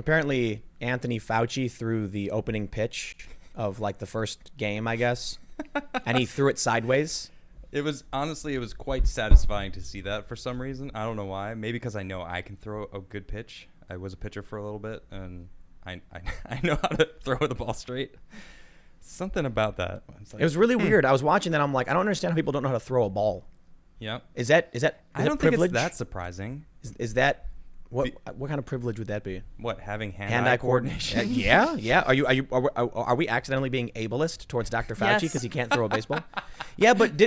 Apparently, Anthony Fauci threw the opening pitch of like the first game, I guess, and he threw it sideways. It was quite satisfying to see that for some reason. I don't know why. Maybe because I know I can throw a good pitch. I was a pitcher for a little bit, and I know how to throw the ball straight. Something about that. It was really weird. I was watching that. I'm like, I don't understand how people don't know how to throw a ball. Yeah. Is that I don't think it's that surprising. Is that what kind of privilege would that be? What, having hand-eye coordination? Yeah. Are we accidentally being ableist towards Dr. Fauci because he can't throw a baseball? Yeah, but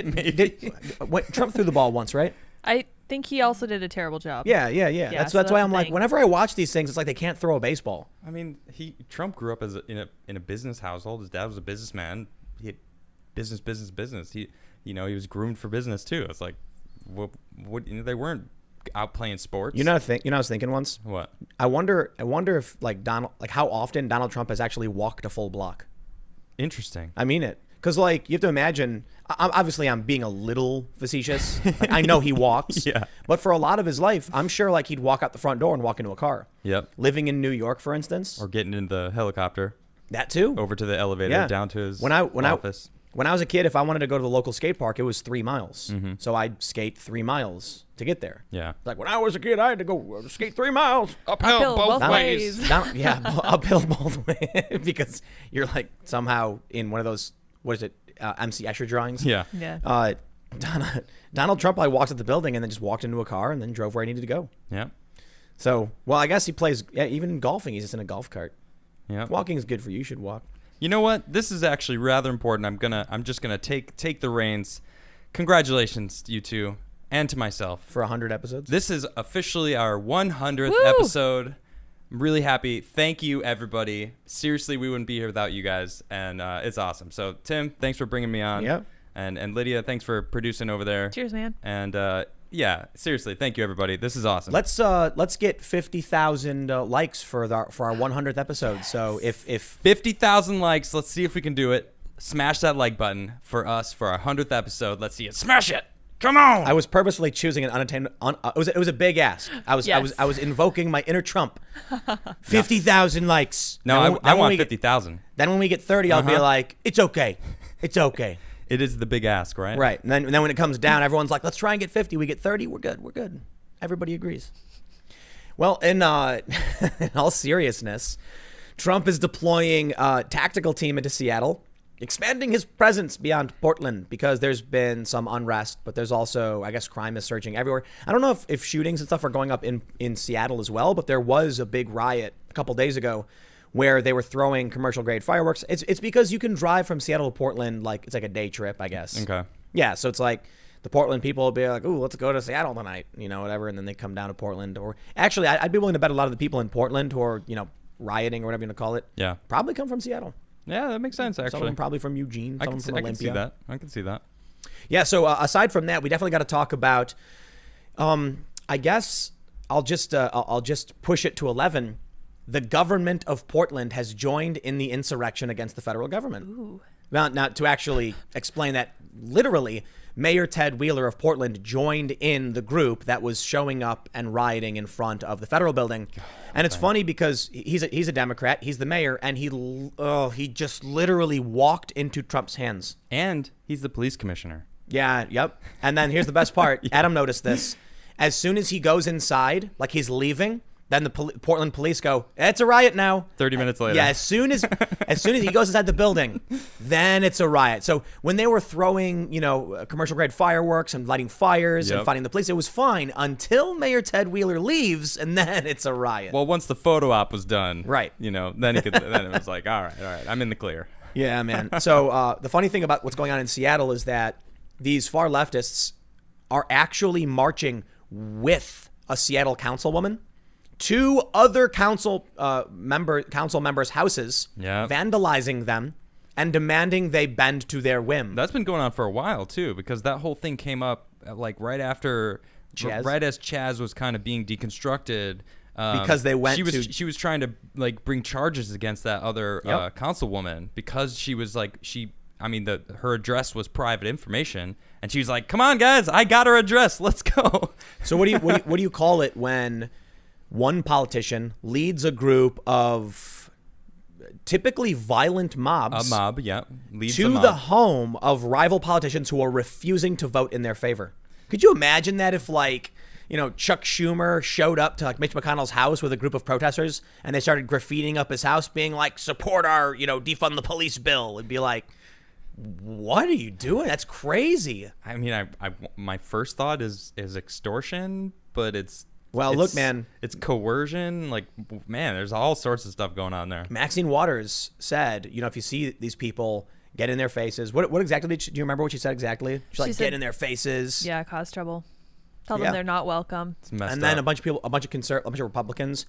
Trump threw the ball once, right? I think he also did a terrible job. Yeah. That's why I'm like, whenever I watch these things, it's like they can't throw a baseball. I mean, Trump grew up in a business household. His dad was a businessman. He had business. He was groomed for business too. It's like, they weren't out playing sports. I was thinking once. What? I wonder if how often Donald Trump has actually walked a full block. Interesting. I mean it. Because, like, you have to imagine, obviously I'm being a little facetious. Like, I know he walks. Yeah. But for a lot of his life, I'm sure, like, he'd walk out the front door and walk into a car. Yep. Living in New York, for instance. Or getting in the helicopter. That, too. Over to the elevator, down to his office. When I was a kid, if I wanted to go to the local skate park, it was 3 miles. Mm-hmm. So I'd skate 3 miles to get there. Yeah. Like, when I was a kid, I had to go skate 3 miles. Uphill both ways. Uphill both ways. Because you're, like, somehow in one of those, what is it? MC Escher drawings. Yeah. Donald Trump, I walked at the building and then just walked into a car and then drove where I needed to go. Yeah. So, well, I guess he plays, even golfing, he's just in a golf cart. Yeah. Walking is good for you. You should walk. You know what? This is actually rather important. I'm just gonna take the reins. Congratulations, you two, and to myself. For 100 episodes? This is officially our 100th episode. I'm really happy. Thank you, everybody. Seriously, we wouldn't be here without you guys, and it's awesome. So, Tim, thanks for bringing me on. Yep. And Lydia, thanks for producing over there. Cheers, man. And yeah, seriously, thank you, everybody. This is awesome. Let's get 50,000 likes for our 100th episode. So if 50,000 likes, let's see if we can do it. Smash that like button for us for our 100th episode. Let's see it. Smash it. Come on! I was purposefully choosing an unattained. It was a big ask. I was invoking my inner Trump. 50,000 likes. No, I want 50,000. Then when we get 30, I'll be like, it's okay. It is the big ask, right? Right. And then when it comes down, everyone's like, let's try and get 50. We get 30. We're good. Everybody agrees. Well, in all seriousness, Trump is deploying a tactical team into Seattle, expanding his presence beyond Portland because there's been some unrest, but there's also, I guess, crime is surging everywhere. I don't know if shootings and stuff are going up in Seattle as well, but there was a big riot a couple days ago where they were throwing commercial grade fireworks. It's because you can drive from Seattle to Portland, like it's like a day trip, I guess. Okay. Yeah, so it's like the Portland people will be like, ooh, let's go to Seattle tonight, whatever, and then they come down to Portland. Or actually, I'd be willing to bet a lot of the people in Portland who are, rioting or whatever you want to call it, probably come from Seattle. Yeah, that makes sense, actually. Some of them probably from Eugene, some from Olympia. I can see that. Yeah, so aside from that, we definitely got to talk about, I guess I'll just push it to 11. The government of Portland has joined in the insurrection against the federal government. Ooh. Now, to actually explain that literally, Mayor Ted Wheeler of Portland joined in the group that was showing up and rioting in front of the federal building. And it's funny because he's a Democrat, he's the mayor, and he just literally walked into Trump's hands. And he's the police commissioner. Yeah, yep. And then here's the best part. Adam noticed this. As soon as he goes inside, like he's leaving, then the Portland police go, it's a riot now. 30 minutes later. Yeah, as soon as he goes inside the building, then it's a riot. So when they were throwing, commercial grade fireworks and lighting fires and fighting the police, it was fine until Mayor Ted Wheeler leaves, and then it's a riot. Well, once the photo op was done, right? Then it was like, all right, I'm in the clear. Yeah, man. So the funny thing about what's going on in Seattle is that these far leftists are actually marching with a Seattle councilwoman to other council members' houses, vandalizing them and demanding they bend to their whim. That's been going on for a while too, because that whole thing came up like right as Chaz was kind of being deconstructed. Because they went she was trying to like bring charges against that other councilwoman because she was like her address was private information, and she was like, "Come on, guys, I got her address. Let's go." So what do you call it when one politician leads a group of typically violent mobs. A mob, yeah. Leads to a mob. the home of rival politicians who are refusing to vote in their favor. Could you imagine that if, like, you know, Chuck Schumer showed up to, like, Mitch McConnell's house with a group of protesters and they started graffitiing up his house being like, support our, you know, defund the police bill? It'd be like, what are you doing? That's crazy. I mean, my first thought is extortion, but it's look, man. It's coercion. Like, man, there's all sorts of stuff going on there. Maxine Waters said, you know, if you see these people, get in their faces. What exactly do you remember what she said exactly? She's like, said, get in their faces. Yeah, cause trouble. Tell them they're not welcome. It's messed And then up. a bunch of Republicans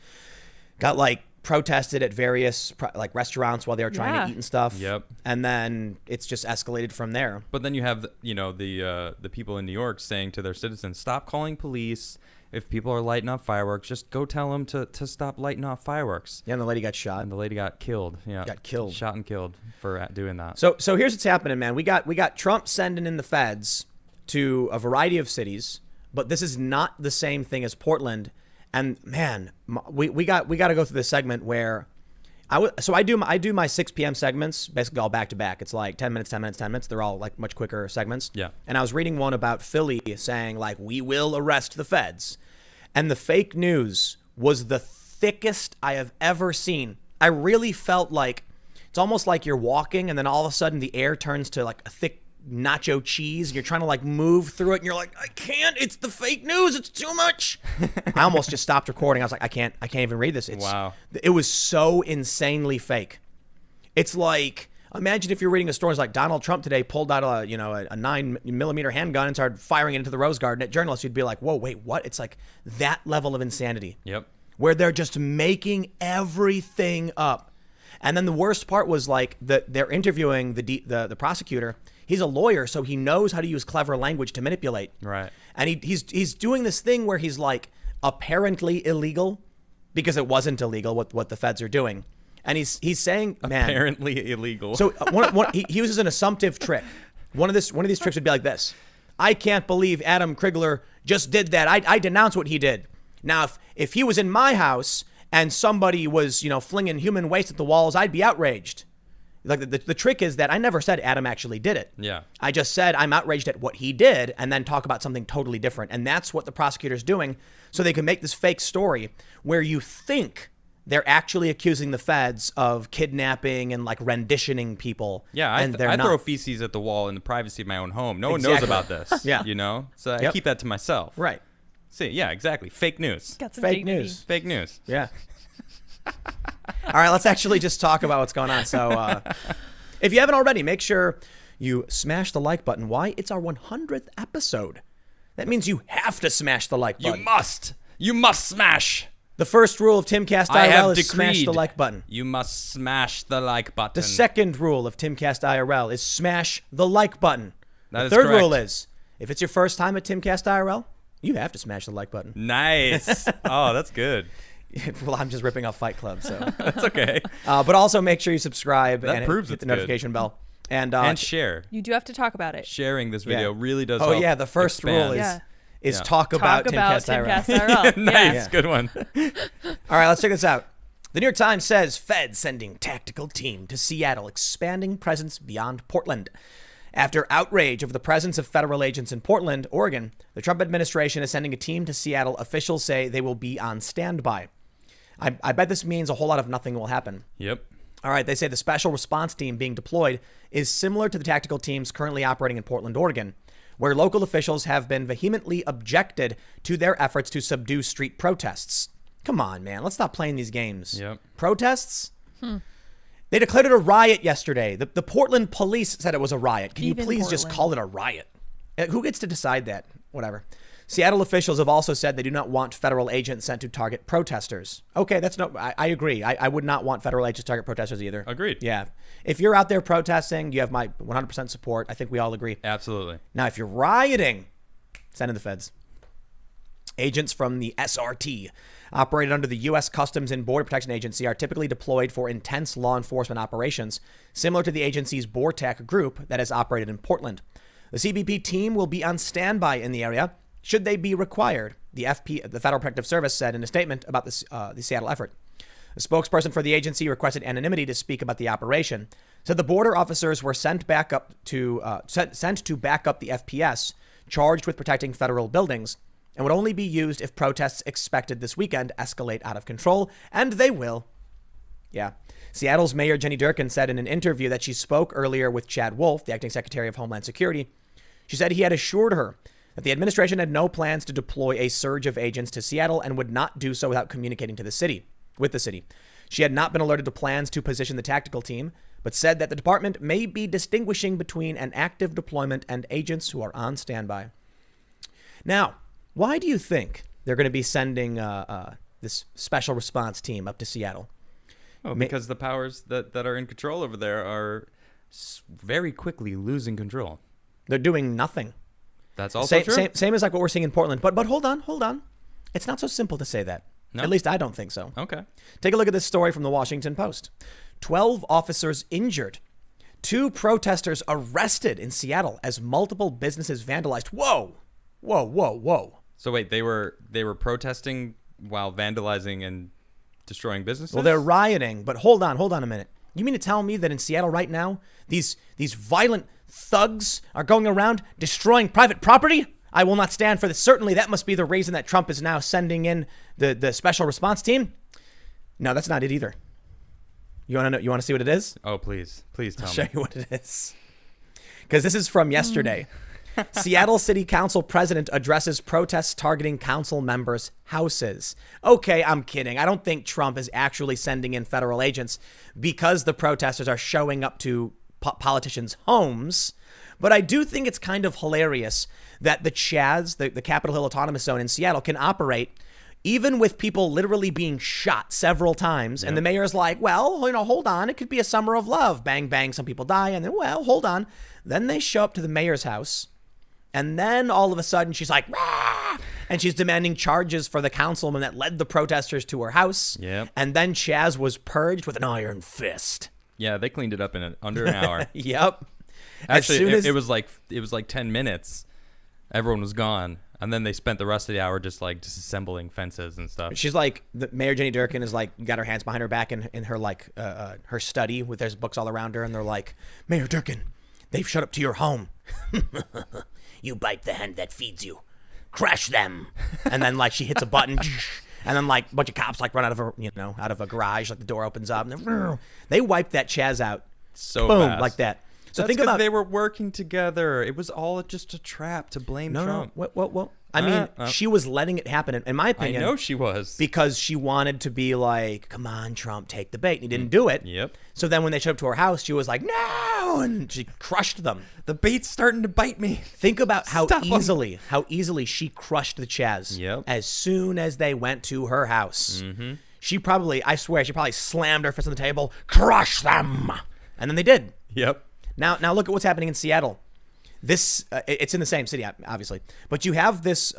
got, like, protested at various like restaurants while they were trying to eat and stuff. Yep. And then it's just escalated from there. But then you have, the people in New York saying to their citizens, stop calling police. If people are lighting off fireworks, just go tell them to stop lighting off fireworks. Yeah, and the lady got shot. And the lady got killed. Yeah, Got killed. Shot and killed for doing that. So here's what's happening, man. We got Trump sending in the feds to a variety of cities, but this is not the same thing as Portland. And man, we got to go through this segment where I do my 6 p.m. segments basically all back to back. It's like 10 minutes, 10 minutes, 10 minutes. They're all like much quicker segments. Yeah. And I was reading one about Philly saying like, we will arrest the feds. And the fake news was the thickest I have ever seen. I really felt like it's almost like you're walking and then all of a sudden the air turns to like a thick nacho cheese and you're trying to like move through it and you're like, I can't, it's the fake news, it's too much. I almost just stopped recording. I was like, I can't even read this. Wow. It was so insanely fake. It's like, imagine if you're reading a story it's like Donald Trump today pulled out a 9mm handgun and started firing it into the Rose Garden at journalists. You'd be like, whoa, wait, what? It's like that level of insanity. Yep. Where they're just making everything up. And then the worst part was like they're interviewing the prosecutor. He's a lawyer, so he knows how to use clever language to manipulate. Right. And he's doing this thing where he's like apparently illegal because it wasn't illegal what the feds are doing. And he's saying, man, apparently illegal. So he uses an assumptive trick. One of these tricks would be like this: I can't believe Adam Krigler just did that. I denounce what he did. Now, if he was in my house and somebody was flinging human waste at the walls, I'd be outraged. Like the trick is that I never said Adam actually did it. Yeah. I just said I'm outraged at what he did and then talk about something totally different. And that's what the prosecutor's doing. So they can make this fake story where you think they're actually accusing the feds of kidnapping and like renditioning people. Yeah, and I throw feces at the wall in the privacy of my own home. No one knows about this. Yeah. So I keep that to myself. Right. See, yeah, exactly. Fake news. Got some Fake dignity. news. Fake news. Yeah. All right, let's actually just talk about what's going on. So if you haven't already, make sure you smash the like button. Why? It's our 100th episode. That means you have to smash the like button. You must smash. The first rule of Timcast I have IRL is smash the like button. You must smash the like button. The second rule of Timcast IRL is smash the like button. That is the third correct. rule is if it's your first time at Timcast IRL, you have to smash the like button. Nice. Oh, that's good. Well, I'm just ripping off Fight Club, so That's okay. but also make sure you subscribe That and proves hit it's the good. notification bell. And share. You do have to talk about it. Sharing this video Yeah. really does oh help yeah, the first rule expand. is Yeah. talk about Timcast Timcast IRL. IRL. Nice. Yeah. Good one. All right, let's check this out. The New York Times says Fed sending tactical team to Seattle, expanding presence beyond Portland. After outrage over the presence of federal agents in Portland, Oregon, the Trump administration is sending a team to Seattle. Officials say they will be on standby. I bet this means a whole lot of nothing will happen. Yep. All right, they say the special response team being deployed is similar to the tactical teams currently operating in Portland, Oregon, where local officials have been vehemently objected to their efforts to subdue street protests. Come on, man. Let's stop playing these games. Yep. Protests? They declared it a riot yesterday. The Portland police said it was a riot. Can you Even please just Portland. call it a riot? Who gets to decide that? Whatever. Seattle officials have also said they do not want federal agents sent to target protesters. Okay, I agree. I would not want federal agents to target protesters either. Agreed. Yeah. If you're out there protesting, you have my 100% support. I think we all agree. Absolutely. Now, if you're rioting, send in the feds. Agents from the SRT, operated under the U.S. Customs and Border Protection Agency, are typically deployed for intense law enforcement operations, similar to the agency's BORTAC group that has operated in Portland. The CBP team will be on standby in the area should they be required? The Federal Protective Service said in a statement about this, the Seattle effort. A spokesperson for the agency requested anonymity to speak about the operation. Said the border officers were sent to back up the FPS, charged with protecting federal buildings, and would only be used if protests expected this weekend escalate out of control, and they will. Yeah. Seattle's Mayor Jenny Durkan said in an interview that she spoke earlier with Chad Wolf, the acting Secretary of Homeland Security. She said he had assured her that the administration had no plans to deploy a surge of agents to Seattle and would not do so without communicating with the city. She had not been alerted to plans to position the tactical team, but said that the department may be distinguishing between an active deployment and agents who are on standby. Now, why do you think they're going to be sending this special response team up to Seattle? Oh, because the powers that are in control over there are very quickly losing control. They're doing nothing. That's also true. Same as like what we're seeing in Portland. But hold on. It's not so simple to say that. No? At least I don't think so. Okay. Take a look at this story from the Washington Post. 12 officers injured. 2 protesters arrested in Seattle as multiple businesses vandalized. Whoa. So wait, they were protesting while vandalizing and destroying businesses? Well, they're rioting, but hold on a minute. You mean to tell me that in Seattle right now, these violent thugs are going around destroying private property? I will not stand for this. Certainly, that must be the reason that Trump is now sending in the special response team. No, that's not it either. You want to know? You want to see what it is? Oh, please tell me. I'll show you what it is. Because this is from yesterday. Seattle City Council president addresses protests targeting council members' houses. Okay, I'm kidding. I don't think Trump is actually sending in federal agents because the protesters are showing up to politicians' homes. But I do think it's kind of hilarious that the Chaz, the Capitol Hill Autonomous Zone in Seattle, can operate even with people literally being shot several times. Yep. And the mayor's like, well, hold on. It could be a summer of love. Bang, bang. Some people die. And then, well, hold on. Then they show up to the mayor's house. And then all of a sudden she's like, rah! And she's demanding charges for the councilman that led the protesters to her house. Yep. And then Chaz was purged with an iron fist. Yeah, they cleaned it up in under an hour. Yep. Actually, it was like 10 minutes. Everyone was gone. And then they spent the rest of the hour just like disassembling fences and stuff. She's like, the Mayor Jenny Durkan is like, got her hands behind her back in her like her study with there's books all around her. And they're like, Mayor Durkan, they've showed up to your home. You bite the hand that feeds you. Crush them. And then like she hits a button. And then like a bunch of cops like run out of a garage. Like the door opens up. And then, they wipe that Chaz out. So boom, fast. like that. So that's think about they were working together. It was all just a trap to blame Trump. No. What? I mean, she was letting it happen, in my opinion. I know she was. Because she wanted to be like, come on, Trump, take the bait. And he didn't do it. Yep. So then when they showed up to her house, she was like, no! And she crushed them. The bait's starting to bite me. Think about how easily she crushed the Chaz. Yep. As soon as they went to her house. Mm-hmm. She probably slammed her fist on the table, crush them! And then they did. Yep. Now look at what's happening in Seattle. This it's in the same city, obviously, but you have this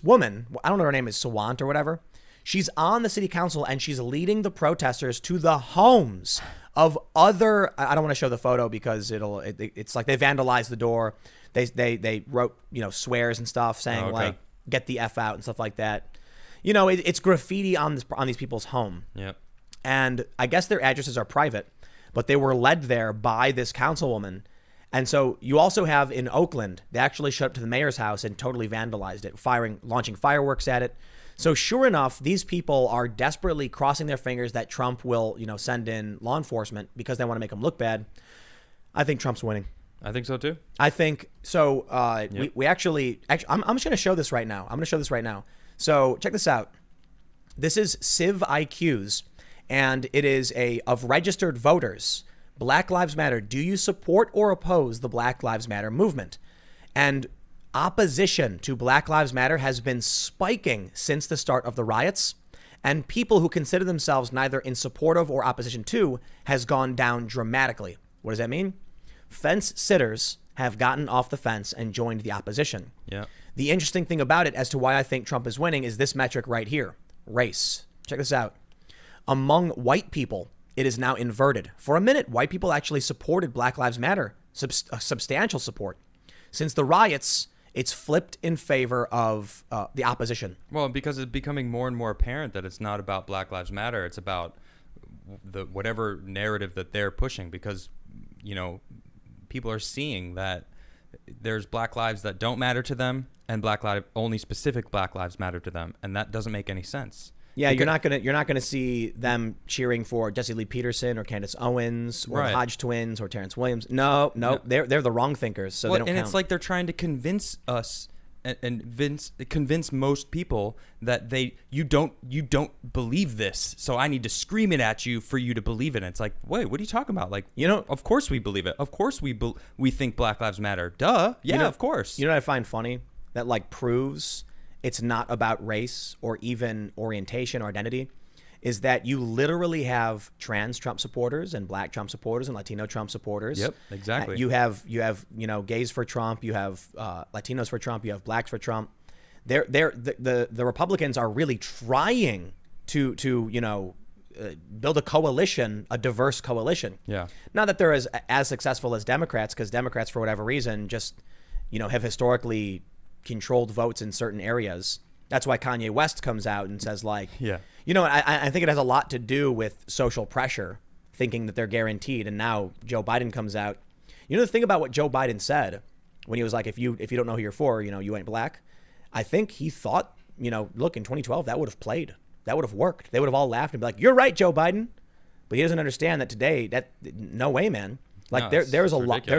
woman. I don't know her name is Sawant or whatever. She's on the city council and she's leading the protesters to the homes of other. I don't want to show the photo because it's like they vandalized the door. They wrote swears and stuff saying like get the F out and stuff like that. It's graffiti on these people's home. Yep. And I guess their addresses are private. But they were led there by this councilwoman. And so you also have in Oakland, they actually showed up to the mayor's house and totally vandalized it, launching fireworks at it. So sure enough, these people are desperately crossing their fingers that Trump will, send in law enforcement because they want to make him look bad. I think Trump's winning. I think so too. I think so. Yep. We actually, I'm just going to show this right now. So check this out. This is Civ IQs. And it is of registered voters. Black Lives Matter. Do you support or oppose the Black Lives Matter movement? And opposition to Black Lives Matter has been spiking since the start of the riots. And people who consider themselves neither in support of or opposition to has gone down dramatically. What does that mean? Fence sitters have gotten off the fence and joined the opposition. Yeah. The interesting thing about it as to why I think Trump is winning is this metric right here. Race. Check this out. Among white people, it is now inverted. For a minute, white people actually supported Black Lives Matter, substantial support. Since the riots, It's flipped in favor of the opposition. Well, because it's becoming more and more apparent that it's not about Black Lives Matter. It's about whatever narrative that they're pushing, because, people are seeing that there's Black lives that don't matter to them, and only specific Black lives matter to them, and that doesn't make any sense. Yeah, you're not gonna see them cheering for Jesse Lee Peterson or Candace Owens or the Hodge twins or Terrence Williams. No, they're the wrong thinkers, so they don't count. It's like they're trying to convince us and convince most people that you don't believe this, so I need to scream it at you for you to believe it. And it's like, wait, what are you talking about? Like, of course we believe it. Of course we think Black Lives Matter. Duh. Yeah, of course. You know what I find funny? That proves it's not about race or even orientation or identity, is that you literally have trans Trump supporters and Black Trump supporters and Latino Trump supporters. Yep, exactly. You have gays for Trump. You have Latinos for Trump. You have Blacks for Trump. The Republicans are really trying to build a coalition, a diverse coalition. Yeah. Not that they're as successful as Democrats, because Democrats, for whatever reason, just have historically controlled votes in certain areas. That's why Kanye West comes out and says I think it has a lot to do with social pressure, thinking that they're guaranteed. And now Joe Biden comes out. The thing about what Joe Biden said when he was like, if you don't know who you're for, you ain't black. I think he thought, look, in 2012, that would have played. That would have worked. They would have all laughed and be like, you're right, Joe Biden. But he doesn't understand that today, no way, man. There's a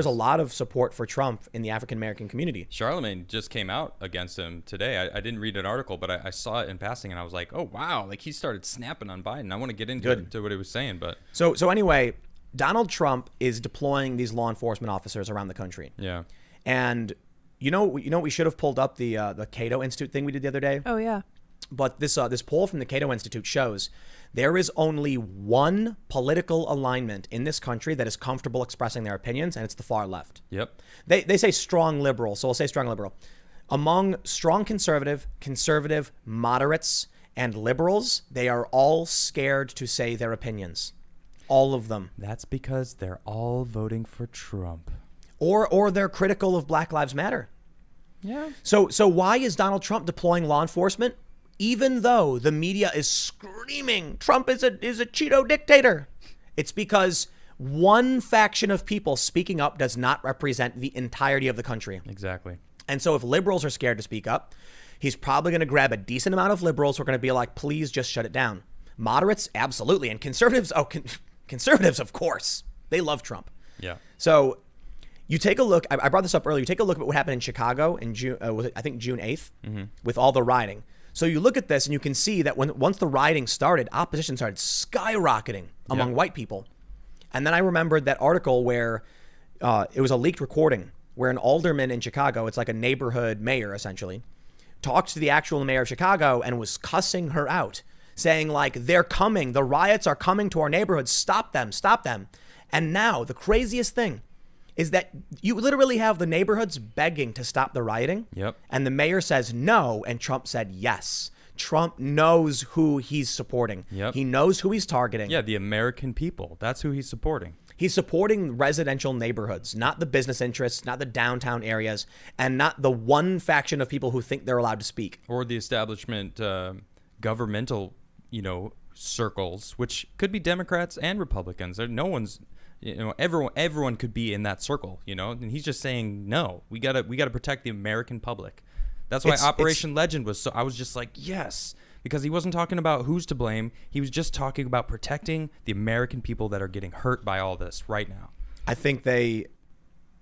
lot of support for Trump in the African American community. Charlemagne just came out against him today. I didn't read an article, but I saw it in passing, and I was like, oh wow, he started snapping on Biden. I want to get into what he was saying, but so anyway, Donald Trump is deploying these law enforcement officers around the country. Yeah, and we should have pulled up the Cato Institute thing we did the other day. Oh yeah. But this poll from the Cato Institute shows there is only one political alignment in this country that is comfortable expressing their opinions, and it's the far left. Yep. They say strong liberal, so we'll say strong liberal. Among strong conservative, moderates, and liberals, they are all scared to say their opinions. All of them. That's because they're all voting for Trump. Or they're critical of Black Lives Matter. Yeah. So why is Donald Trump deploying law enforcement? Even though the media is screaming Trump is a Cheeto dictator, it's because one faction of people speaking up does not represent the entirety of the country. Exactly. And so if liberals are scared to speak up, he's probably going to grab a decent amount of liberals who are going to be like, please just shut it down. Moderates, absolutely. And conservatives, conservatives, of course. They love Trump. Yeah. So you take a look. I brought this up earlier. You take a look at what happened in Chicago in June, I think June 8th, with all the rioting. So you look at this and you can see that once the rioting started, opposition started skyrocketing among white people. And then I remembered that article where it was a leaked recording where an alderman in Chicago, it's like a neighborhood mayor essentially, talked to the actual mayor of Chicago and was cussing her out, saying they're coming, the riots are coming to our neighborhood, stop them. And now the craziest thing is that you literally have the neighborhoods begging to stop the rioting. Yep. And the mayor says no, and Trump said yes. Trump knows who he's supporting. Yep. He knows who he's targeting. Yeah, the American people. That's who he's supporting. He's supporting residential neighborhoods, not the business interests, not the downtown areas, and not the one faction of people who think they're allowed to speak. Or the establishment governmental, circles, which could be Democrats and Republicans. No one's... everyone could be in that circle, and he's just saying, no, we gotta protect the American public. That's why Operation Legend was so, I was just like, yes, because he wasn't talking about who's to blame. He was just talking about protecting the American people that are getting hurt by all this right now. I think they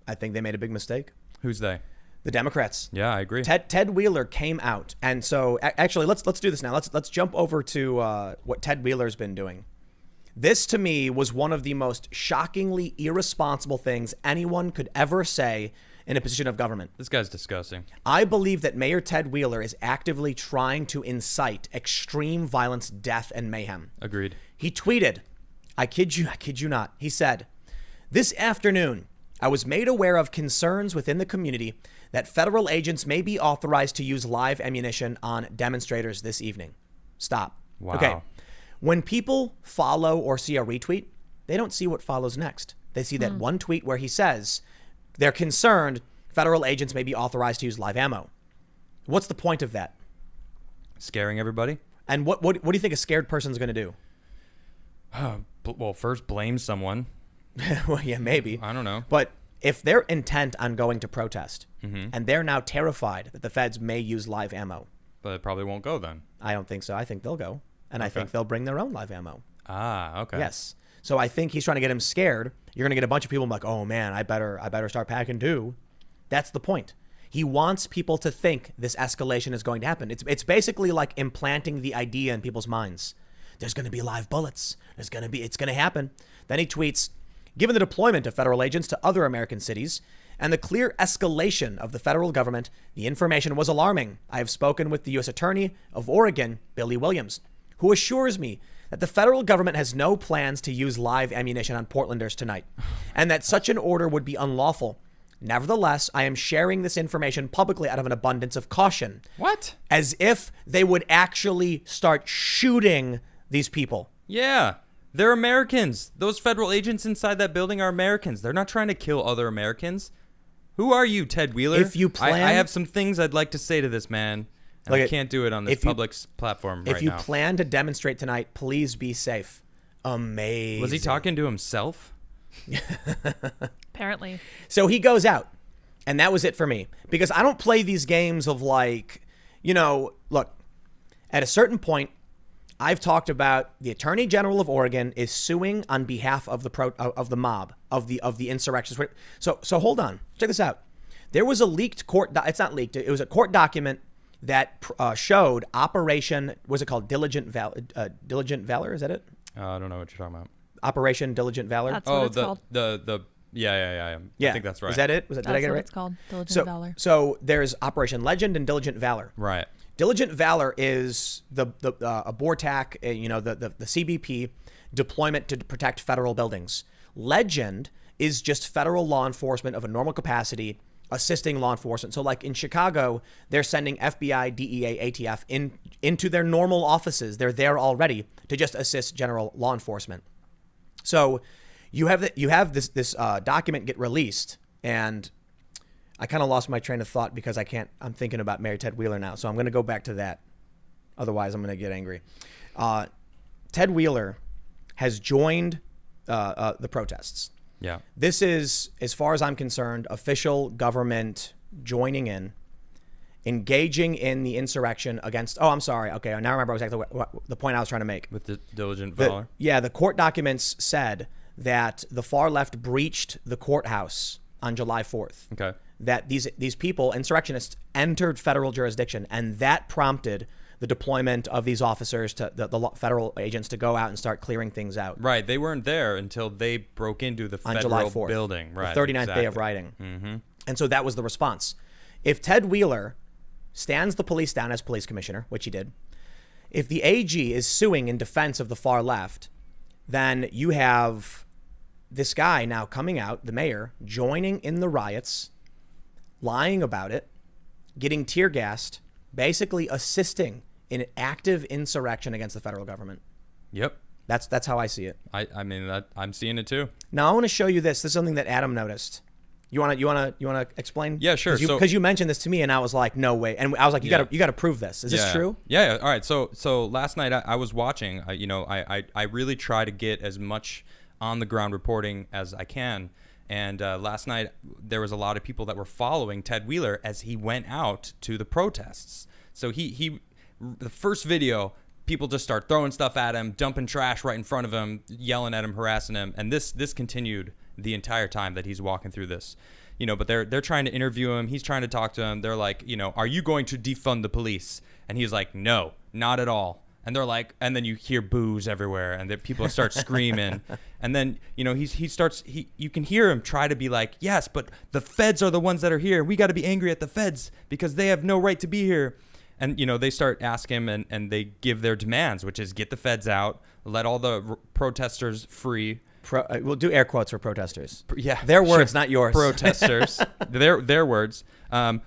made a big mistake. Who's they? The Democrats. Yeah, I agree. Ted Wheeler came out, and so actually let's do this now. Let's jump over to what Ted Wheeler's been doing. This, to me, was one of the most shockingly irresponsible things anyone could ever say in a position of government. This guy's disgusting. I believe that Mayor Ted Wheeler is actively trying to incite extreme violence, death, and mayhem. Agreed. He tweeted, I kid you not, he said, "This afternoon, I was made aware of concerns within the community that federal agents may be authorized to use live ammunition on demonstrators this evening." Stop. Wow. Okay. When people follow or see a retweet, they don't see what follows next. They see that one tweet where he says they're concerned federal agents may be authorized to use live ammo. What's the point of that? Scaring everybody. And what do you think a scared person's going to do? Well, first blame someone. Well, yeah, maybe. I don't know. But if they're intent on going to protest and they're now terrified that the feds may use live ammo. But it probably won't go then. I don't think so. I think they'll go. And I think they'll bring their own live ammo. Ah, okay. Yes. So I think he's trying to get him scared. You're going to get a bunch of people like, oh man, I better start packing too. That's the point. He wants people to think this escalation is going to happen. It's basically like implanting the idea in people's minds. There's going to be live bullets. It's going to happen. Then he tweets, given the deployment of federal agents to other American cities and the clear escalation of the federal government, the information was alarming. I have spoken with the U.S. Attorney of Oregon, Billy Williams, who assures me that the federal government has no plans to use live ammunition on Portlanders tonight, and that such an order would be unlawful. Nevertheless, I am sharing this information publicly out of an abundance of caution. What? As if they would actually start shooting these people. Yeah. They're Americans. Those federal agents inside that building are Americans. They're not trying to kill other Americans. Who are you, Ted Wheeler? If you plan, I have some things I'd like to say to this man, and I can't do it on this public platform right now. If you plan to demonstrate tonight, please be safe. Amazing. Was he talking to himself? Apparently. So he goes out, and that was it for me. Because I don't play these games of like, look, at a certain point, I've talked about the Attorney General of Oregon is suing on behalf of the mob, of the insurrections. So hold on, check this out. There was a leaked it's not leaked. It was a court document that showed Operation. Was it called Diligent Valor? Is that it? I don't know what you're talking about. Operation Diligent Valor. That's what it's called. Yeah. I think that's right. Is that it? Did I get it right? That's what it's called. Diligent Valor. So there's Operation Legend and Diligent Valor. Right. Diligent Valor is a BORTAC, the CBP deployment to protect federal buildings. Legend is just federal law enforcement of a normal capacity assisting law enforcement. So like in Chicago, they're sending FBI, DEA, ATF into their normal offices. They're there already to just assist general law enforcement. So you have this document get released, and I kind of lost my train of thought because I'm thinking about Mayor Ted Wheeler now. So I'm going to go back to that. Otherwise, I'm going to get angry. Ted Wheeler has joined the protests. Yeah. This is, as far as I'm concerned, official government joining in, engaging in the insurrection against. Oh, I'm sorry. Okay, I now remember exactly what the point I was trying to make. With the Diligent Valor. The court documents said that the far left breached the courthouse on July 4th. Okay. That these people, insurrectionists, entered federal jurisdiction, and that prompted the deployment of these officers to the federal agents to go out and start clearing things out. Right. They weren't there until they broke into the on federal July 4th, building. Right. The 39th day of rioting. Mm-hmm. And so that was the response. If Ted Wheeler stands the police down as police commissioner, which he did, if the AG is suing in defense of the far left, then you have this guy now coming out, the mayor, joining in the riots, lying about it, getting tear gassed, basically assisting in an active insurrection against the federal government. Yep. That's how I see it. I mean I'm seeing it too. Now I want to show you this. This is something that Adam noticed. You want to explain? Yeah, sure. Because you mentioned this to me and I was like, no way. And I was like, you got to prove this. Is this true? Yeah. All right. So last night I was watching. I really try to get as much on the ground reporting as I can. And last night there was a lot of people that were following Ted Wheeler as he went out to the protests. So the first video, people just start throwing stuff at him, dumping trash right in front of him, yelling at him, harassing him. And this continued the entire time that he's walking through this, but they're trying to interview him. He's trying to talk to him. They're like, are you going to defund the police? And he's like, no, not at all. And they're like, and then you hear boos everywhere and people start screaming. And then, you can hear him try to be like, yes, but the feds are the ones that are here. We got to be angry at the feds because they have no right to be here. And, they start asking him and they give their demands, which is get the feds out, let all the protesters free. We'll do air quotes for protesters. Yeah. Their words, not yours. Protesters. their words.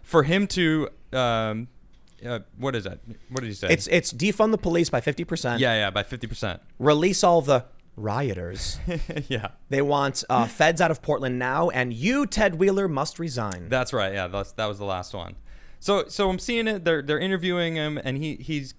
For him to, what is that? What did he say? It's defund the police by 50%. Yeah, by 50%. Release all the rioters. Yeah. They want feds out of Portland now, and you, Ted Wheeler, must resign. That's right. Yeah, that was the last one. So I'm seeing it. They're interviewing him, and he's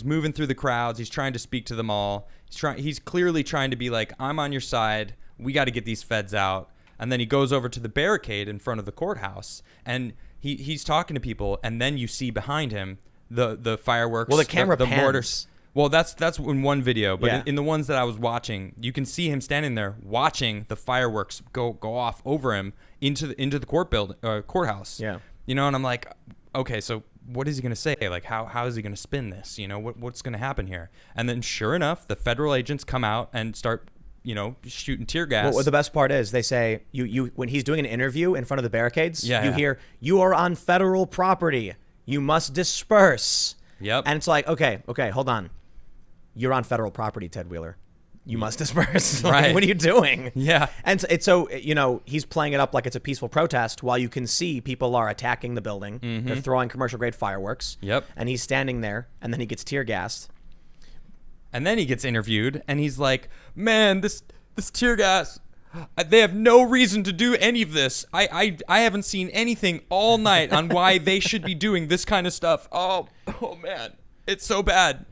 moving through the crowds. He's trying to speak to them all. He's clearly trying to be like, I'm on your side. We got to get these feds out. And then he goes over to the barricade in front of the courthouse, and he's talking to people. And then you see behind him the fireworks. Well, the camera the pans. mortars. Well, that's in one video, but Yeah. in the ones that I was watching, you can see him standing there watching the fireworks go off over him into the courthouse. Yeah. And I'm like, okay, so what is he going to say? Like, how is he going to spin this? What's going to happen here? And then sure enough, the federal agents come out and start, shooting tear gas. Well, the best part is they say you when he's doing an interview in front of the barricades, Yeah, you yeah. hear, "You are on federal property. You must disperse." Yep. And it's like, okay, hold on. You're on federal property, Ted Wheeler. You must disperse. Like, Right. what are you doing? Yeah. And it's so, he's playing it up like it's a peaceful protest while you can see people are attacking the building. They're throwing commercial grade fireworks. Yep. And he's standing there, and then he gets tear gassed. And then he gets interviewed, and he's like, man, this tear gas, they have no reason to do any of this. I haven't seen anything all night on why they should be doing this kind of stuff. Oh man, it's so bad.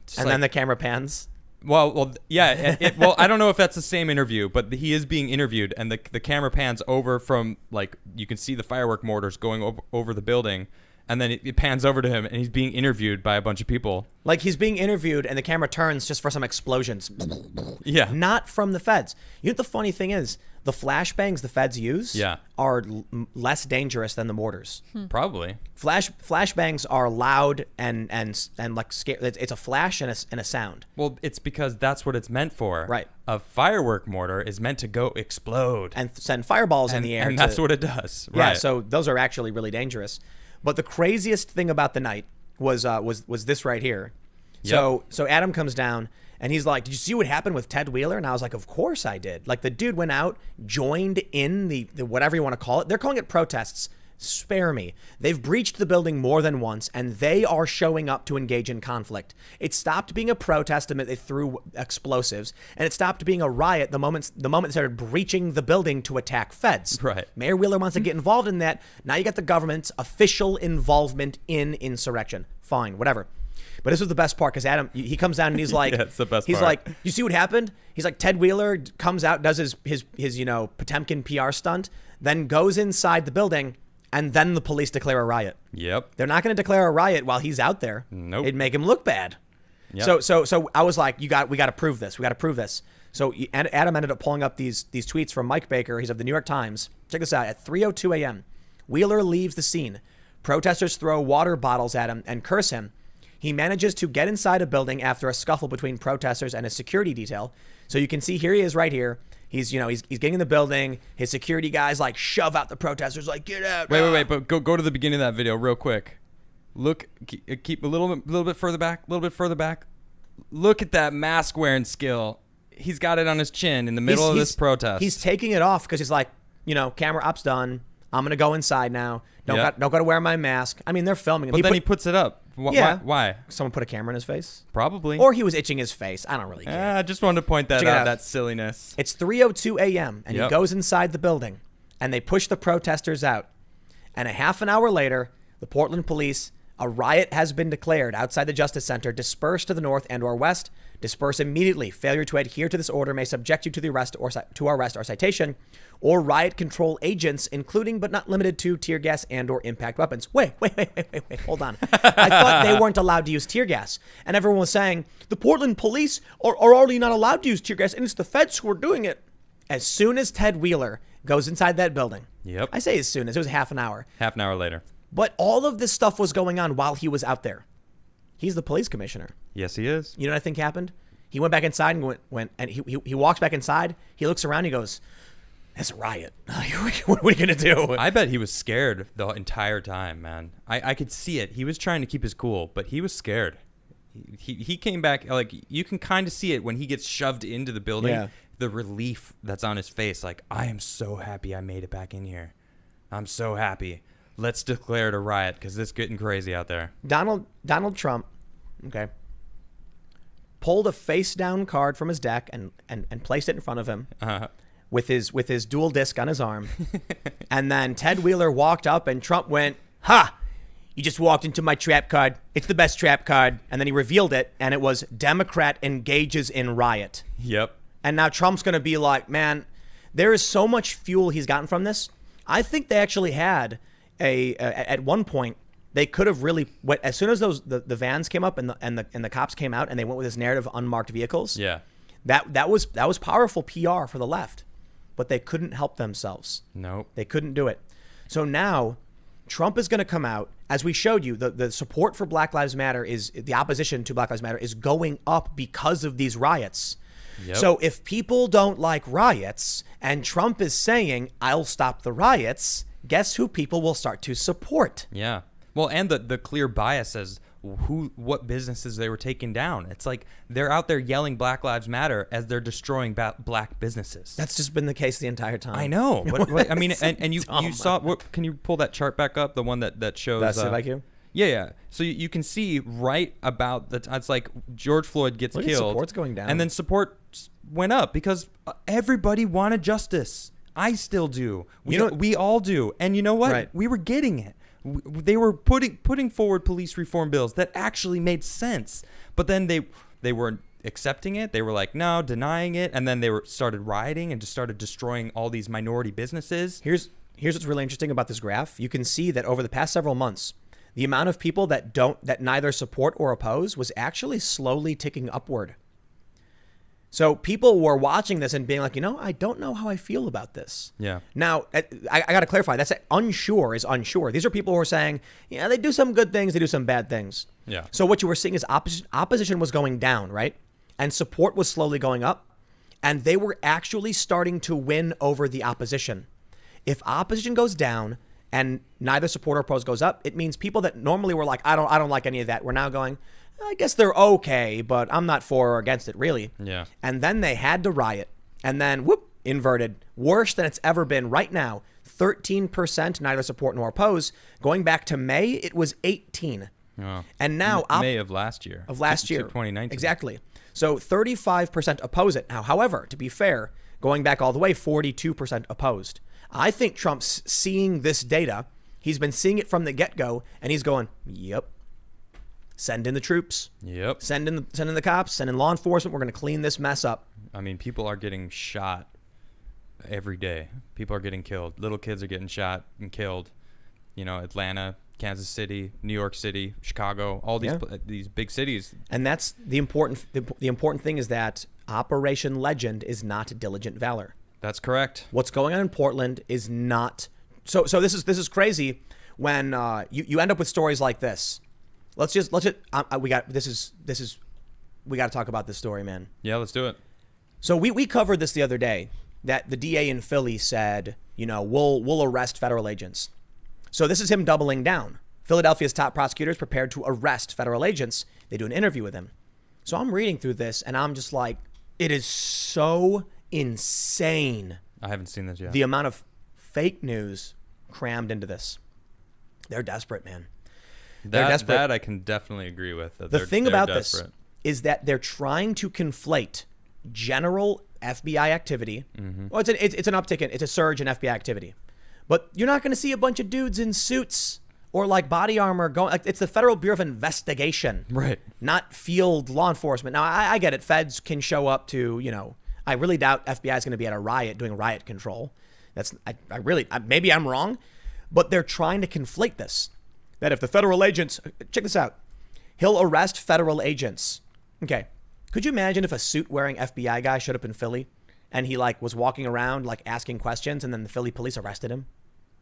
Just And like- then the camera pans. Well, yeah. Well, I don't know if that's the same interview, but he is being interviewed, and the camera pans over from, like, you can see the firework mortars going over the building, and then it pans over to him, and he's being interviewed by a bunch of people. Like, he's being interviewed, and the camera turns just for some explosions. Yeah. Not from the feds. You know what the funny thing is? The flashbangs the feds use Yeah. are less dangerous than the mortars. Probably. Flashbangs are loud and like scary. It's a flash and a sound. Well, it's because that's what it's meant for. Right. A firework mortar is meant to go explode. And send fireballs in the air. And that's what it does. Yeah, Right. so those are actually really dangerous. But the craziest thing about the night was this right here. So Adam comes down and he's like, "Did you see what happened with Ted Wheeler?" And I was like, "Of course I did." Like, the dude went out, joined in the whatever you want to call it. They're calling it protests. Spare me. They've breached the building more than once, and they are showing up to engage in conflict. It stopped being a protest the minute they threw explosives, and it stopped being a riot the moment they started breaching the building to attack feds. Right. Mayor Wheeler wants to get involved in that. Now you got the government's official involvement in insurrection. Fine, whatever. But this was the best part, because Adam, he comes down and he's like, Yeah, it's the best he's part. like, "You see what happened?" He's like, Ted Wheeler comes out, does his Potemkin PR stunt, then goes inside the building, and then the police declare a riot. Yep. They're not going to declare a riot while he's out there. Nope. It'd make him look bad. Yep. So I was like, we got to prove this. We got to prove this. So Adam ended up pulling up these tweets from Mike Baker. He's of the New York Times. Check this out. At 3:02 a.m., Wheeler leaves the scene. Protesters throw water bottles at him and curse him. He manages to get inside a building after a scuffle between protesters and a security detail. So you can see here he is right here. He's getting in the building. His security guys like shove out the protesters, like, "Get out." Wait, but go to the beginning of that video real quick. Look, keep a little bit further back, Look at that mask wearing skill. He's got it on his chin in the middle of this protest. He's taking it off because he's like, camera op's done. I'm gonna go inside now. Don't Yep. got to wear my mask. I mean, they're filming him. But then he puts it up. Yeah. Why? Someone put a camera in his face, Probably. or he was itching his face. I don't really care. I just wanted to point that Check it out. out. That silliness. It's 3:02 a.m. and he Yep. goes inside the building, and they push the protesters out. And a half an hour later, the Portland police, a riot has been declared outside the Justice Center. Disperse to the north and/or west. Disperse immediately. Failure to adhere to this order may subject you to the arrest or citation, or riot control agents, including but not limited to tear gas and/or impact weapons. Wait. Hold on. I thought they weren't allowed to use tear gas, and everyone was saying the Portland police are already not allowed to use tear gas, and it's the feds who are doing it. As soon as Ted Wheeler goes inside that building, Yep. I say as soon as, it was half an hour. Half an hour later. But all of this stuff was going on while he was out there. He's the police commissioner. Yes, he is. You know what I think happened? He went back inside and went and he walks back inside. He looks around. He goes, "That's a riot. What are we gonna do?" I bet he was scared the entire time, man. I could see it. He was trying to keep his cool, but he was scared. He came back, like, you can kind of see it when he gets shoved into the building. Yeah. The relief that's on his face, like, I am so happy I made it back in here. I'm so happy. Let's declare it a riot because it's getting crazy out there. Donald Trump, okay, pulled a face down card from his deck and placed it in front of him with his dual disc on his arm. And then Ted Wheeler walked up and Trump went, "Ha! You just walked into my trap card. It's the best trap card." And then he revealed it, and it was Democrat engages in riot. Yep. And now Trump's going to be like, man, there is so much fuel he's gotten from this. I think they actually had at one point, they could have really, as soon as the vans came up and the cops came out and they went with this narrative of unmarked vehicles. Yeah. That was powerful PR for the left, but they couldn't help themselves. Nope. They couldn't do it. So now Trump is going to come out, as we showed you, the support for Black Lives Matter the opposition to Black Lives Matter is going up because of these riots. Yep. So if people don't like riots and Trump is saying, "I'll stop the riots," guess who people will start to support? Yeah. Well, and the clear bias as what businesses they were taking down. It's like they're out there yelling Black Lives Matter as they're destroying black businesses. That's just been the case the entire time. I know. What I mean, and you saw, can you pull that chart back up? The one that shows. That's IQ? Yeah. So you can see right about it's like George Floyd gets Look at killed. support's going down. And then support went up because everybody wanted justice. I still do. We all do. And you know what? Right. We were getting it. They were putting forward police reform bills that actually made sense. But then they weren't accepting it. They were like, no, denying it. And then they started rioting and just started destroying all these minority businesses. Here's what's really interesting about this graph. You can see that over the past several months, the amount of people that neither support or oppose was actually slowly ticking upward. So people were watching this and being like, I don't know how I feel about this. Yeah. Now, I got to clarify. That's unsure is unsure. These are people who are saying, yeah, they do some good things, they do some bad things. Yeah. So what you were seeing is opposition was going down, right? And support was slowly going up. And they were actually starting to win over the opposition. If opposition goes down and neither support or oppose goes up, it means people that normally were like, I don't like any of that, we're now going, I guess they're okay, but I'm not for or against it, really. Yeah. And then they had to riot. And then, whoop, inverted. Worse than it's ever been right now. 13% neither support nor oppose. Going back to May, it was 18. Oh. And now... May of last year. Of last year. 2019. Exactly. So 35% oppose it. Now, however, to be fair, going back all the way, 42% opposed. I think Trump's seeing this data. He's been seeing it from the get-go, and he's going, yep. Send in the troops. Yep. Send in the cops. Send in law enforcement. We're going to clean this mess up. I mean, people are getting shot every day. People are getting killed. Little kids are getting shot and killed. Atlanta, Kansas City, New York City, Chicago, all these big cities. And that's the important thing is that Operation Legend is not diligent valor. That's correct. What's going on in Portland is not. So this is crazy when you end up with stories like this. We got to talk about this story, man. Yeah, let's do it. So we covered this the other day that the DA in Philly said, we'll arrest federal agents. So this is him doubling down. Philadelphia's top prosecutors prepared to arrest federal agents. They do an interview with him. So I'm reading through this and I'm just like, it is so insane. I haven't seen this yet. The amount of fake news crammed into this. They're desperate, man. They're desperate. That I can definitely agree with. The thing about this is that they're trying to conflate general FBI activity. Mm-hmm. Well, it's an uptick it's a surge in FBI activity, but you're not going to see a bunch of dudes in suits or like body armor going. Like, it's the Federal Bureau of Investigation, right? Not field law enforcement. Now I get it. Feds can show up to I really doubt FBI is going to be at a riot doing riot control. Maybe I'm wrong, but they're trying to conflate this. That if the federal agents, check this out, he'll arrest federal agents. Okay. Could you imagine if a suit-wearing FBI guy showed up in Philly and he was walking around asking questions and then the Philly police arrested him?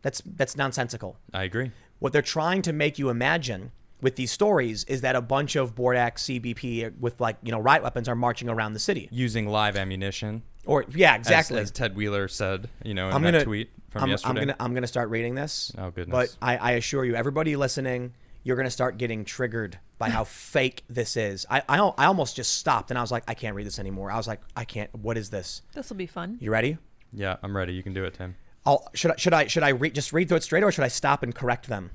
That's nonsensical. I agree. What they're trying to make you imagine with these stories is that a bunch of Bordak CBP with riot weapons are marching around the city. Using live ammunition. Or, yeah, exactly. As Ted Wheeler said, in that tweet from yesterday. I'm going to start reading this. Oh, goodness. But I assure you, everybody listening, you're going to start getting triggered by how fake this is. I almost just stopped and I was like, I can't read this anymore. I was like, I can't. What is this? This will be fun. You ready? Yeah, I'm ready. You can do it, Tim. Should I just read through it straight or should I stop and correct them?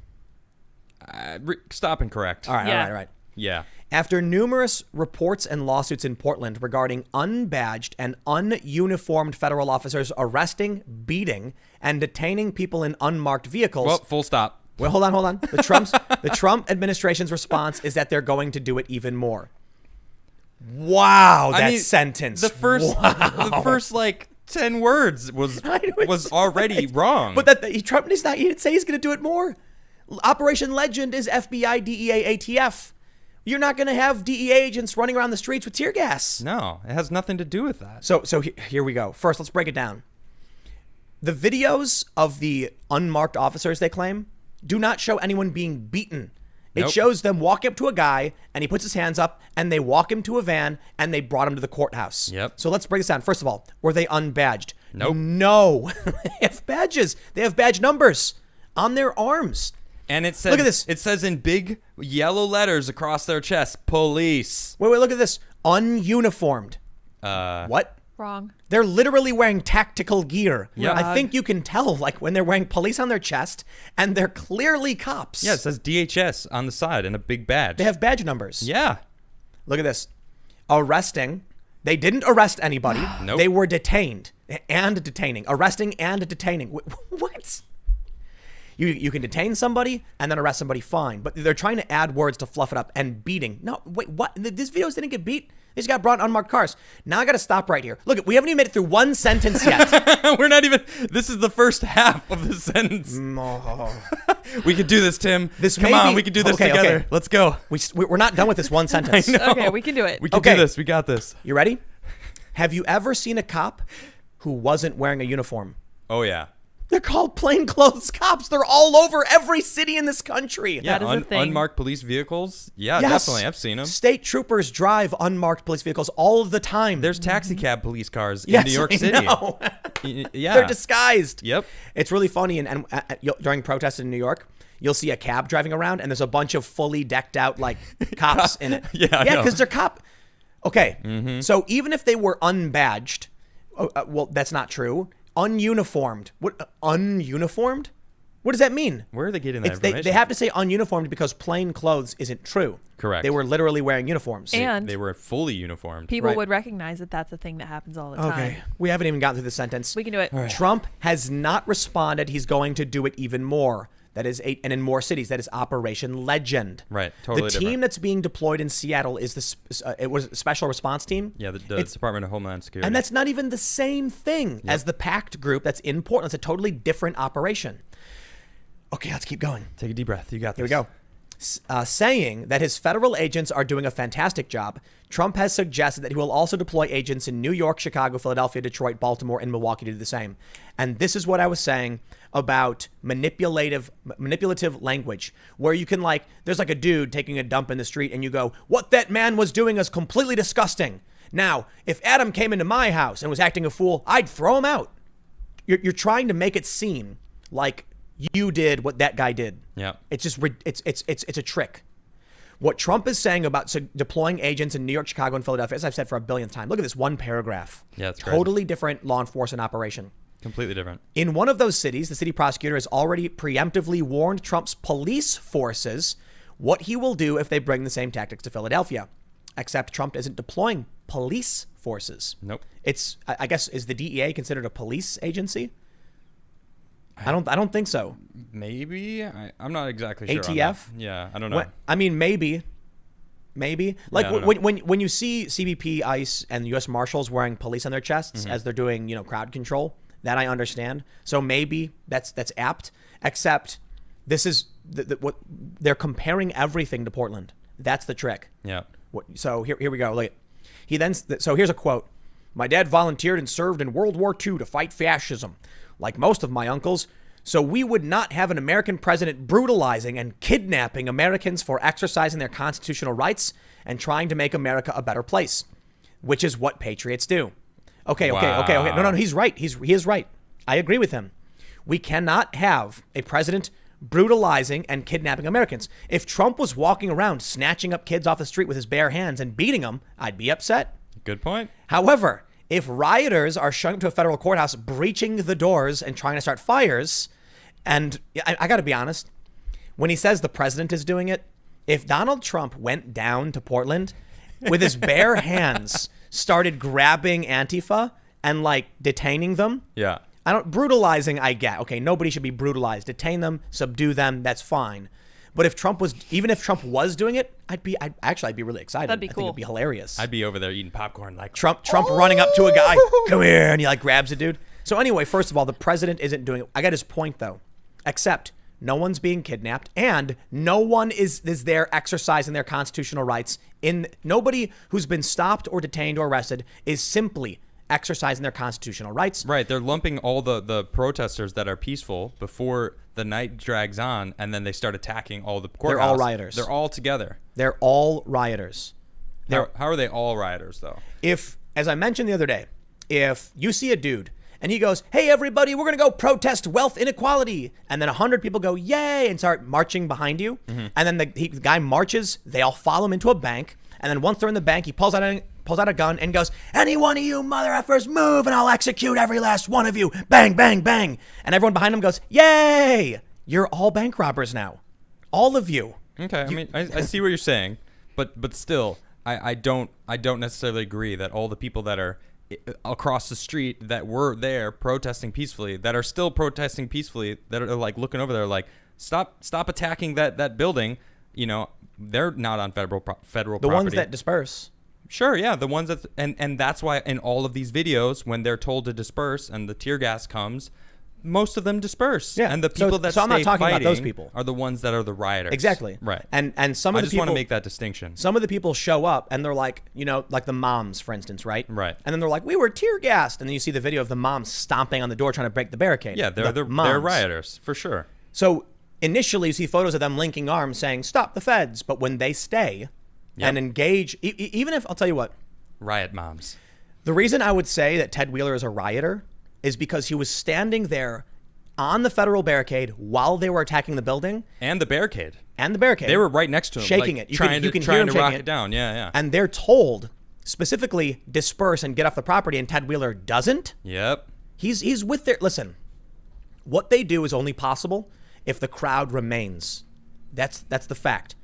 Stop and correct. All right. Yeah. After numerous reports and lawsuits in Portland regarding unbadged and ununiformed federal officers arresting, beating, and detaining people in unmarked vehicles. Well, full stop. Well, hold on. The Trump administration's response is that they're going to do it even more. Wow, that sentence. The first like 10 words was already wrong. But Trump he didn't say he's going to do it more. Operation Legend is FBI, DEA, ATF. You're not going to have DEA agents running around the streets with tear gas. No, it has nothing to do with that. So here we go. First, let's break it down. The videos of the unmarked officers, they claim, do not show anyone being beaten. It shows them walking up to a guy and he puts his hands up and they walk him to a van and they brought him to the courthouse. Yep. So let's break this down. First of all, were they unbadged? Nope. No. They have badges. They have badge numbers on their arms. And it says, look at this. It says in big yellow letters across their chest, police. Wait, look at this. Ununiformed. What? Wrong. They're literally wearing tactical gear. Yeah. I think you can tell, like, when they're wearing police on their chest and they're clearly cops. Yeah, it says DHS on the side and a big badge. They have badge numbers. Yeah. Look at this. Arresting. They didn't arrest anybody. Nope. They were detained and detaining. Arresting and detaining. What? You can detain somebody and then arrest somebody, fine. But they're trying to add words to fluff it up. And beating. No, wait, what? These videos didn't get beat. They just got brought in unmarked cars. Now I got to stop right here. Look, we haven't even made it through one sentence yet. We're not even, this is the first half of the sentence. We could do this, Tim. Come on, we can do this together. Okay. Let's go. We're not done with this one sentence. I know. Okay, we can do it. We can do this. We got this. You ready? Have you ever seen a cop who wasn't wearing a uniform? Oh, yeah. They're called plainclothes cops. They're all over every city in this country. Yeah, That is a thing. unmarked police vehicles. Yeah, Yes. definitely. I've seen them. State troopers drive unmarked police vehicles all of the time. There's taxi cab police cars Yes, in New York I City. know. Yeah. They're disguised. Yep. It's really funny. And during protests in New York, you'll see a cab driving around and there's a bunch of fully decked out like cops in it. Yeah, I know. because they're cop. Okay. So even if they were unbadged, well, that's not true. Ununiformed. What? Ununiformed? What does that mean? Where are they getting that They information? have to say ununiformed because plain clothes isn't true. Correct. They were literally wearing uniforms. And They were fully uniformed. people Right. would recognize that that's a thing that happens all the time. Okay. We haven't even gotten through the sentence. We can do it. Trump has not responded. He's going to do it even more. That is, and in more cities. That is Operation Legend. Right, totally The team different. that's being deployed in Seattle is it was a special response team. Yeah, the It's- Department of Homeland Security. and that's not even the same thing as the PACT group that's in Portland. It's a totally different operation. Okay, let's keep going. Take a deep breath. You got this. Here we go. Saying that his federal agents are doing a fantastic job, Trump has suggested that he will also deploy agents in New York, Chicago, Philadelphia, Detroit, Baltimore, and Milwaukee to do the same. And this is what I was saying about manipulative language, where you can there's like a dude taking a dump in the street and you go, what that man was doing is completely disgusting. Now, if Adam came into my house and was acting a fool, I'd throw him out. You're trying to make it seem like you did what that guy did. Yeah. It's just it's a trick. What Trump is saying about deploying agents in New York, Chicago, and Philadelphia, as I've said for a billionth time. Look at this one paragraph. Yeah, it's crazy. Totally different law enforcement operation. Completely different. In one of those cities, the city prosecutor has already preemptively warned Trump's police forces what he will do if they bring the same tactics to Philadelphia. Except Trump isn't deploying police forces. Nope. It's, I guess, is the DEA considered a police agency? I don't think so. Maybe. I'm not exactly sure. ATF? On that. Yeah, I don't know. I mean, maybe. Like Yeah, I don't know. when you see CBP, ICE, and U.S. Marshals wearing police on their chests as they're doing crowd control, that I understand. So maybe that's apt. Except this is what they're comparing everything to Portland. That's the trick. Yeah. So here we go. Look, so here's a quote. My dad volunteered and served in World War II to fight fascism, like most of my uncles. So we would not have an American president brutalizing and kidnapping Americans for exercising their constitutional rights and trying to make America a better place, which is what patriots do. Okay. No, he's right. He is right. I agree with him. We cannot have a president brutalizing and kidnapping Americans. If Trump was walking around snatching up kids off the street with his bare hands and beating them, I'd be upset. Good point. However, if rioters are showing up to a federal courthouse, breaching the doors and trying to start fires, and I got to be honest, when he says the president is doing it, If Donald Trump went down to Portland with his bare hands, started grabbing Antifa and like detaining them. Yeah. Brutalizing, I get. Okay, nobody should be brutalized. Detain them, subdue them, that's fine. But if Trump was doing it, I'd be really excited. That'd be I think cool. it'd be hilarious. I'd be over there eating popcorn like Trump running up to a guy, come here, and he like grabs a dude. So anyway, first of all, the president isn't doing it. I got his point though, except no one's being kidnapped and no one is there exercising their constitutional rights. Nobody who's been stopped or detained or arrested is simply exercising their constitutional rights. Right. They're lumping all the protesters that are peaceful before the night drags on, and then they start attacking all the courthouse. They're all rioters. They're all together. They're all rioters. How are they all rioters, though? If, as I mentioned the other day, if you see a dude and he goes, hey, everybody, we're going to go protest wealth inequality. And then 100 people go, yay, and start marching behind you. Mm-hmm. And then the guy marches. They all follow him into a bank. And then once they're in the bank, he pulls out a gun and goes, any one of you mother effers move and I'll execute every last one of you. Bang, bang, bang. And everyone behind him goes, yay, you're all bank robbers now. All of you. Okay, I mean, I see what you're saying, but still, I don't necessarily agree that all the people that are across the street that were there protesting peacefully, that are still protesting peacefully, that are like looking over there like, stop attacking that building. You know, they're not on federal property. The ones that disperse. Sure, yeah, the ones that and that's why in all of these videos, when they're told to disperse and the tear gas comes, most of them disperse. Yeah, and the people that I'm not stay talking about those fighting people. Are the ones that are the rioters. Exactly. Right. And some of I the just people want to make that distinction. Some of the people show up and they're like, you know, like the moms, for instance, right? Right. And then they're like, we were tear gassed, and then you see the video of the moms stomping on the door trying to break the barricade. Yeah, they're rioters for sure. So initially, you see photos of them linking arms, saying, "Stop the feds," but when they stay and engage, even if I'll tell you what. Riot moms. The reason I would say that Ted Wheeler is a rioter is because he was standing there on the federal barricade while they were attacking the building. And the barricade. They were right next to him. Shaking like, it. Trying to rock it down. Yeah. And they're told specifically disperse and get off the property, and Ted Wheeler doesn't. Yep. He's with their, listen, what they do is only possible if the crowd remains. That's the fact.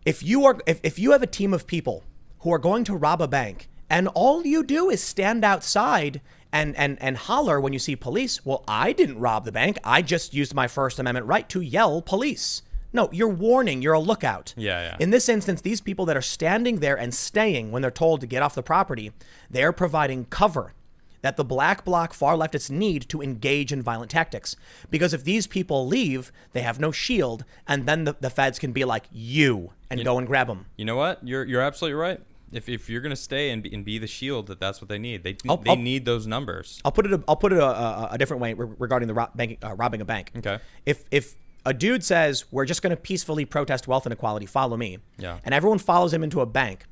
If you have a team of people who are going to rob a bank and all you do is stand outside and holler when you see police, well, I didn't rob the bank. I just used my First Amendment right to yell police. No, you're warning. You're a lookout. Yeah. In this instance, these people that are standing there and staying when they're told to get off the property, they're providing cover that the black bloc far leftists need to engage in violent tactics. Because if these people leave, they have no shield, and then the feds can be like, go and grab them. You know what? You're absolutely right. If you're gonna stay and be the shield, that's what they need. They need those numbers. I'll put it a different way regarding the robbing a bank. Okay. If a dude says we're just gonna peacefully protest wealth inequality, follow me. Yeah. And everyone follows him into a bank,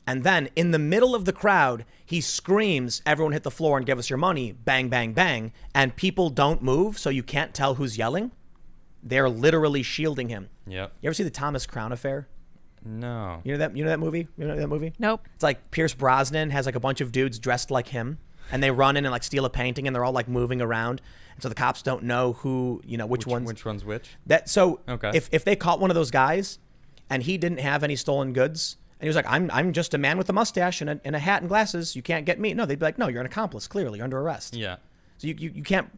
and then in the middle of the crowd he screams, "Everyone hit the floor and give us your money!" Bang, bang, bang, and people don't move, so you can't tell who's yelling. They're literally shielding him. Yep. You ever see the Thomas Crown Affair? No. You know that movie? Nope. It's like Pierce Brosnan has like a bunch of dudes dressed like him, and they run in and like steal a painting, and they're all like moving around, and so the cops don't know which one's which. Okay. If they caught one of those guys, and he didn't have any stolen goods, and he was like, I'm just a man with a mustache and a hat and glasses, you can't get me. No, they'd be like, no, you're an accomplice. Clearly, you're under arrest. Yeah. So you can't.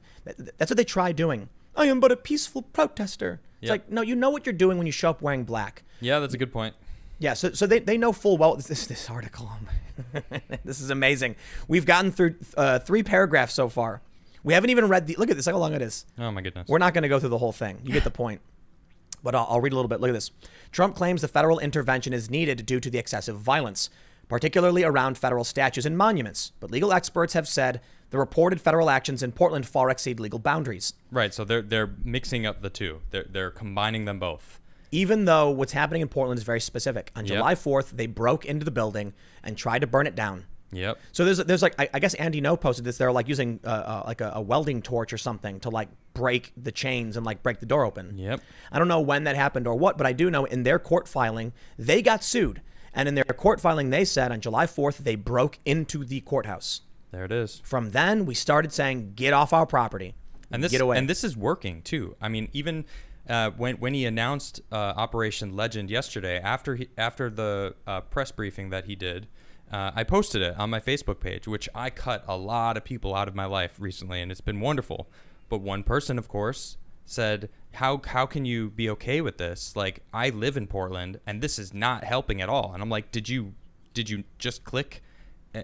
That's what they try doing. I am but a peaceful protester. It's like, no, you know what you're doing when you show up wearing black. Yeah, that's a good point. Yeah, so they know full well. This article, this is amazing. We've gotten through 3 paragraphs so far. We haven't even read look at this, look how long it is. Oh my goodness. We're not going to go through the whole thing. You get the point. But I'll read a little bit. Look at this. Trump claims the federal intervention is needed due to the excessive violence, particularly around federal statues and monuments. But legal experts have said the reported federal actions in Portland far exceed legal boundaries. Right, so they're mixing up the two. They're combining them both. Even though what's happening in Portland is very specific. On July 4th, they broke into the building and tried to burn it down. Yep. So there's like, I guess Andy No posted this. They're like using like a welding torch or something to like break the chains and like break the door open. Yep. I don't know when that happened or what, but I do know in their court filing, they got sued. And in their court filing, they said on July 4th, they broke into the courthouse. There it is. From then, we started saying, get off our property. And get away. And this is working too. I mean, even when he announced Operation Legend yesterday, after the press briefing that he did, I posted it on my Facebook page, which I cut a lot of people out of my life recently, and it's been wonderful. But one person, of course, said, how can you be okay with this? Like, I live in Portland, and this is not helping at all. And I'm like, did you just click,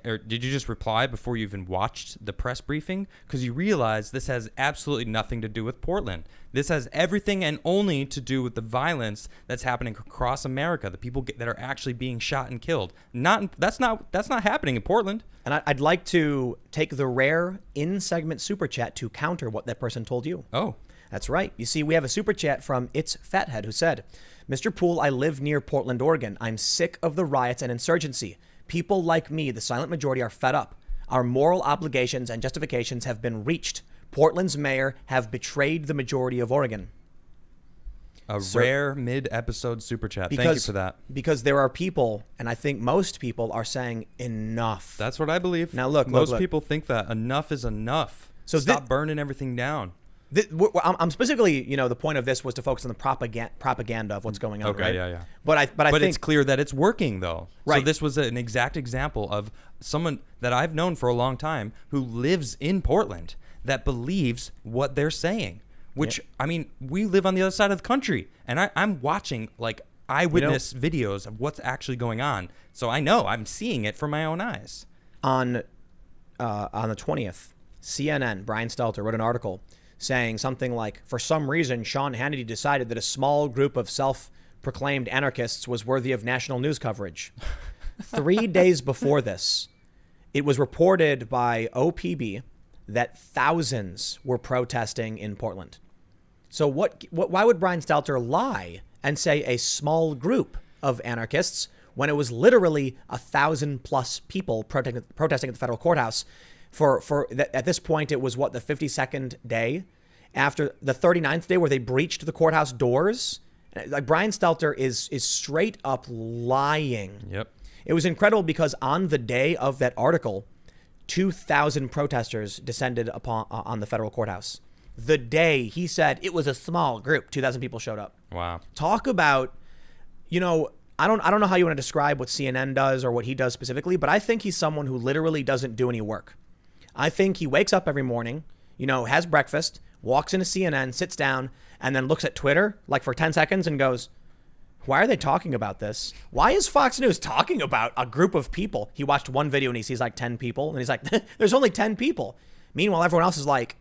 or did you just reply before you even watched the press briefing? Because you realize this has absolutely nothing to do with Portland. This has everything and only to do with the violence that's happening across America, the people that are actually being shot and killed. That's not happening in Portland. And I'd like to take the rare in-segment super chat to counter what that person told you. Oh. That's right. You see, we have a super chat from It's Fathead who said, Mr. Poole, I live near Portland, Oregon. I'm sick of the riots and insurgency. People like me, the silent majority, are fed up. Our moral obligations and justifications have been reached. Portland's mayor have betrayed the majority of Oregon. Rare mid-episode super chat. Thank you for that. Because there are people, and I think most people are saying enough. That's what I believe. Now look, most people think that enough is enough. So stop burning everything down. I'm specifically, the point of this was to focus on the propaganda of what's going on. Okay, right? yeah. But I think it's clear that it's working, though. Right. So this was an exact example of someone that I've known for a long time who lives in Portland that believes what they're saying. Which, I mean, we live on the other side of the country, and I'm watching like eyewitness videos of what's actually going on. So I know I'm seeing it from my own eyes. On the 20th, CNN, Brian Stelter wrote an article saying something like, for some reason, Sean Hannity decided that a small group of self-proclaimed anarchists was worthy of national news coverage. 3 days before this, it was reported by OPB that thousands were protesting in Portland. So why would Brian Stelter lie and say a small group of anarchists when it was literally 1,000+ people protesting at the federal courthouse? At this point, it was the 52nd day after the 39th day where they breached the courthouse doors. Like, Brian Stelter is straight up lying. Yep. It was incredible because on the day of that article, 2,000 protesters descended on the federal courthouse. The day he said it was a small group, 2,000 people showed up. Wow. Talk about, I don't know how you want to describe what CNN does or what he does specifically, but I think he's someone who literally doesn't do any work. I think he wakes up every morning, has breakfast, walks into CNN, sits down, and then looks at Twitter like for 10 seconds and goes, why are they talking about this? Why is Fox News talking about a group of people? He watched one video and he sees like 10 people and he's like, there's only 10 people. Meanwhile, everyone else is like,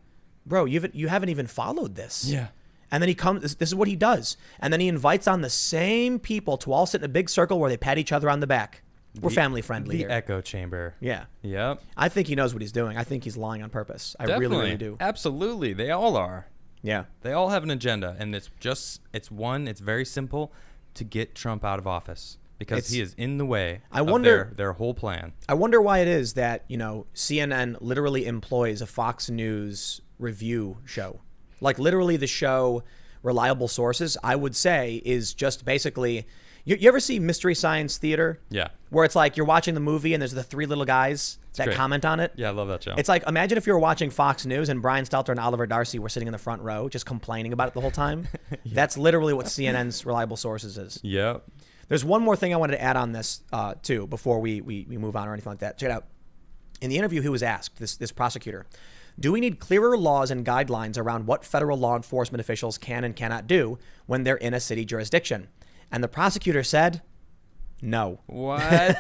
bro, you haven't even followed this. Yeah. And then he comes, this is what he does. And then he invites on the same people to all sit in a big circle where they pat each other on the back. We're family friendly The here. echo chamber. Yeah. Yep. I think he knows what he's doing. I think he's lying on purpose. I Definitely. really do. Absolutely. They all are. Yeah. They all have an agenda, and it's very simple, to get Trump out of office because he is in the way of their whole plan. I wonder why it is that, CNN literally employs a Fox News review show. Like, literally the show Reliable Sources, I would say, is just basically... You ever see Mystery Science Theater? Yeah. Where it's like you're watching the movie and there's the three little guys that great. comment on it. Yeah, I love that show. It's like, imagine if you were watching Fox News and Brian Stelter and Oliver Darcy were sitting in the front row just complaining about it the whole time. Yeah. That's literally what CNN's Reliable Sources is. Yep. There's one more thing I wanted to add on this, too, before we move on or anything like that. Check it out. In the interview, he was asked, this prosecutor, do we need clearer laws and guidelines around what federal law enforcement officials can and cannot do when they're in a city jurisdiction? And the prosecutor said, no. What?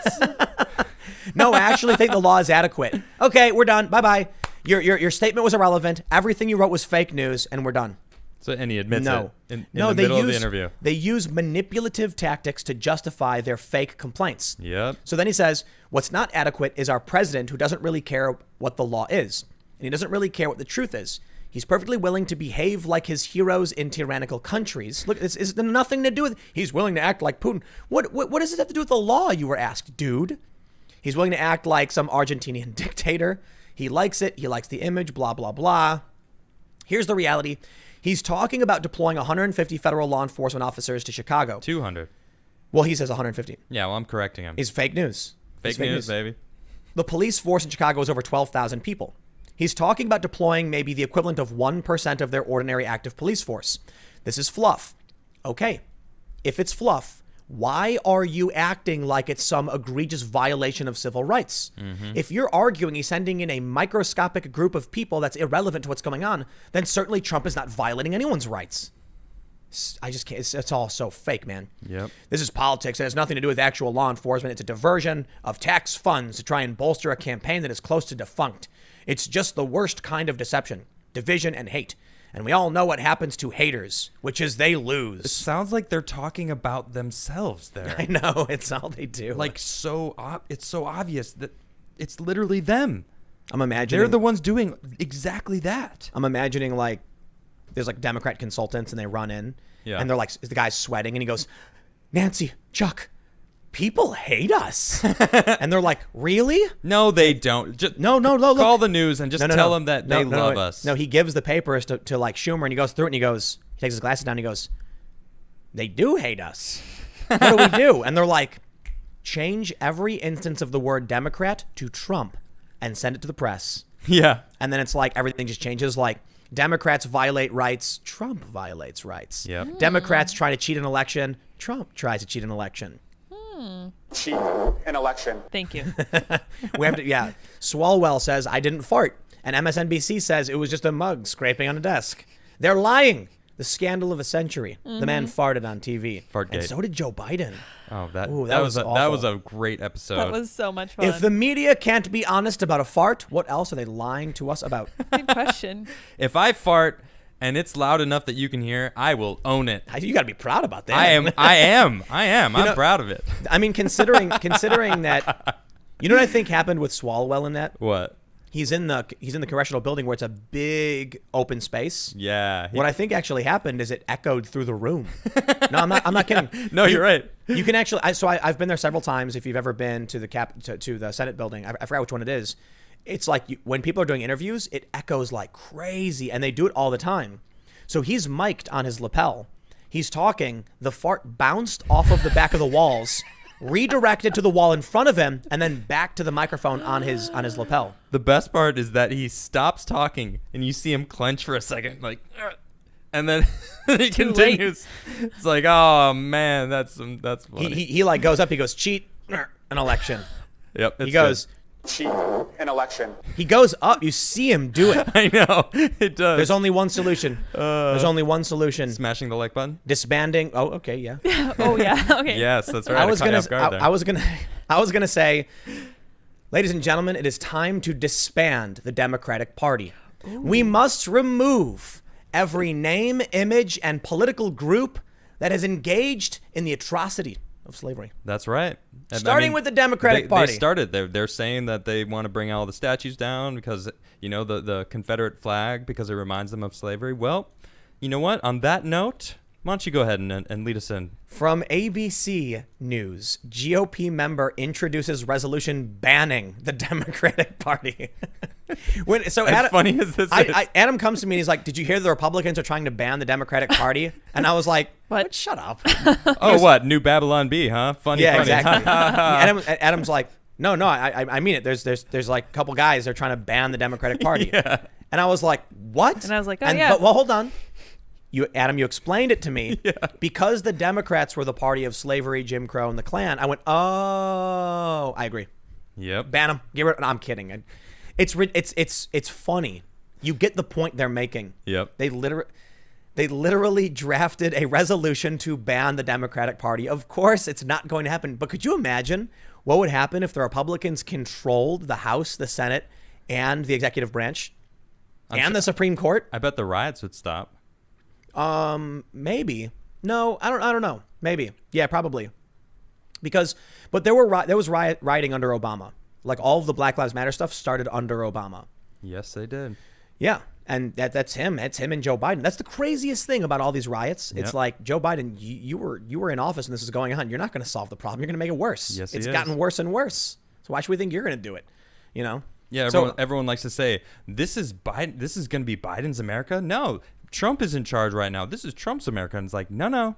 No, I actually think the law is adequate. Okay, we're done. Bye-bye. Your statement was irrelevant. Everything you wrote was fake news, and we're done. So, and he admits no. it in the middle of the interview. They use manipulative tactics to justify their fake complaints. Yep. So then he says, what's not adequate is our president, who doesn't really care what the law is. And he doesn't really care what the truth is. He's perfectly willing to behave like his heroes in tyrannical countries. Look, this has nothing to do with... He's willing to act like Putin. What does it have to do with the law, you were asked, dude? He's willing to act like some Argentinian dictator. He likes it. He likes the image, blah, blah, blah. Here's the reality. He's talking about deploying 150 federal law enforcement officers to Chicago. 200. Well, he says 150. Yeah, well, I'm correcting him. It's fake news. Fake news, baby. The police force in Chicago is over 12,000 people. He's talking about deploying maybe the equivalent of 1% of their ordinary active police force. This is fluff. Okay, if it's fluff, why are you acting like it's some egregious violation of civil rights? If you're arguing he's sending in a microscopic group of people that's irrelevant to what's going on, then certainly Trump is not violating anyone's rights. I just can't. It's all so fake, man. Yep. This is politics. It has nothing to do with actual law enforcement. It's a diversion of tax funds to try and bolster a campaign that is close to defunct. It's just the worst kind of deception, division, and hate. And we all know what happens to haters, which is they lose. It sounds like they're talking about themselves there. I know. It's all they do. Like it's so obvious that it's literally them. I'm imagining. They're the ones doing exactly that. I'm imagining like there's like Democrat consultants and they run in Yeah. and they're like, the guy's sweating and he goes, Nancy, Chuck, people hate us. And they're like, really? No, they don't. Just No, look. call the news and just tell them that they love us. No, he gives the papers to like Schumer and he goes through it and he goes, he takes his glasses down and he goes, they do hate us. What do we do? And they're like, change every instance of the word Democrat to Trump and send it to the press. Yeah. And then it's like everything just changes. Like Democrats violate rights. Trump violates rights. Yep. Democrats try to cheat an election. Trump tries to cheat an election. Cheat an election. Thank you. We have to, yeah. Swalwell says, I didn't fart. And MSNBC says it was just a mug scraping on a desk. They're lying. The scandal of a century. The man farted on TV. Fartgate. And so did Joe Biden. Oh, That was awful. a great episode. That was so much fun. If the media can't be honest about a fart, what else are they lying to us about? Good question. If I fart and it's loud enough that you can hear, I will own it. You got to be proud about that. I am. I'm proud of it. I mean, considering that, you know what I think happened with Swalwell in that? What? He's in the congressional building where it's a big open space. Yeah. What I think actually happened is it echoed through the room. No, I'm not kidding. No, you're right. You can actually. I've been there several times. If you've ever been to to the Senate building, I forgot which one it is. It's like when people are doing interviews, it echoes like crazy, and they do it all the time. So he's mic'd on his lapel. He's talking. The fart bounced off of the back of the walls, redirected to the wall in front of him, and then back to the microphone on his lapel. The best part is that he stops talking and you see him clench for a second, like, and then he continues. It's like, oh man, that's funny. He like goes up. He goes, cheat an election. Yep. He goes. Cheat an election. He goes up. You see him do it. I know it does. There's only one solution. There's only one solution. Smashing the like button. Disbanding. Oh, okay, yeah. Oh yeah. Okay. Yes, that's right. I was gonna say, ladies and gentlemen, it is time to disband the Democratic Party. Ooh. We must remove every name, image, and political group that has engaged in the atrocity of slavery. That's right. Starting with the Democratic Party. They started. They're saying that they want to bring all the statues down because, you know, the Confederate flag, because it reminds them of slavery. Well, you know what? On that note, why don't you go ahead and lead us in? From ABC News, GOP member introduces resolution banning the Democratic Party. As funny as this is. Adam comes to me and he's like, did you hear the Republicans are trying to ban the Democratic Party? And I was like, what? Shut up. What? New Babylon B, huh? Funny. Exactly. Adam's like, no, I mean it. There's like a couple guys that are trying to ban the Democratic Party. Yeah. And I was like, what? And I was like, yeah. But hold on. Adam, you explained it to me. Yeah. Because the Democrats were the party of slavery, Jim Crow, and the Klan. I went, oh, I agree. Yep. Ban them. Get rid. No, I'm kidding. It's funny. You get the point they're making. Yep. They literally drafted a resolution to ban the Democratic Party. Of course, it's not going to happen. But could you imagine what would happen if the Republicans controlled the House, the Senate, and the executive branch, and the Supreme Court? I bet the riots would stop. Maybe. No, I don't know. Maybe. Yeah, probably. But there was rioting under Obama. Like all of the Black Lives Matter stuff started under Obama. Yes, they did. Yeah, and that's him. That's him and Joe Biden. That's the craziest thing about all these riots. It's like, Joe Biden, you were in office and this is going on. You're not going to solve the problem. You're going to make it worse. Yes, it's gotten worse and worse. So why should we think you're going to do it? You know? Yeah, everyone likes to say, this is Biden. This is going to be Biden's America. No, Trump is in charge right now. This is Trump's America. And it's like, no.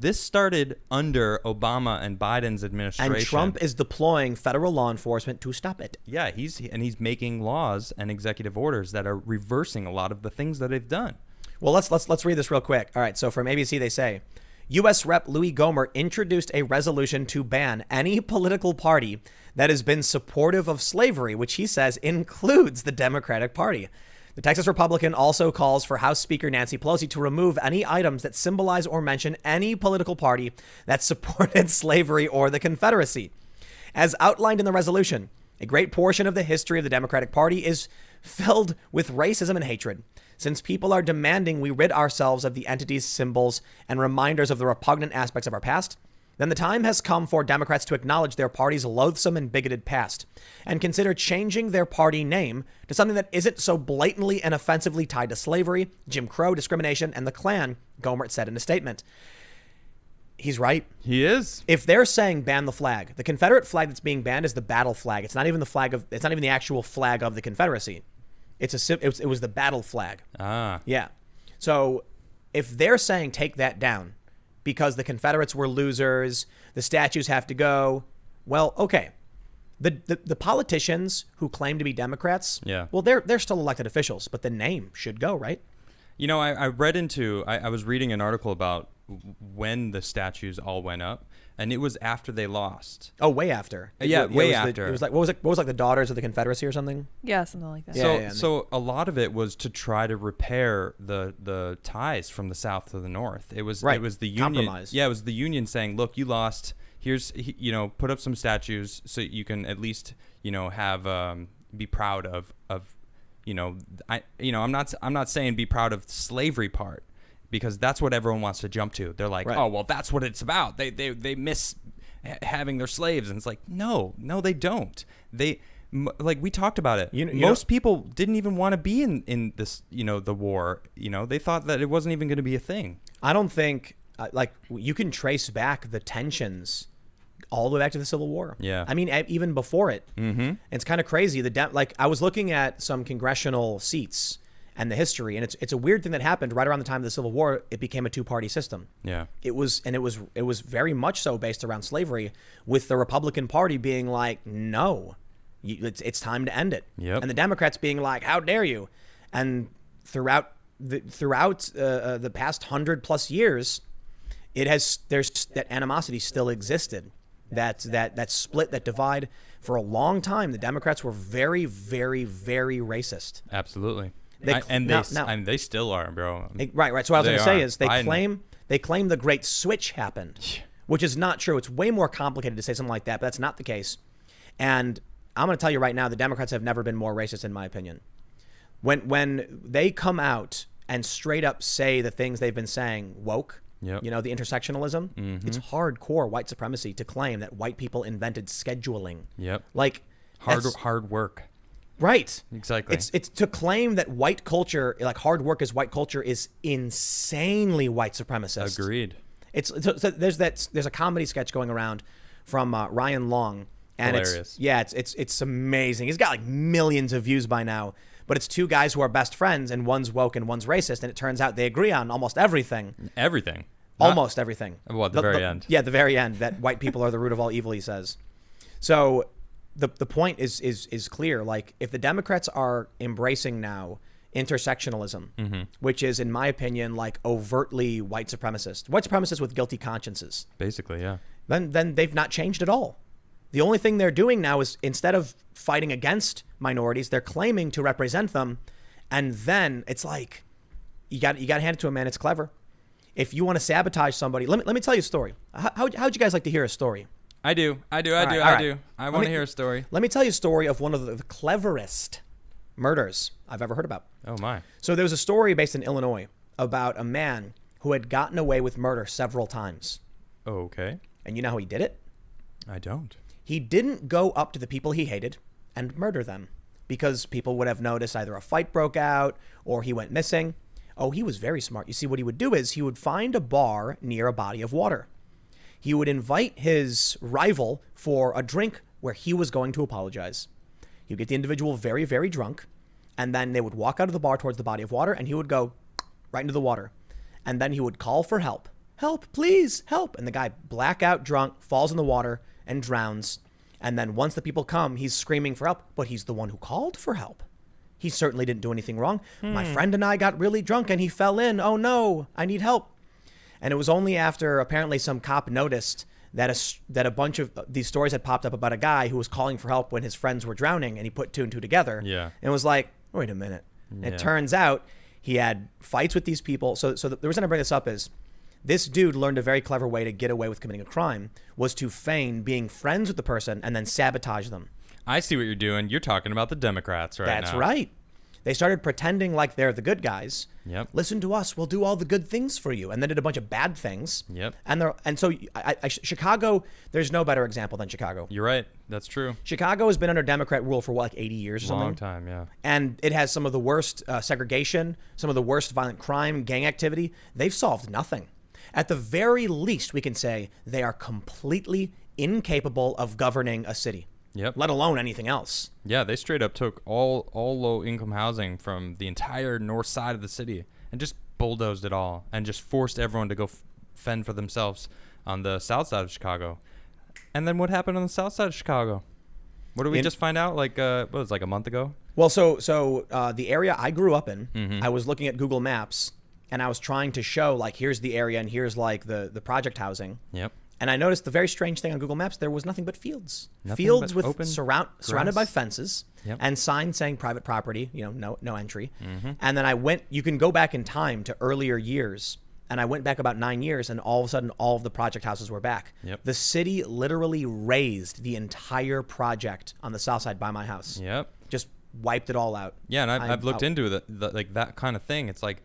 This started under Obama and Biden's administration. And Trump is deploying federal law enforcement to stop it. Yeah, he's making laws and executive orders that are reversing a lot of the things that they've done. Well, let's read this real quick. All right, so from ABC they say, U.S. Rep. Louis Gohmert introduced a resolution to ban any political party that has been supportive of slavery, which he says includes the Democratic Party. The Texas Republican also calls for House Speaker Nancy Pelosi to remove any items that symbolize or mention any political party that supported slavery or the Confederacy. As outlined in the resolution, a great portion of the history of the Democratic Party is filled with racism and hatred. Since people are demanding we rid ourselves of the entities, symbols, and reminders of the repugnant aspects of our past, then the time has come for Democrats to acknowledge their party's loathsome and bigoted past and consider changing their party name to something that isn't so blatantly and offensively tied to slavery, Jim Crow, discrimination, and the Klan, Gohmert said in a statement. He's right. He is. If they're saying ban the flag, the Confederate flag that's being banned is the battle flag. It's not even it's not even the actual flag of the Confederacy. It was the battle flag. Ah. Yeah. So if they're saying take that down because the Confederates were losers, the statues have to go, well, okay. The politicians who claim to be Democrats, yeah. Well, they're still elected officials, but the name should go, right? You know, I was reading an article about when the statues all went up, and it was after they lost. Oh, way after. Way after. It was like what was like the Daughters of the Confederacy or something? Yeah, something like that. So a lot of it was to try to repair the ties from the South to the North. It was the Union. Compromise. Yeah, it was the Union saying, "Look, you lost. Here's put up some statues so you can at least have be proud of." I'm not saying be proud of the slavery part, because that's what everyone wants to jump to. They're like, oh, well, that's what it's about. They miss having their slaves. And it's like, no, they don't. Like we talked about it. Most people didn't even want to be in this, the war. They thought that it wasn't even going to be a thing. I don't think you can trace back the tensions all the way back to the Civil War. Yeah. I mean, even before it. Mm-hmm. It's kind of crazy. I was looking at some congressional seats and the history, and it's a weird thing that happened right around the time of the Civil War. It became a two-party system. Yeah. It was very much so based around slavery, with the Republican Party being like, no, it's time to end it. Yep. And the Democrats being like, how dare you? And throughout the past 100+ years, there's that animosity still existed. That split, that divide. For a long time, the Democrats were very, very, very racist. Absolutely. They they still are, bro. Right. So what I was going to say is they claim the Great Switch happened, which is not true. It's way more complicated to say something like that, but that's not the case. And I'm going to tell you right now, the Democrats have never been more racist, in my opinion. When they come out and straight up say the things they've been saying, woke, yep. The intersectionalism, mm-hmm. It's hardcore white supremacy to claim that white people invented scheduling. Yep. Like hard work. Right. Exactly. It's to claim that white culture, like hard work is white culture, is insanely white supremacist. Agreed. There's a comedy sketch going around from Ryan Long, and hilarious. It's amazing. He's got like millions of views by now. But it's two guys who are best friends, and one's woke and one's racist, and it turns out they agree on almost everything. Everything. Almost everything. Well, at the very end. Yeah, the very end, that white people are the root of all evil, he says. So the point is clear. Like, if the Democrats are embracing now intersectionalism, mm-hmm. which is, in my opinion, like overtly white supremacists with guilty consciences. Basically, yeah. Then they've not changed at all. The only thing they're doing now is, instead of fighting against minorities, they're claiming to represent them. And then it's like, you got to hand it to a man. It's clever. If you want to sabotage somebody, let me tell you a story. How'd you guys like to hear a story? I do. I want to hear a story. Let me tell you a story of one of the cleverest murders I've ever heard about. Oh, my. So there was a story based in Illinois about a man who had gotten away with murder several times. Okay. And you know how he did it? I don't. He didn't go up to the people he hated and murder them, because people would have noticed either a fight broke out or he went missing. Oh, he was very smart. You see, what he would do is he would find a bar near a body of water. He would invite his rival for a drink where he was going to apologize. He would get the individual very, very drunk, and then they would walk out of the bar towards the body of water, and he would go right into the water. And then he would call for help. Help, please, help. And the guy, blackout drunk, falls in the water and drowns. And then once the people come, he's screaming for help, but he's the one who called for help. He certainly didn't do anything wrong. My friend and I got really drunk and he fell in. Oh no, I need help. And it was only after apparently some cop noticed that a bunch of these stories had popped up about a guy who was calling for help when his friends were drowning, and he put two and two together. Yeah. And was like, wait a minute. And it turns out he had fights with these people. So the reason I bring this up is this dude learned a very clever way to get away with committing a crime was to feign being friends with the person and then sabotage them. I see what you're doing. You're talking about the Democrats right now. That's right. They started pretending like they're the good guys. Yep. Listen to us. We'll do all the good things for you. And they did a bunch of bad things. Yep. And so Chicago, there's no better example than Chicago. You're right. That's true. Chicago has been under Democrat rule for what, like 80 years or something? Long time, yeah. And it has some of the worst segregation, some of the worst violent crime, gang activity. They've solved nothing. At the very least, we can say they are completely incapable of governing a city. Yep. Let alone anything else. Yeah, they straight up took all low-income housing from the entire north side of the city and just bulldozed it all and just forced everyone to go fend for themselves on the south side of Chicago. And then what happened on the south side of Chicago? What did we just find out? Like, what was it, like a month ago? Well, so the area I grew up in, Mm-hmm. I was looking at Google Maps, and I was trying to show, like, here's the area and here's, like, the project housing. Yep. And I noticed the very strange thing on Google Maps, there was nothing but fields. Nothing Fields but with open surrounded by grass. fences. Yep. And signs saying private property, no entry. Mm-hmm. And then you can go back in time to earlier years, and I went back about 9 years, and all of a sudden, all of the project houses were back. Yep. The city literally razed the entire project on the south side by my house. Yep. Just wiped it all out. Yeah, and I've looked out. into like that kind of thing. It's like,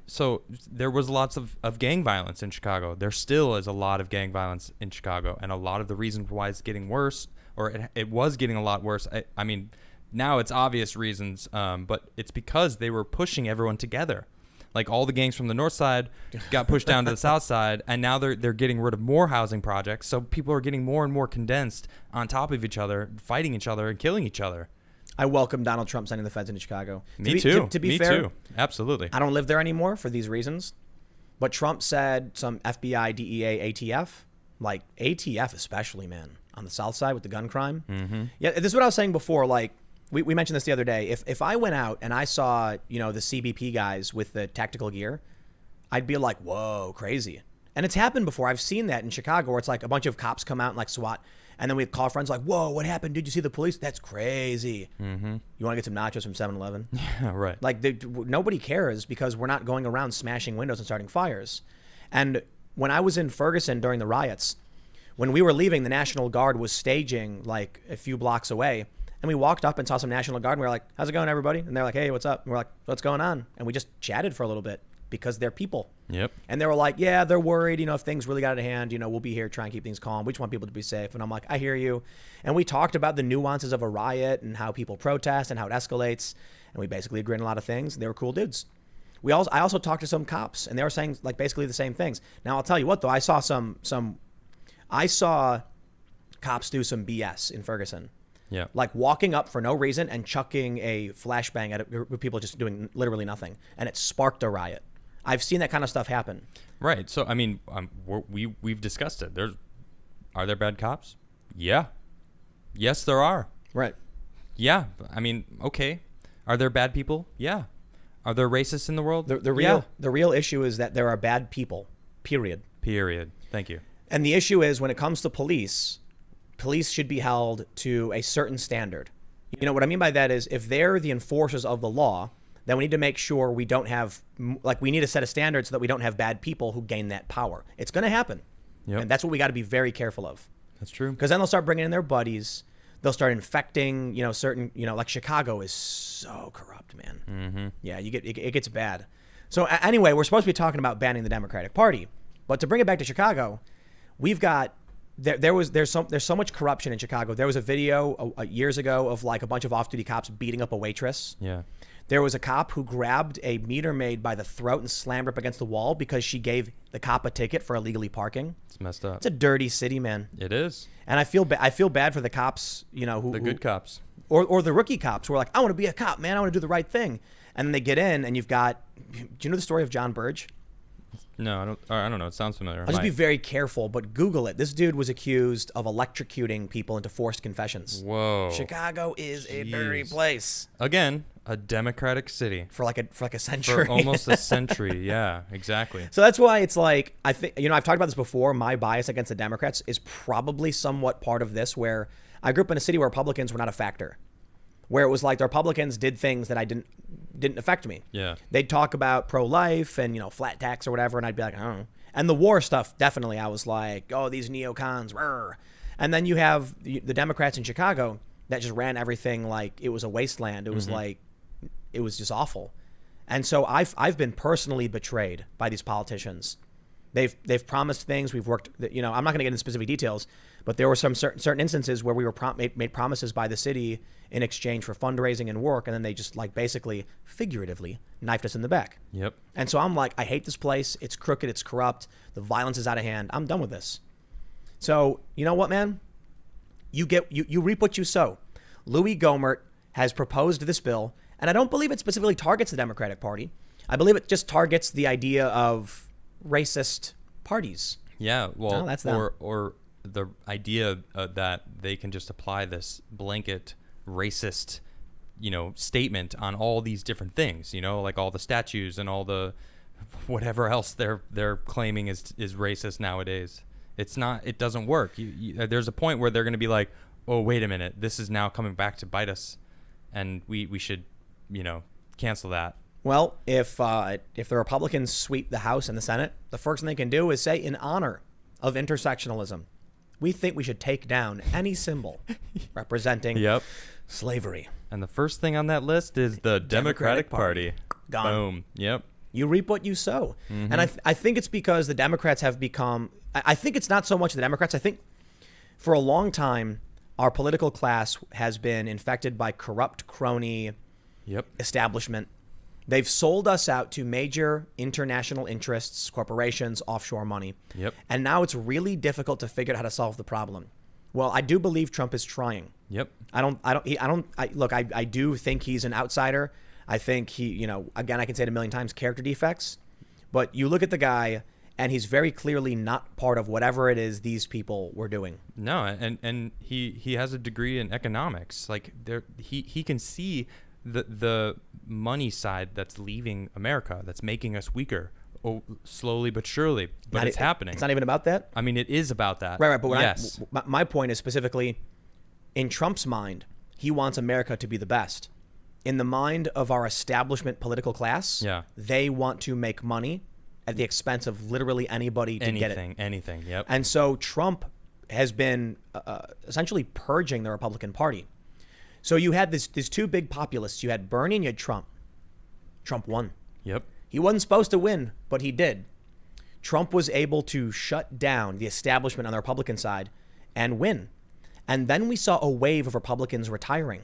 so there was lots of gang violence in Chicago. There still is a lot of gang violence in Chicago, and a lot of the reason why it's getting worse, or it was getting a lot worse. I mean, now it's obvious reasons, but it's because they were pushing everyone together. Like all the gangs from the north side got pushed down to the south side, and now they're getting rid of more housing projects. So people are getting more and more condensed on top of each other, fighting each other and killing each other. I welcome Donald Trump sending the feds into Chicago. Me too. To be Me fair, too. Absolutely. I don't live there anymore for these reasons. But Trump said some FBI, DEA, ATF, like ATF especially, man, on the south side with the gun crime. Mm-hmm. Yeah, this is what I was saying before. Like we mentioned this the other day. If I went out and I saw, the CBP guys with the tactical gear, I'd be like, whoa, crazy. And it's happened before. I've seen that in Chicago where it's like a bunch of cops come out and like SWAT. And then we'd call friends like, whoa, what happened? Did you see the police? That's crazy. Mm-hmm. You want to get some nachos from 7-Eleven? Yeah, right. Like, nobody cares because we're not going around smashing windows and starting fires. And when I was in Ferguson during the riots, when we were leaving, the National Guard was staging like a few blocks away. And we walked up and saw some National Guard and we were like, how's it going, everybody? And they're like, hey, what's up? And we're like, what's going on? And we just chatted for a little bit because they're people. Yep. And they were like, yeah, they're worried, if things really got out of hand, we'll be here trying to keep things calm. We just want people to be safe. And I'm like, I hear you. And we talked about the nuances of a riot and how people protest and how it escalates. And we basically agreed on a lot of things. And they were cool dudes. I also talked to some cops and they were saying like basically the same things. Now I'll tell you what though, I saw cops do some BS in Ferguson. Yeah. Like walking up for no reason and chucking a flashbang at a group of people just doing literally nothing. And it sparked a riot. I've seen that kind of stuff happen. Right. So I mean, we've discussed it. Are there bad cops? Yeah. Yes, there are. Right. Yeah. I mean, okay. Are there bad people? Yeah. Are there racists in the world? The real issue is that there are bad people. Period. Thank you. And the issue is when it comes to police should be held to a certain standard. What I mean by that is if they're the enforcers of the law, then we need to make sure we don't have, we need a set of standards so that we don't have bad people who gain that power. It's going to happen. Yep. And that's what we got to be very careful of. That's true. Because then they'll start bringing in their buddies. They'll start infecting, certain, like Chicago is so corrupt, man. Mm-hmm. Yeah, it gets bad. So anyway, we're supposed to be talking about banning the Democratic Party. But to bring it back to Chicago, we've got, there's so much corruption in Chicago. There was a video years ago of like a bunch of off-duty cops beating up a waitress. Yeah. There was a cop who grabbed a meter maid by the throat and slammed her up against the wall because she gave the cop a ticket for illegally parking. It's messed up. It's a dirty city, man. It is. And I feel bad for the cops, who good cops. Or the rookie cops who are like, I want to be a cop, man. I want to do the right thing. And then they get in and do you know the story of John Burge? No, I don't know. It sounds familiar. I'll just be very careful, but Google it. This dude was accused of electrocuting people into forced confessions. Whoa. Chicago is a dirty place. Again, A democratic city for like a century. for almost a century. Yeah, exactly. So that's why it's like, I think, I've talked about this before. My bias against the Democrats is probably somewhat part of this, where I grew up in a city where Republicans were not a factor, where it was like the Republicans did things that didn't affect me. Yeah. They'd talk about pro-life and, flat tax or whatever. And I'd be like, I don't know. And the war stuff, definitely, I was like, oh, these neocons. Rrr. And then you have the Democrats in Chicago that just ran everything like it was a wasteland. It was like, it was just awful. And so I've been personally betrayed by these politicians. They've promised things. We've worked, I'm not going to get into specific details, but there were some certain instances where we were made promises by the city in exchange for fundraising and work. And then they just like basically figuratively knifed us in the back. Yep. And so I'm like, I hate this place. It's crooked. It's corrupt. The violence is out of hand. I'm done with this. So you know what, man? You reap what you sow. Louis Gohmert has proposed this bill, and I don't believe it specifically targets the Democratic Party. I believe it just targets the idea of racist parties. Yeah, well, that's them. or the idea that they can just apply this blanket racist, statement on all these different things, like all the statues and all the whatever else they're claiming is racist nowadays. It's not. It doesn't work. There's a point where they're going to be like, oh, wait a minute, this is now coming back to bite us, and we should, cancel that. Well, if the Republicans sweep the House and the Senate, the first thing they can do is say, in honor of intersectionalism, we think we should take down any symbol representing slavery. And the first thing on that list is the Democratic Party. Gone. Boom. Yep. You reap what you sow. And I think it's because the Democrats have become, I think it's not so much the Democrats. I think for a long time, our political class has been infected by corrupt crony establishment. They've sold us out to major international interests, corporations, offshore money. Yep. And now it's really difficult to figure out how to solve the problem. Well, I do believe Trump is trying. Yep. I do think he's an outsider. I think he, again, I can say it a million times, character defects. But you look at the guy, and he's very clearly not part of whatever it is these people were doing. No, and he has a degree in economics. Like he can see the money side that's leaving America, that's making us weaker, slowly but surely. But it's happening. It's not even about that. I mean, it is about that. Right. But yes. My point is specifically, in Trump's mind, he wants America to be the best. In the mind of our establishment political class, they want to make money at the expense of literally anybody to get it. Anything, yep. And so Trump has been essentially purging the Republican Party. So you had these two big populists. You had Bernie and you had Trump. Trump won. Yep. He wasn't supposed to win, but he did. Trump was able to shut down the establishment on the Republican side and win. And then we saw a wave of Republicans retiring.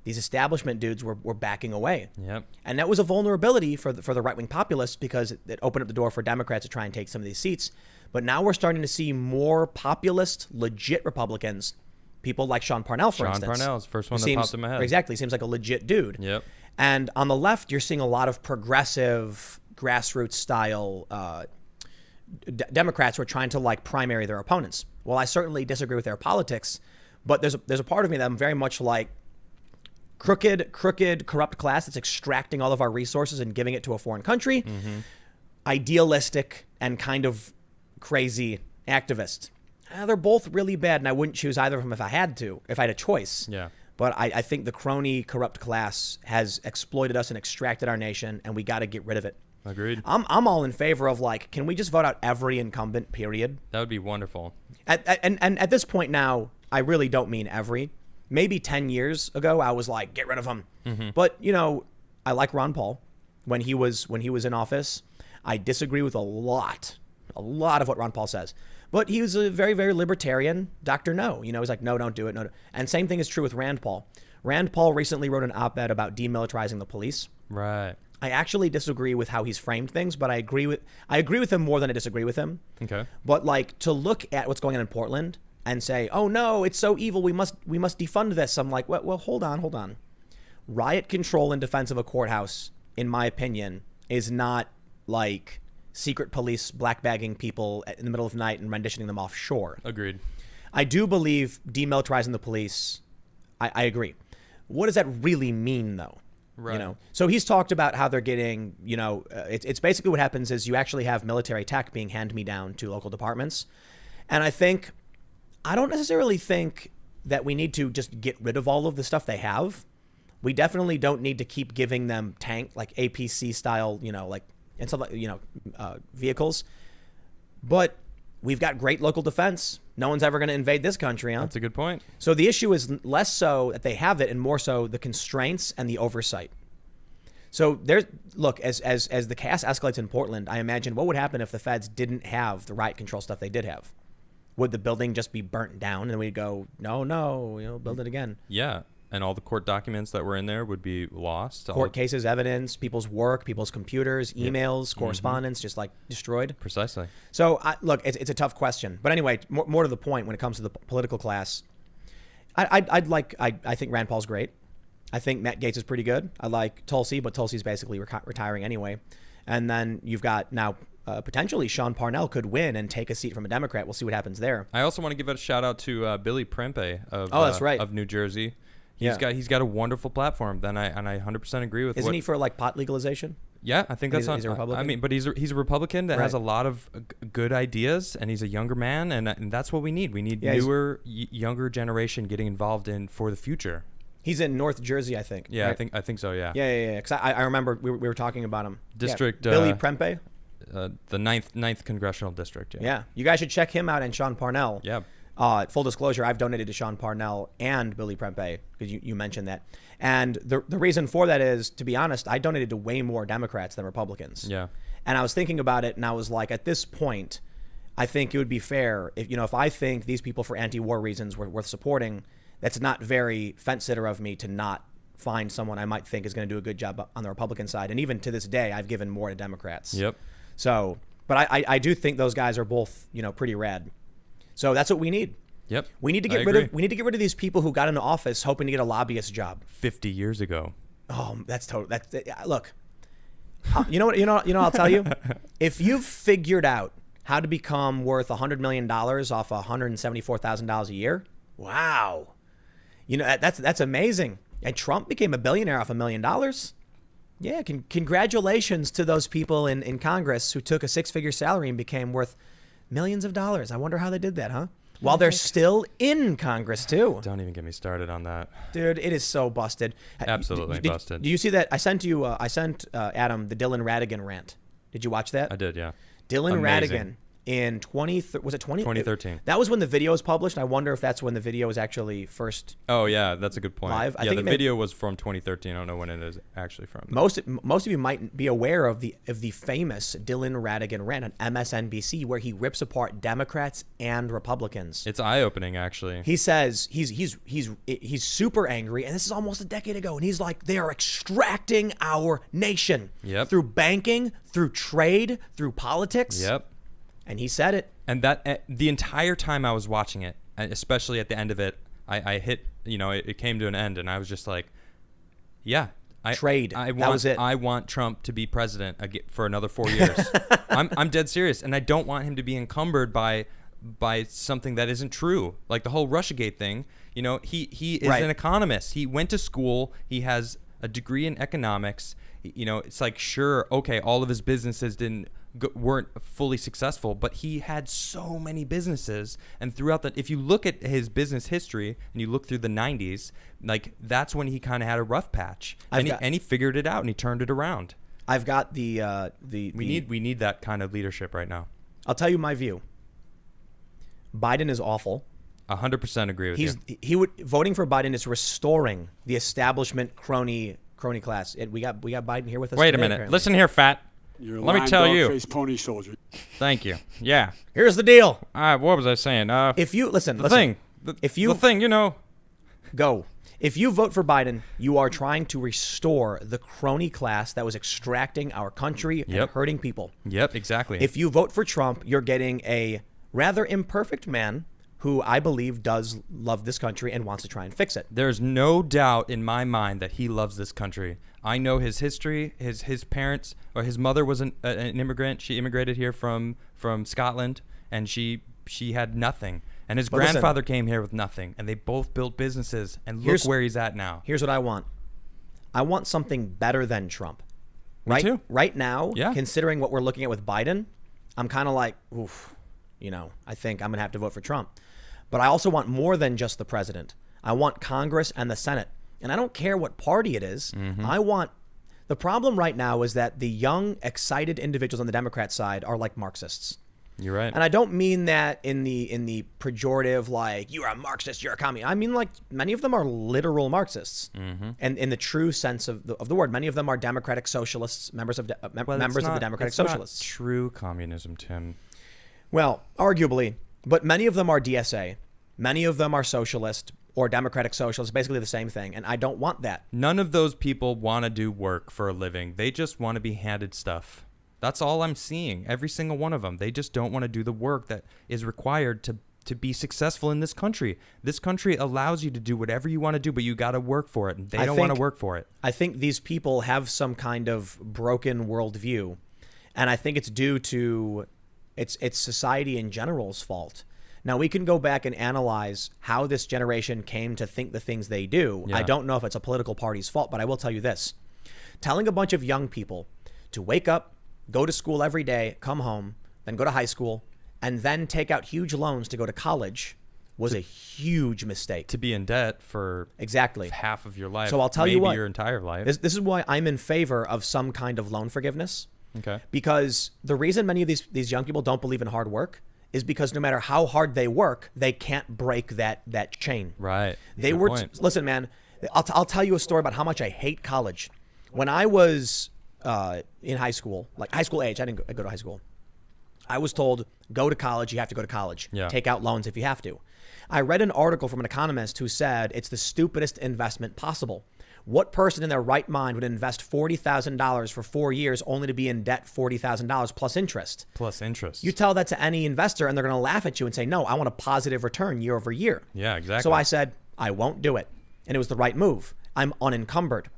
These establishment dudes were backing away. Yep. And that was a vulnerability for the right-wing populists because it opened up the door for Democrats to try and take some of these seats. But now we're starting to see more populist, legit Republicans, people like Sean Parnell, for instance. Sean Parnell's first one that popped in my head. Exactly. Seems like a legit dude. Yep. And on the left, you're seeing a lot of progressive, grassroots-style Democrats who are trying to like primary their opponents. Well, I certainly disagree with their politics, but there's a part of me that I'm very much like crooked, corrupt class that's extracting all of our resources and giving it to a foreign country. Idealistic and kind of crazy activist. They're both really bad, and I wouldn't choose either of them if I had a choice. Yeah. But I think the crony, corrupt class has exploited us and extracted our nation, and we got to get rid of it. Agreed. I'm all in favor of like, can we just vote out every incumbent, period? That would be wonderful. And at this point now, I really don't mean every. Maybe 10 years ago, I was like, get rid of him. But, I like Ron Paul when he was in office. I disagree with a lot of what Ron Paul says. But he was a very, very libertarian Dr. No. He's like, no, don't do it. No. And same thing is true with Rand Paul. Rand Paul recently wrote an op-ed about demilitarizing the police. Right. I actually disagree with how he's framed things, but I agree with him more than I disagree with him. Okay. But like to look at what's going on in Portland and say, oh no, it's so evil, we must defund this. I'm like, well, hold on. Riot control in defense of a courthouse, in my opinion, is not like secret police black bagging people in the middle of the night and renditioning them offshore. Agreed. I do believe demilitarizing the police. I agree. What does that really mean, though? Right. You know, so he's talked about how they're getting, you know, it's basically what happens is you actually have military tech being hand me down to local departments. And I don't necessarily think that we need to just get rid of all of the stuff they have. We definitely don't need to keep giving them tank, like APC style, you know, like, and stuff like, you know, vehicles. But we've got great local defense. No one's ever going to invade this country, huh? That's a good point. So the issue is less so that they have it and more so the constraints and the oversight. So look, as the chaos escalates in Portland, I imagine what would happen if the feds didn't have the riot control stuff they did have? Would the building just be burnt down and we'd go, no, you know, build it again? Yeah. And all the court documents that were in there would be lost. Court cases, evidence, people's work, people's computers, emails, correspondence, just like destroyed. Precisely. So look, it's a tough question. But anyway, more to the point when it comes to the political class, I think Rand Paul's great. I think Matt Gaetz is pretty good. I like Tulsi, but Tulsi's basically retiring anyway. And then you've got now potentially Sean Parnell could win and take a seat from a Democrat. We'll see what happens there. I also want to give a shout out to Billy Prempe of that's right. of New Jersey. Yeah. He's got a wonderful platform. I 100% agree with. Isn't he for like pot legalization? Yeah, I think that's he's a Republican. I mean, but he's a Republican that has a lot of good ideas, and he's a younger man, and that's what we need. We need newer, younger generation getting involved for the future. He's in North Jersey, I think. Yeah, right? I think so. Yeah. Yeah. Because I remember we were talking about him. District Billy Prempe. The ninth congressional district. Yeah. You guys should check him out and Sean Parnell. Yeah. Full disclosure, I've donated to Sean Parnell and Billy Prempe because you mentioned that. And the reason for that is, to be honest, I donated to way more Democrats than Republicans. Yeah. And I was thinking about it and I was like, at this point, I think it would be fair if I think these people for anti-war reasons were worth supporting, that's not very fence sitter of me to not find someone I might think is going to do a good job on the Republican side. And even to this day, I've given more to Democrats. Yep. So, but I do think those guys are both, pretty rad. So that's what we need. Yep. We need to get rid of these people who got into office hoping to get a lobbyist job 50 years ago. Oh, look. You know what I'll tell you? If you've figured out how to become worth $100 million off $174,000 a year, wow. That's amazing. And Trump became a billionaire off $1 million. Yeah, congratulations to those people in Congress who took a six-figure salary and became worth millions of dollars. I wonder how they did that, huh? While they're still in Congress, too. Don't even get me started on that. Dude, it is so busted. Absolutely busted. Do you see that? I sent Adam the Dylan Radigan rant. Did you watch that? I did, yeah. Dylan Amazing. Radigan in 2013. That was when the video was published. I wonder if that's when the video was actually first. Oh yeah, that's a good point. Live. Yeah, the video was from 2013. I don't know when it is actually from. Most of you might be aware of the famous Dylan Radigan rant on MSNBC where he rips apart Democrats and Republicans. It's eye-opening, actually. He says he's super angry, and this is almost a decade ago, and he's like, they are extracting our nation through banking, through trade, through politics. Yep. And he said it. And that the entire time I was watching it, especially at the end of it, I hit, it came to an end, and I was just like, yeah. Trade. That was it. I want Trump to be president for another 4 years. I'm dead serious, and I don't want him to be encumbered by something that isn't true. Like the whole Russiagate thing, he is an economist. He went to school. He has a degree in economics. It's like, sure, okay, all of his businesses weren't fully successful, but he had so many businesses, and if you look at his business history and you look through the 90s, like that's when he kind of had a rough patch, and he figured it out and he turned it around. I've got we need that kind of leadership right now. I'll tell you my view. Biden is awful. 100% agree with you. Voting for Biden is restoring the establishment crony class. We got Biden here with us. Wait today, a minute. apparently. Listen here, Fat. Let me tell you. Face pony soldier. Thank you. Yeah. Here's the deal. What was I saying? If you listen, Go. If you vote for Biden, you are trying to restore the crony class that was extracting our country and hurting people. Yep, exactly. If you vote for Trump, you're getting a rather imperfect man who I believe does love this country and wants to try and fix it. There's no doubt in my mind that he loves this country. I know his history. His parents, or his mother was an immigrant. She immigrated here from Scotland, and she had nothing. And his grandfather came here with nothing, and they both built businesses. And look where he's at now. Here's what I want. I want something better than Trump. Right? too. Right now, Yeah. considering what we're looking at with Biden, I'm kind of like, oof, I think I'm going to have to vote for Trump. But I also want more than just the president. I want Congress and the Senate. And I don't care what party it is. The problem right now is that the young, excited individuals on the Democrat side are like Marxists. You're right. And I don't mean that in the pejorative, like, you are a Marxist, you're a commie. I mean, like, many of them are literal Marxists. And in the true sense of the word, many of them are democratic socialists, members of the democratic socialists. Not true communism, Tim. Well, arguably, but many of them are DSA. Many of them are socialist or democratic socialists, basically the same thing. And I don't want that. None of those people want to do work for a living. They just want to be handed stuff. That's all I'm seeing. Every single one of them. They just don't want to do the work that is required to be successful in this country. This country allows you to do whatever you want to do, but you got to work for it. And they don't want to work for it. I think these people have some kind of broken worldview. And I think it's due to it's society in general's fault. Now, we can go back and analyze how this generation came to think the things they do. Yeah. I don't know if it's a political party's fault, but I will tell you this. Telling a bunch of young people to wake up, go to school every day, come home, then go to high school, and then take out huge loans to go to college was a huge mistake. To be in debt for Exactly. half of your life. So I'll tell you maybe what, your entire life. This is why I'm in favor of some kind of loan forgiveness. Okay. Because the reason many of these young people don't believe in hard work is because no matter how hard they work, they can't break that chain. Right. They Good were point. listen, man. I'll tell you a story about how much I hate college. When I was in high school, like high school age, I didn't go to high school. I was told, go to college. You have to go to college. Yeah. Take out loans if you have to. I read an article from an economist who said it's the stupidest investment possible. What person in their right mind would invest $40,000 for 4 years only to be in debt $40,000 plus interest? Plus interest. You tell that to any investor and they're going to laugh at you and say, no, I want a positive return year over year. Yeah, exactly. So I said, I won't do it. And it was the right move. I'm unencumbered.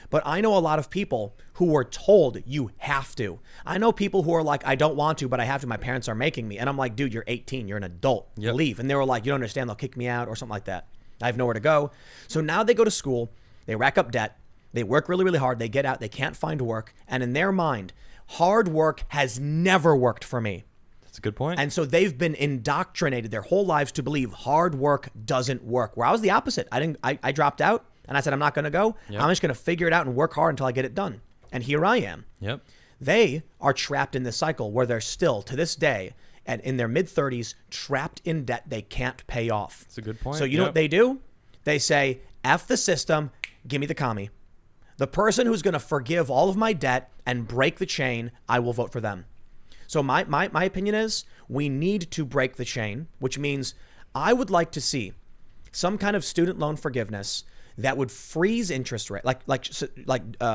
But I know a lot of people who were told you have to. I know people who are like, I don't want to, but I have to. My parents are making me. And I'm like, dude, you're 18. You're an adult. Yep. Leave. And they were like, you don't understand. They'll kick me out or something like that. I have nowhere to go. So now they go to school. They rack up debt. They work really, really hard. They get out. They can't find work. And in their mind, hard work has never worked for me. That's a good point. And so they've been indoctrinated their whole lives to believe hard work doesn't work. Where I was the opposite. I dropped out and I said, I'm not going to go. Yep. I'm just going to figure it out and work hard until I get it done. And here I am. Yep. They are trapped in this cycle where they're still, to this day, and in their mid-30s, trapped in debt they can't pay off. That's a good point. So you know what they do? They say, F the system, give me the commie. The person who's going to forgive all of my debt and break the chain, I will vote for them. So my opinion is we need to break the chain, which means I would like to see some kind of student loan forgiveness that would freeze interest rate,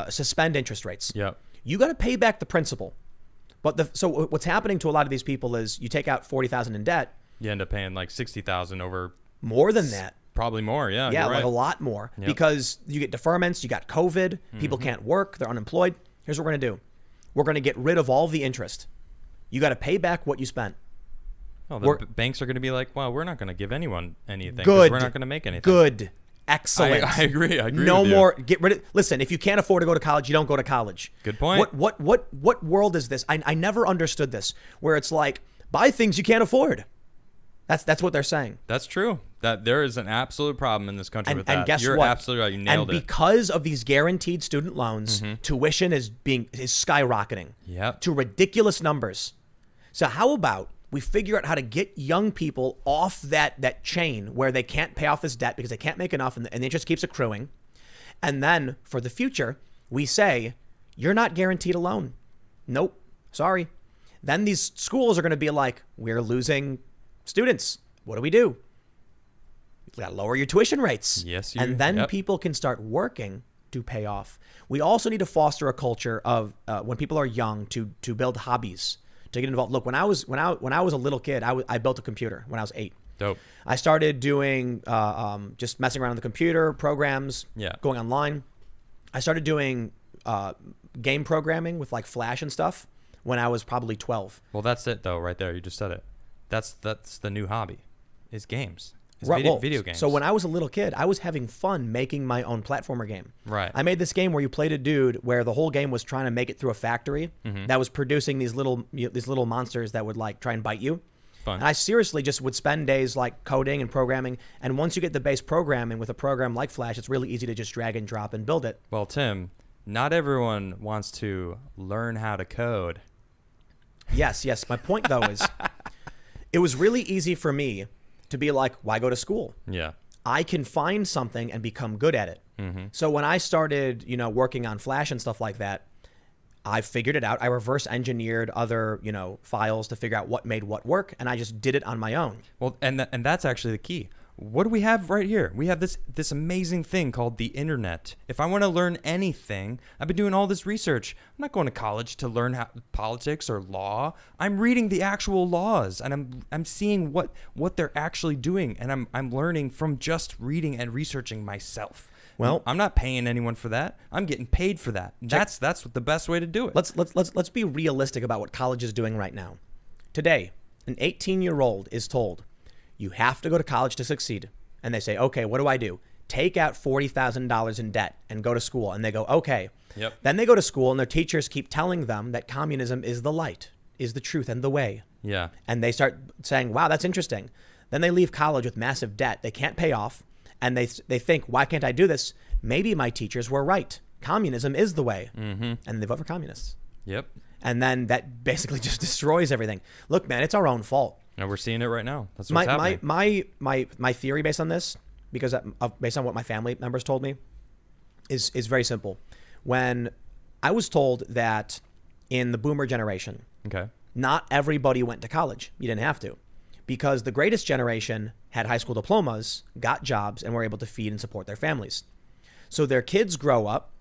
suspend interest rates. Yep. You got to pay back the principal. But so what's happening to a lot of these people is you take out $40,000 in debt. You end up paying like $60,000 over. More than that. Probably more. Yeah. Yeah, you're like right. a lot more. Yep. Because you get deferments, you got COVID, people can't work, they're unemployed. Here's what we're going to do. We're going to get rid of all the interest. You got to pay back what you spent. Oh, the banks are going to be like, well, we're not going to give anyone anything. 'Cause Good. We're not going to make anything. Good. Excellent. I agree. I agree. No with you. more. Get rid of. Listen, if you can't afford to go to college, you don't go to college. Good point. What world is this? I never understood this. Where it's like buy things you can't afford. That's what they're saying. That's true. That there is an absolute problem in this country with that. And guess You're what? absolutely right. You nailed and it. because of these guaranteed student loans, tuition is skyrocketing. Yep. To ridiculous numbers. So how about we figure out how to get young people off that chain where they can't pay off this debt because they can't make enough and the interest keeps accruing. And then for the future, we say, you're not guaranteed a loan. Nope. Sorry. Then these schools are going to be like, we're losing students. What do? You got to lower your tuition rates. Yes, and then yep. people can start working to pay off. We also need to foster a culture of when people are young to build hobbies, to get involved. Look, when I was a little kid, I built a computer when I was 8. Dope. I started doing just messing around with the computer programs, Yeah. going online. I started doing game programming with like Flash and stuff when I was probably 12. Well, that's it though, right there. You just said it. That's the new hobby, is games. Video games. So when I was a little kid, I was having fun making my own platformer game. Right. I made this game where you played a dude where the whole game was trying to make it through a factory that was producing these little monsters that would like try and bite you. Fun. And I seriously just would spend days like coding and programming. And once you get the base programming with a program like Flash, it's really easy to just drag and drop and build it. Well, Tim, not everyone wants to learn how to code. Yes. My point though is it was really easy for me to be like, why go to school? Yeah. I can find something and become good at it. So when I started, working on Flash and stuff like that, I figured it out. I reverse engineered other, files to figure out what made what work, and I just did it on my own. Well, and that's actually the key. What do we have right here? We have this amazing thing called the internet. If I want to learn anything, I've been doing all this research. I'm not going to college to learn politics or law. I'm reading the actual laws, and I'm seeing what they're actually doing, and I'm learning from just reading and researching myself. Well, I'm not paying anyone for that. I'm getting paid for that. That's the best way to do it. Let's be realistic about what college is doing right now. Today, an 18-year-old is told, you have to go to college to succeed. And they say, okay, what do I do? Take out $40,000 in debt and go to school. And they go, okay. Yep. Then they go to school and their teachers keep telling them that communism is the light, is the truth and the way. Yeah. And they start saying, wow, that's interesting. Then they leave college with massive debt they can't pay off. And they think, why can't I do this? Maybe my teachers were right. Communism is the way. And they vote for communists. Yep. And then that basically just destroys everything. Look, man, it's our own fault. And we're seeing it right now. That's what's happening. My theory based on this, because based on what my family members told me, is very simple. When I was told that in the boomer generation, Okay. not everybody went to college. You didn't have to. Because the greatest generation had high school diplomas, got jobs, and were able to feed and support their families. So their kids grow up,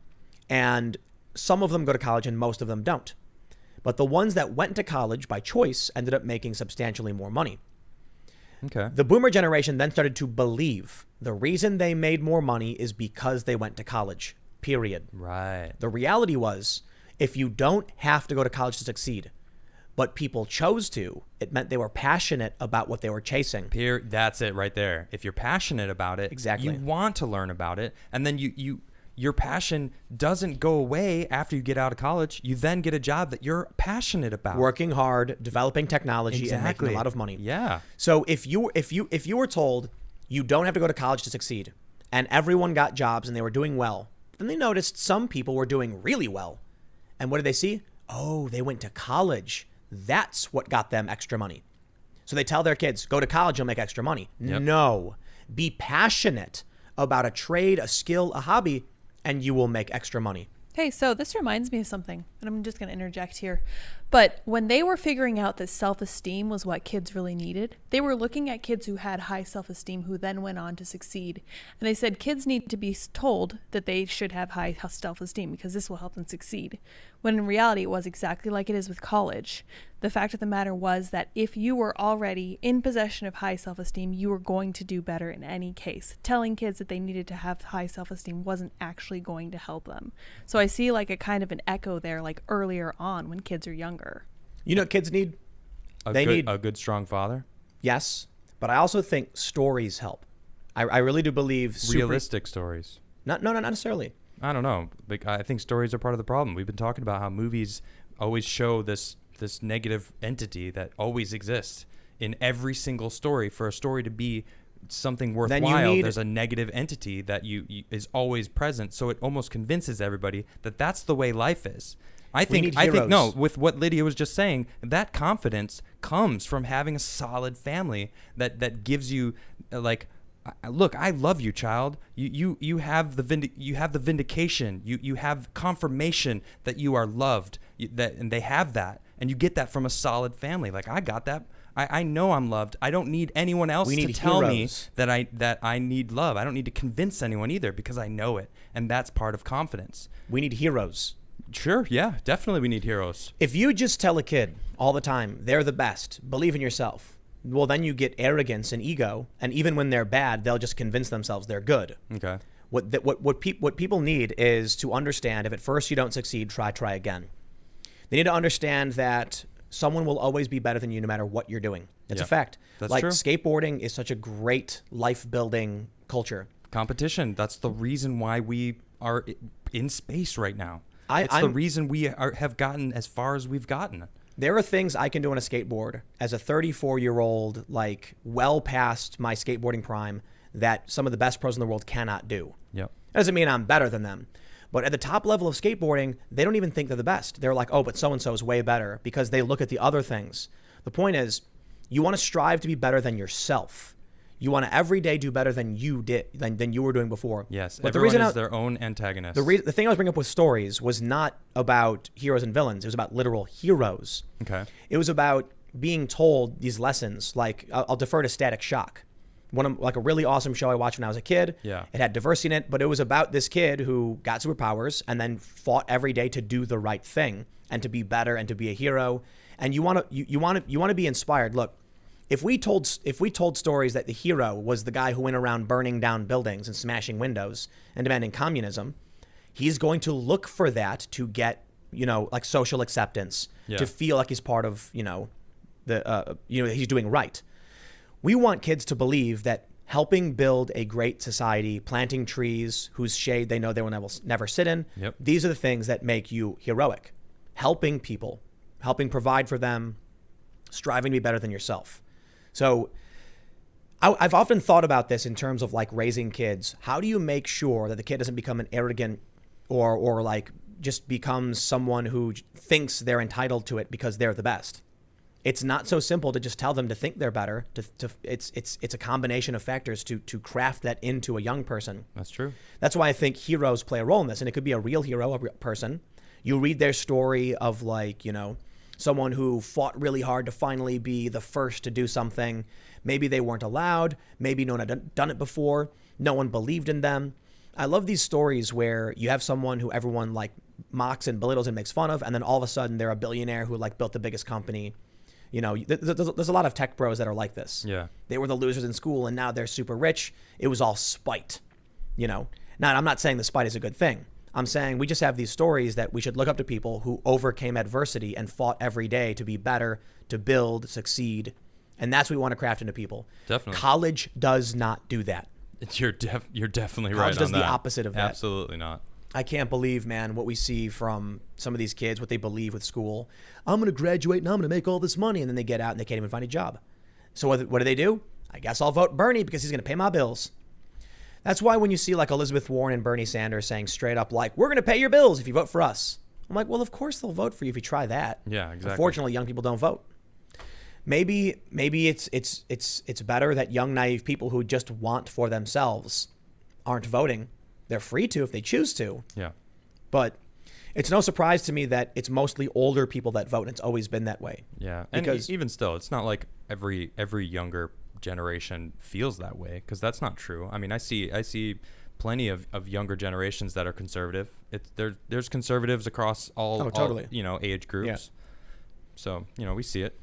and some of them go to college and most of them don't. But the ones that went to college by choice ended up making substantially more money. Okay. The boomer generation then started to believe the reason they made more money is because they went to college, period. Right. The reality was, if you don't have to go to college to succeed, but people chose to, it meant they were passionate about what they were chasing. That's it right there. If you're passionate about it, Exactly. you want to learn about it, and then your passion doesn't go away after you get out of college. You then get a job that you're passionate about. Working hard, developing technology, and making a lot of money. Yeah. So if you were told you don't have to go to college to succeed, and everyone got jobs and they were doing well, then they noticed some people were doing really well. And what did they see? Oh, they went to college. That's what got them extra money. So they tell their kids, go to college, you'll make extra money. Yep. No. Be passionate about a trade, a skill, a hobby, and you will make extra money. Hey, so this reminds me of something, and I'm just going to interject here. But when they were figuring out that self-esteem was what kids really needed, they were looking at kids who had high self-esteem who then went on to succeed. And they said kids need to be told that they should have high self-esteem because this will help them succeed. When in reality, it was exactly like it is with college. The fact of the matter was that if you were already in possession of high self-esteem, you were going to do better in any case. Telling kids that they needed to have high self-esteem wasn't actually going to help them. So I see like a kind of an echo there, like earlier on when kids are younger. You know what kids need? They need a good, strong father. Yes, but I also think stories help. I really do believe Realistic stories. Not necessarily. I don't know. Like, I think stories are part of the problem. We've been talking about how movies always show this negative entity that always exists in every single story. For a story to be something worthwhile, there's a negative entity that you is always present. So it almost convinces everybody that that's the way life is. I think no, with what Lydia was just saying, that confidence comes from having a solid family that gives you like, look, I love you, child. You have the vindication. You have confirmation that you are loved. And they have that, and you get that from a solid family. Like, I got that. I know I'm loved. I don't need anyone else to tell me that I need love. I don't need to convince anyone either because I know it, and that's part of confidence. We need heroes. Sure, yeah, definitely we need heroes. If you just tell a kid all the time, they're the best, believe in yourself, well, then you get arrogance and ego, and even when they're bad, they'll just convince themselves they're good. Okay. What people need is to understand if at first you don't succeed, try again. They need to understand that someone will always be better than you no matter what you're doing. It's Yeah. a fact. That's like true. skateboarding is such a great life building culture. Competition. That's the reason why we are in space right now. It's the I'm- reason we have gotten as far as we've gotten. There are things I can do on a skateboard as a 34-year-old, like well past my skateboarding prime, that some of the best pros in the world cannot do. Yep. Doesn't mean I'm better than them. But at the top level of skateboarding, they don't even think they're the best. They're like, oh, but so-and-so is way better because they look at the other things. The point is, you want to strive to be better than yourself. You want to every day do better than you did, than you were doing before. Yes. But Everyone is their own antagonist. the thing I was bringing up with stories was not about heroes and villains. It was about literal heroes. Okay. It was about being told these lessons. Like I'll defer to Static Shock, like a really awesome show I watched when I was a kid. Yeah. It had diversity in it, but it was about this kid who got superpowers and then fought every day to do the right thing and to be better and to be a hero. And you want to be inspired. Look, if we told stories that the hero was the guy who went around burning down buildings and smashing windows and demanding communism, he's going to look for that to get, like social acceptance, to feel like he's part of, he's doing right. We want kids to believe that helping build a great society, planting trees whose shade they know they will never sit in, Yep. these are the things that make you heroic. Helping people, helping provide for them, striving to be better than yourself. So I've often thought about this in terms of like raising kids. How do you make sure that the kid doesn't become an arrogant or like just becomes someone who thinks they're entitled to it because they're the best? It's not so simple to just tell them to think they're better. It's a combination of factors to craft that into a young person. That's true. That's why I think heroes play a role in this. And it could be a real hero, a real person. You read their story of like, someone who fought really hard to finally be the first to do something. Maybe they weren't allowed. Maybe no one had done it before. No one believed in them. I love these stories where you have someone who everyone like mocks and belittles and makes fun of. And then all of a sudden they're a billionaire who like built the biggest company. There's a lot of tech bros that are like this. Yeah. They were the losers in school and now they're super rich. It was all spite, Now, I'm not saying the spite is a good thing. I'm saying we just have these stories that we should look up to people who overcame adversity and fought every day to be better, to build, succeed. And that's what we want to craft into people. Definitely. College does not do that. You're definitely right College does on the that. opposite of that. Absolutely not. I can't believe, man, what we see from some of these kids, what they believe with school. I'm going to graduate and I'm going to make all this money. And then they get out and they can't even find a job. So what do? I guess I'll vote Bernie because he's going to pay my bills. That's why when you see like Elizabeth Warren and Bernie Sanders saying straight up, like, we're going to pay your bills if you vote for us. I'm like, well, of course they'll vote for you if you try that. Yeah, exactly. Unfortunately, young people don't vote. Maybe it's better that young, naive people who just want for themselves aren't voting. They're free to if they choose to. Yeah. But it's no surprise to me that it's mostly older people that vote. And it's always been that way. Yeah. And Because even still, it's not like every younger generation feels that way, because that's not true. I mean, I see plenty of younger generations that are conservative. There's conservatives across all totally. Age groups. Yeah. So, we see it.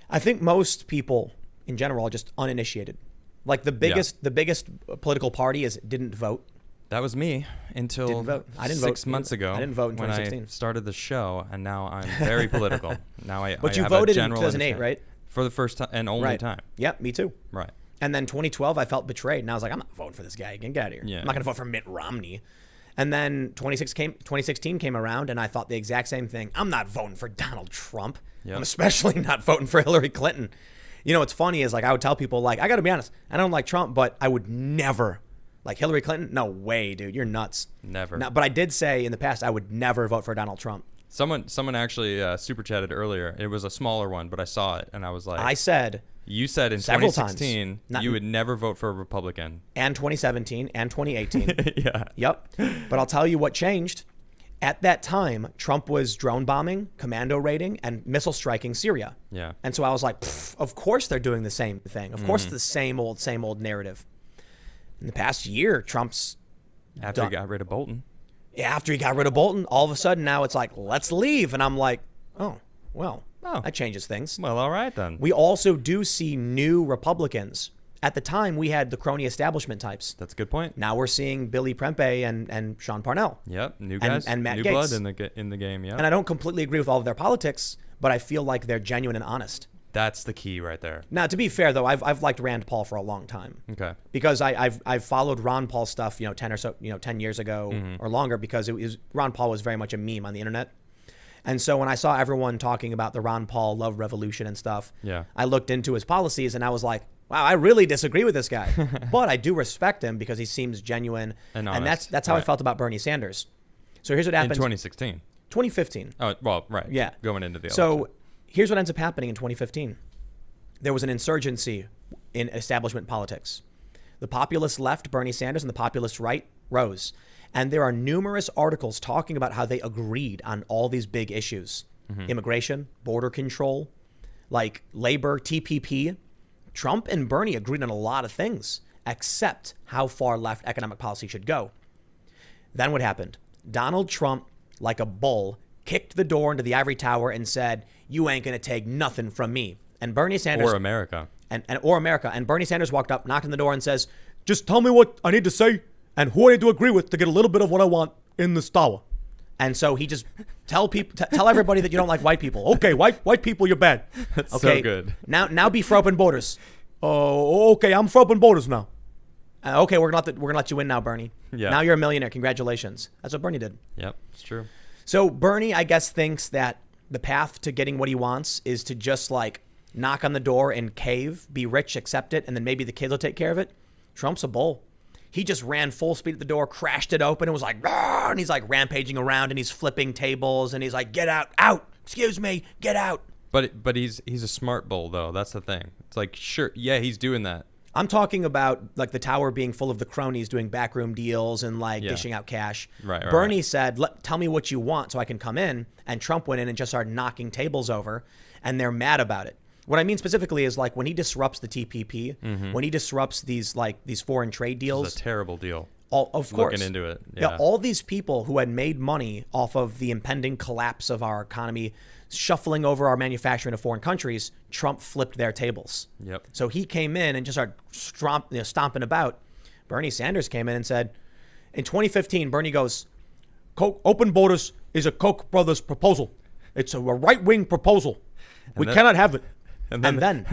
I think most people in general are just uninitiated. Like the biggest political party didn't vote. That was me until Didn't vote. I didn't vote 6 months either. ago. I didn't vote in when 2016. I started the show, and now I'm very political. Now But I you have a voted in general 2008, understanding. right? For the first time and only Right. time. Yep, me too. Right. And then 2012, I felt betrayed. And I was like, I'm not voting for this guy. Get out of here. Yeah. I'm not going to vote for Mitt Romney. And then 2016 came around, and I thought the exact same thing. I'm not voting for Donald Trump. Yep. I'm especially not voting for Hillary Clinton. What's funny is, like, I would tell people, like, I got to be honest, I don't like Trump, but I would never, like, Hillary Clinton? No way, dude. You're nuts. Never. No, but I did say in the past I would never vote for Donald Trump. Someone actually super chatted earlier. It was a smaller one, but I saw it, and I was like, I said, you said in several 2016 times. you would never vote for a Republican. and 2017 and 2018. Yeah. Yep. But I'll tell you what changed. At that time, Trump was drone bombing, commando raiding, and missile striking Syria. Yeah. And so I was like, of course they're doing the same thing. Of course it's the same old narrative. In the past year, Trump's After he got rid of Bolton. after he got rid of Bolton, all of a sudden now it's like, let's leave. And I'm like, oh, well, that changes things. Well, all right then. We also do see new Republicans. At the time, we had the crony establishment types. That's a good point. Now we're seeing Billy Prempe and Sean Parnell. Yep, new guys, and Matt new Gaetz. blood in the game. Yeah, And I don't completely agree with all of their politics, but I feel like they're genuine and honest. That's the key right there. Now, to be fair, though, I've liked Rand Paul for a long time. Okay. Because I've followed Ron Paul stuff, 10 years ago or longer, because Ron Paul was very much a meme on the internet. And so when I saw everyone talking about the Ron Paul love revolution and stuff, I looked into his policies and I was like, wow, I really disagree with this guy. But I do respect him because he seems genuine. And that's how I felt about Bernie Sanders. So here's what happened. In 2016. 2015. Oh, well, right. Yeah. Going into the election. So here's what ends up happening in 2015. There was an insurgency in establishment politics. The populist left, Bernie Sanders, and the populist right rose. And there are numerous articles talking about how they agreed on all these big issues. Immigration, border control, like labor, TPP. Trump and Bernie agreed on a lot of things, except how far left economic policy should go. Then what happened? Donald Trump, like a bull, kicked the door into the ivory tower and said, you ain't going to take nothing from me. And Bernie Sanders... Or America. Or America. And Bernie Sanders walked up, knocked on the door and says, just tell me what I need to say and who I need to agree with to get a little bit of what I want in this tower. And so he just tell everybody that you don't like white people. Okay, white people, you're bad. That's okay, so good. Now be for open borders. Oh, okay, I'm for open borders now. Okay, we're gonna let you in now, Bernie. Yeah. Now you're a millionaire. Congratulations. That's what Bernie did. Yep, it's true. So Bernie, I guess, thinks that the path to getting what he wants is to just like knock on the door and cave, be rich, accept it, and then maybe the kids will take care of it. Trump's a bull. He just ran full speed at the door, crashed it open, and was like, "Rah!" And he's like rampaging around, and he's flipping tables, and he's like, get out, excuse me, get out. But he's a smart bull, though. That's the thing. It's like, sure, yeah, he's doing that. I'm talking about like the tower being full of the cronies doing backroom deals and like dishing out cash. Right. Bernie said, tell me what you want so I can come in. And Trump went in and just started knocking tables over, and they're mad about it. What I mean specifically is like when he disrupts the TPP, when he disrupts these foreign trade deals. It's a terrible deal. Of course. Looking into it. Yeah, all these people who had made money off of the impending collapse of our economy, shuffling over our manufacturing to foreign countries, Trump flipped their tables. Yep. So he came in and just started stomping about. Bernie Sanders came in and said, in 2015, Bernie goes, open borders is a Koch brothers proposal. It's a right-wing proposal. We cannot have it. And then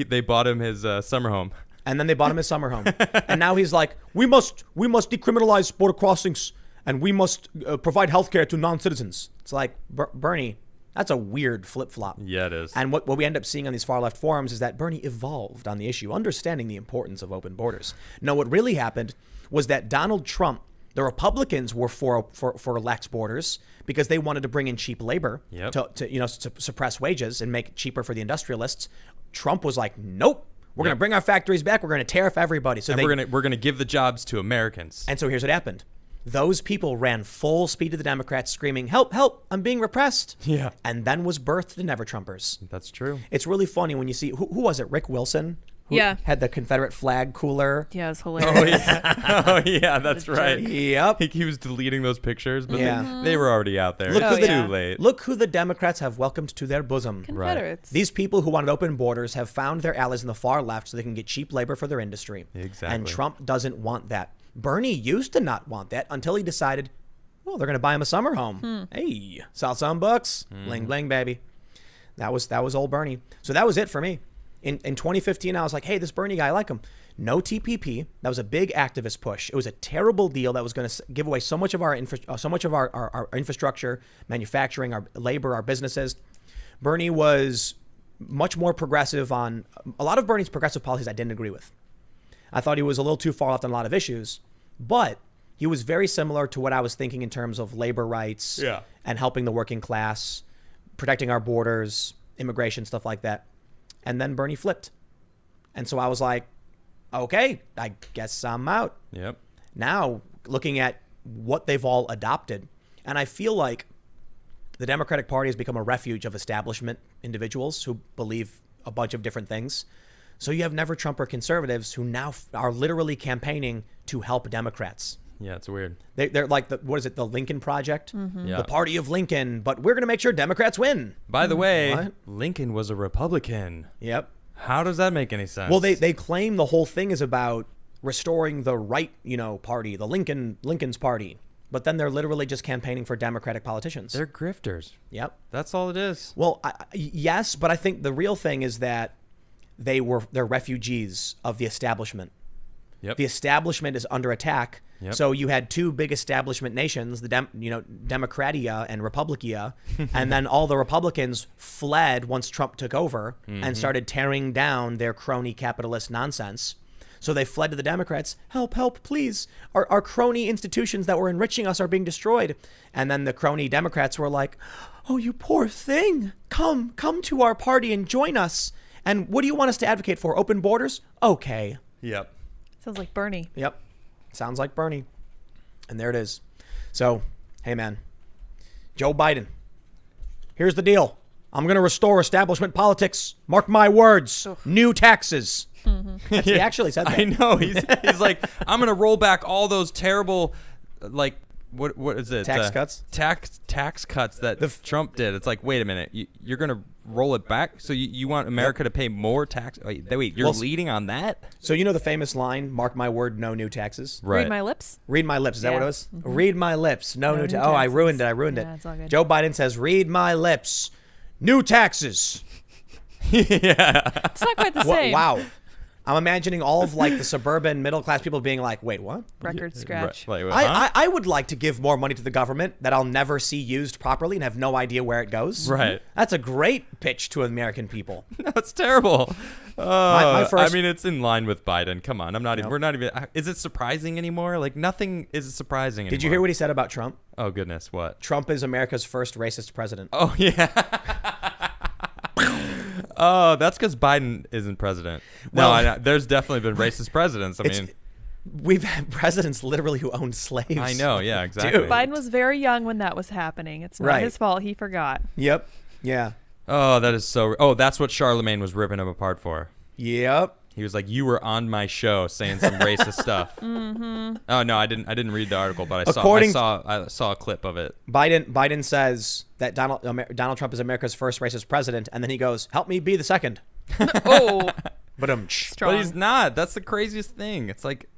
they bought him his summer home. And then they bought him his summer home. And now he's like, we must decriminalize border crossings and we must provide health care to non-citizens. It's like, Bernie, that's a weird flip-flop. Yeah, it is. And what we end up seeing on these far-left forums is that Bernie evolved on the issue, understanding the importance of open borders. No, what really happened was that Donald Trump, the Republicans were for lax borders because they wanted to bring in cheap labor to suppress wages and make it cheaper for the industrialists. Trump was like, nope. We're going to bring our factories back. We're going to tariff everybody. So we're going to give the jobs to Americans. And so here's what happened. Those people ran full speed to the Democrats screaming, help, help, I'm being repressed. Yeah. And then was birthed the Never Trumpers. That's true. It's really funny when you see, who was it? Rick Wilson? Who had the Confederate flag cooler. Yeah, it's hilarious. Oh, yeah, that's right. Yep. He was deleting those pictures, but they were already out there. Look too late. Look who the Democrats have welcomed to their bosom. Confederates. These people who wanted open borders have found their allies in the far left so they can get cheap labor for their industry. Exactly. And Trump doesn't want that. Bernie used to not want that until he decided, well, they're going to buy him a summer home. Hey, sell some bucks. Bling, bling, baby. That was old Bernie. So that was it for me. In 2015, I was like, hey, this Bernie guy, I like him. No TPP. That was a big activist push. It was a terrible deal that was going to give away so much of our infrastructure, manufacturing, our labor, our businesses. Bernie was much more progressive on a lot of Bernie's progressive policies I didn't agree with. I thought he was a little too far left on a lot of issues, but he was very similar to what I was thinking in terms of labor rights and helping the working class, protecting our borders, immigration, stuff like that. And then Bernie flipped. And so I was like, okay, I guess I'm out. Yep. Now, looking at what they've all adopted, and I feel like the Democratic Party has become a refuge of establishment individuals who believe a bunch of different things. So you have never Trumper conservatives who now are literally campaigning to help Democrats. Yeah, it's weird. They're like, the Lincoln Project? Yeah. The party of Lincoln, but we're going to make sure Democrats win. By the way, What? Lincoln was a Republican. Yep. How does that make any sense? Well, they claim the whole thing is about restoring the right, party, the Lincoln's party. but then they're literally just campaigning for Democratic politicians. They're grifters. Yep. That's all it is. Well, yes, but I think the real thing is that they're refugees of the establishment. Yep. The establishment is under attack. Yep. So you had two big establishment nations, the Democratia and Republicia, and then all the Republicans fled once Trump took over and started tearing down their crony capitalist nonsense. So they fled to the Democrats. Help, help, please. Our crony institutions that were enriching us are being destroyed. And then the crony Democrats were like, oh, you poor thing. Come to our party and join us. And what do you want us to advocate for? Open borders? Okay. Yep. Sounds like Bernie. Yep. Sounds like Bernie. And there it is. So, hey, man. Joe Biden. Here's the deal. I'm going to restore establishment politics. Mark my words. New taxes. He actually said that. I know. He's like, I'm going to roll back all those terrible, like, what is it? Tax cuts? Tax cuts that Trump did. It's like, wait a minute. You're going to roll it back? So you want America to pay more tax? Wait, you're leading on that? So you know the famous line, mark my word, no new taxes? Right. Read my lips. Read my lips. Is that what it Yeah. was? Read my lips. No new new taxes. Oh, I taxes. ruined it. Yeah, it's all good. Joe Biden says, read my lips. New taxes. Yeah. It's not quite the same. Wow. I'm imagining all of like the suburban middle class people being like, wait, what? Record scratch. Right. Like, huh? I would like to give more money to the government that I'll never see used properly and have no idea where it goes. Right. That's a great pitch to American people. That's terrible. My first- I mean, it's in line with Biden. Come on. I'm not even, we're not even, is it surprising anymore? Like, nothing is surprising anymore. Did you hear what he said about Trump? Oh, goodness. What? Trump is America's first racist president. Oh, yeah. Oh, that's because Biden isn't president. Well- No, there's definitely been racist presidents. I mean, We've had presidents literally who owned slaves. I know. Yeah, exactly. Dude. Biden was very young when that was happening. It's not Right. his fault. He forgot. Yep. Yeah. Oh, that is so. Oh, that's what Charlemagne was ripping him apart for. Yep. He was like, "You were on my show saying some racist stuff." Mm-hmm. Oh no, I didn't read the article, but I saw a clip of it. Biden says that Donald Trump is America's first racist president, and then he goes, "Help me be the second." Oh, But strong. But he's not. That's the craziest thing. It's like,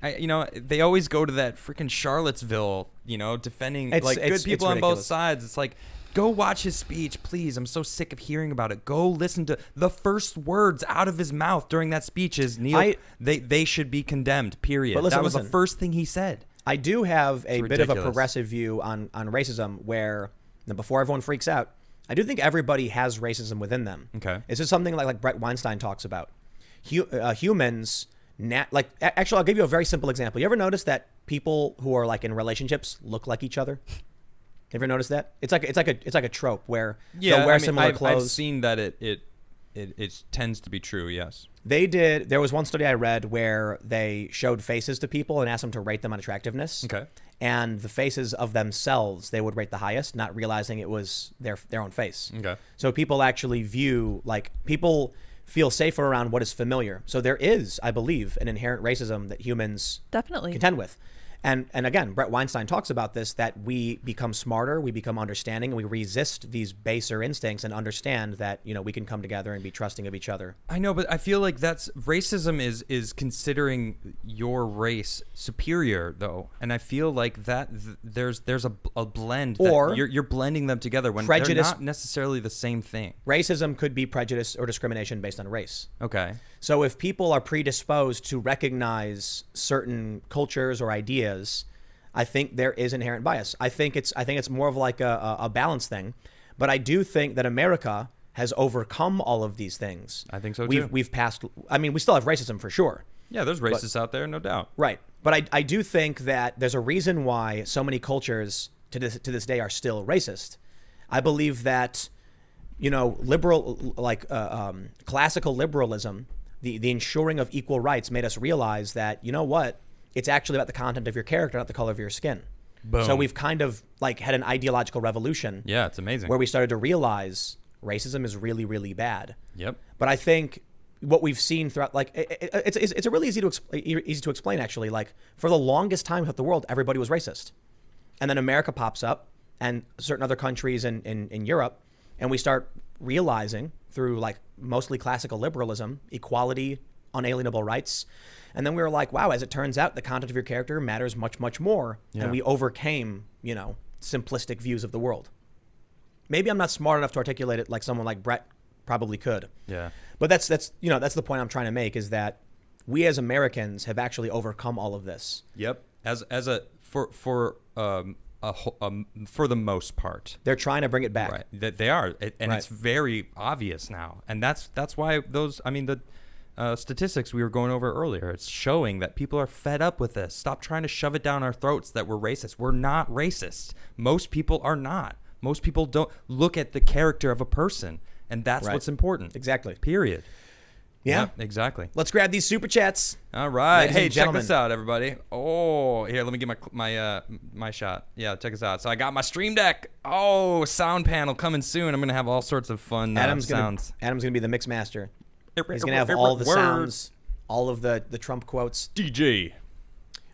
they always go to that freaking Charlottesville, defending It's good people on both ridiculous. sides. It's like, go watch his speech, please. I'm so sick of hearing about it. Go listen to the first words out of his mouth during that speech is, Neil, they should be condemned, period. But listen, that was the listen. first thing he said. I do have a bit of a ridiculous. progressive view on racism where, before everyone freaks out, I do think everybody has racism within them. Okay. It's just something like Brett Weinstein talks about. Humans, actually, I'll give you a very simple example. You ever notice that people who are like in relationships look like each other? Ever notice that? It's like a trope where they'll wear similar clothes. I've seen that it tends to be true. Yes. There was one study I read where they showed faces to people and asked them to rate them on attractiveness. Okay. And the faces of themselves, they would rate the highest, not realizing it was their own face. Okay. So people actually people feel safer around what is familiar. So there is, I believe, an inherent racism that humans Definitely. contend with. And again, Brett Weinstein talks about this, that we become smarter, we become understanding, and we resist these baser instincts and understand that, we can come together and be trusting of each other. I know, but I feel like that's racism is considering your race superior, though, and I feel like that there's a blend. Or you're blending them together when prejudice- they're not necessarily the same thing. Racism could be prejudice or discrimination based on race. Okay. So if people are predisposed to recognize certain cultures or ideas, I think there is inherent bias. I think it's more of like a balance thing, but I do think that America has overcome all of these things. I think so too. We've passed. I mean, we still have racism for sure. Yeah, there's racists out there, no doubt. Right, but I do think that there's a reason why so many cultures to this day are still racist. I believe that classical liberalism, the ensuring of equal rights made us realize that, it's actually about the content of your character, not the color of your skin. Boom. So we've kind of had an ideological revolution. Yeah, it's amazing. Where we started to realize racism is really, really bad. Yep. But I think what we've seen throughout, it's a really easy to explain actually. Like for the longest time throughout the world, everybody was racist, and then America pops up, and certain other countries in Europe, and we start realizing through mostly classical liberalism, equality, unalienable rights. And then we were like, wow, as it turns out, the content of your character matters much, much more. Yeah. And we overcame, simplistic views of the world. Maybe I'm not smart enough to articulate it like someone like Brett probably could. Yeah. But that's the point I'm trying to make, is that we as Americans have actually overcome all of this. Yep. For the most part. They're trying to bring it back. Right. They are. And Right. it's very obvious now. And that's why the statistics we were going over earlier, it's showing that people are fed up with this. Stop trying to shove it down our throats that we're racist. We're not racist. Most people are not. Most people don't look at the character of a person. And that's Right. what's important. Exactly. Period. Yeah. Yep, exactly. Let's grab these super chats. All right. Ladies Hey, and check gentlemen. this out, everybody. Oh, here, let me get my shot. Yeah, check this out. So I got my Stream Deck. Oh, sound panel coming soon. I'm going to have all sorts of fun Adam's sounds. gonna be the mix master. He's gonna have all the sounds, all of the Trump quotes. DJ.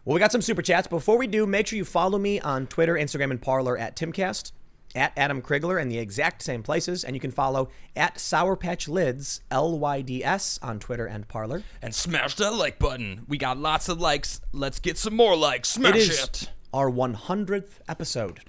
Well, we got some super chats. Before we do, make sure you follow me on Twitter, Instagram, and Parler at Timcast, at Adam Krigler in the exact same places, and you can follow at Sour Patch Lids, LYDS, on Twitter and Parler. And smash that like button. We got lots of likes. Let's get some more likes. Smash It is our 100th episode.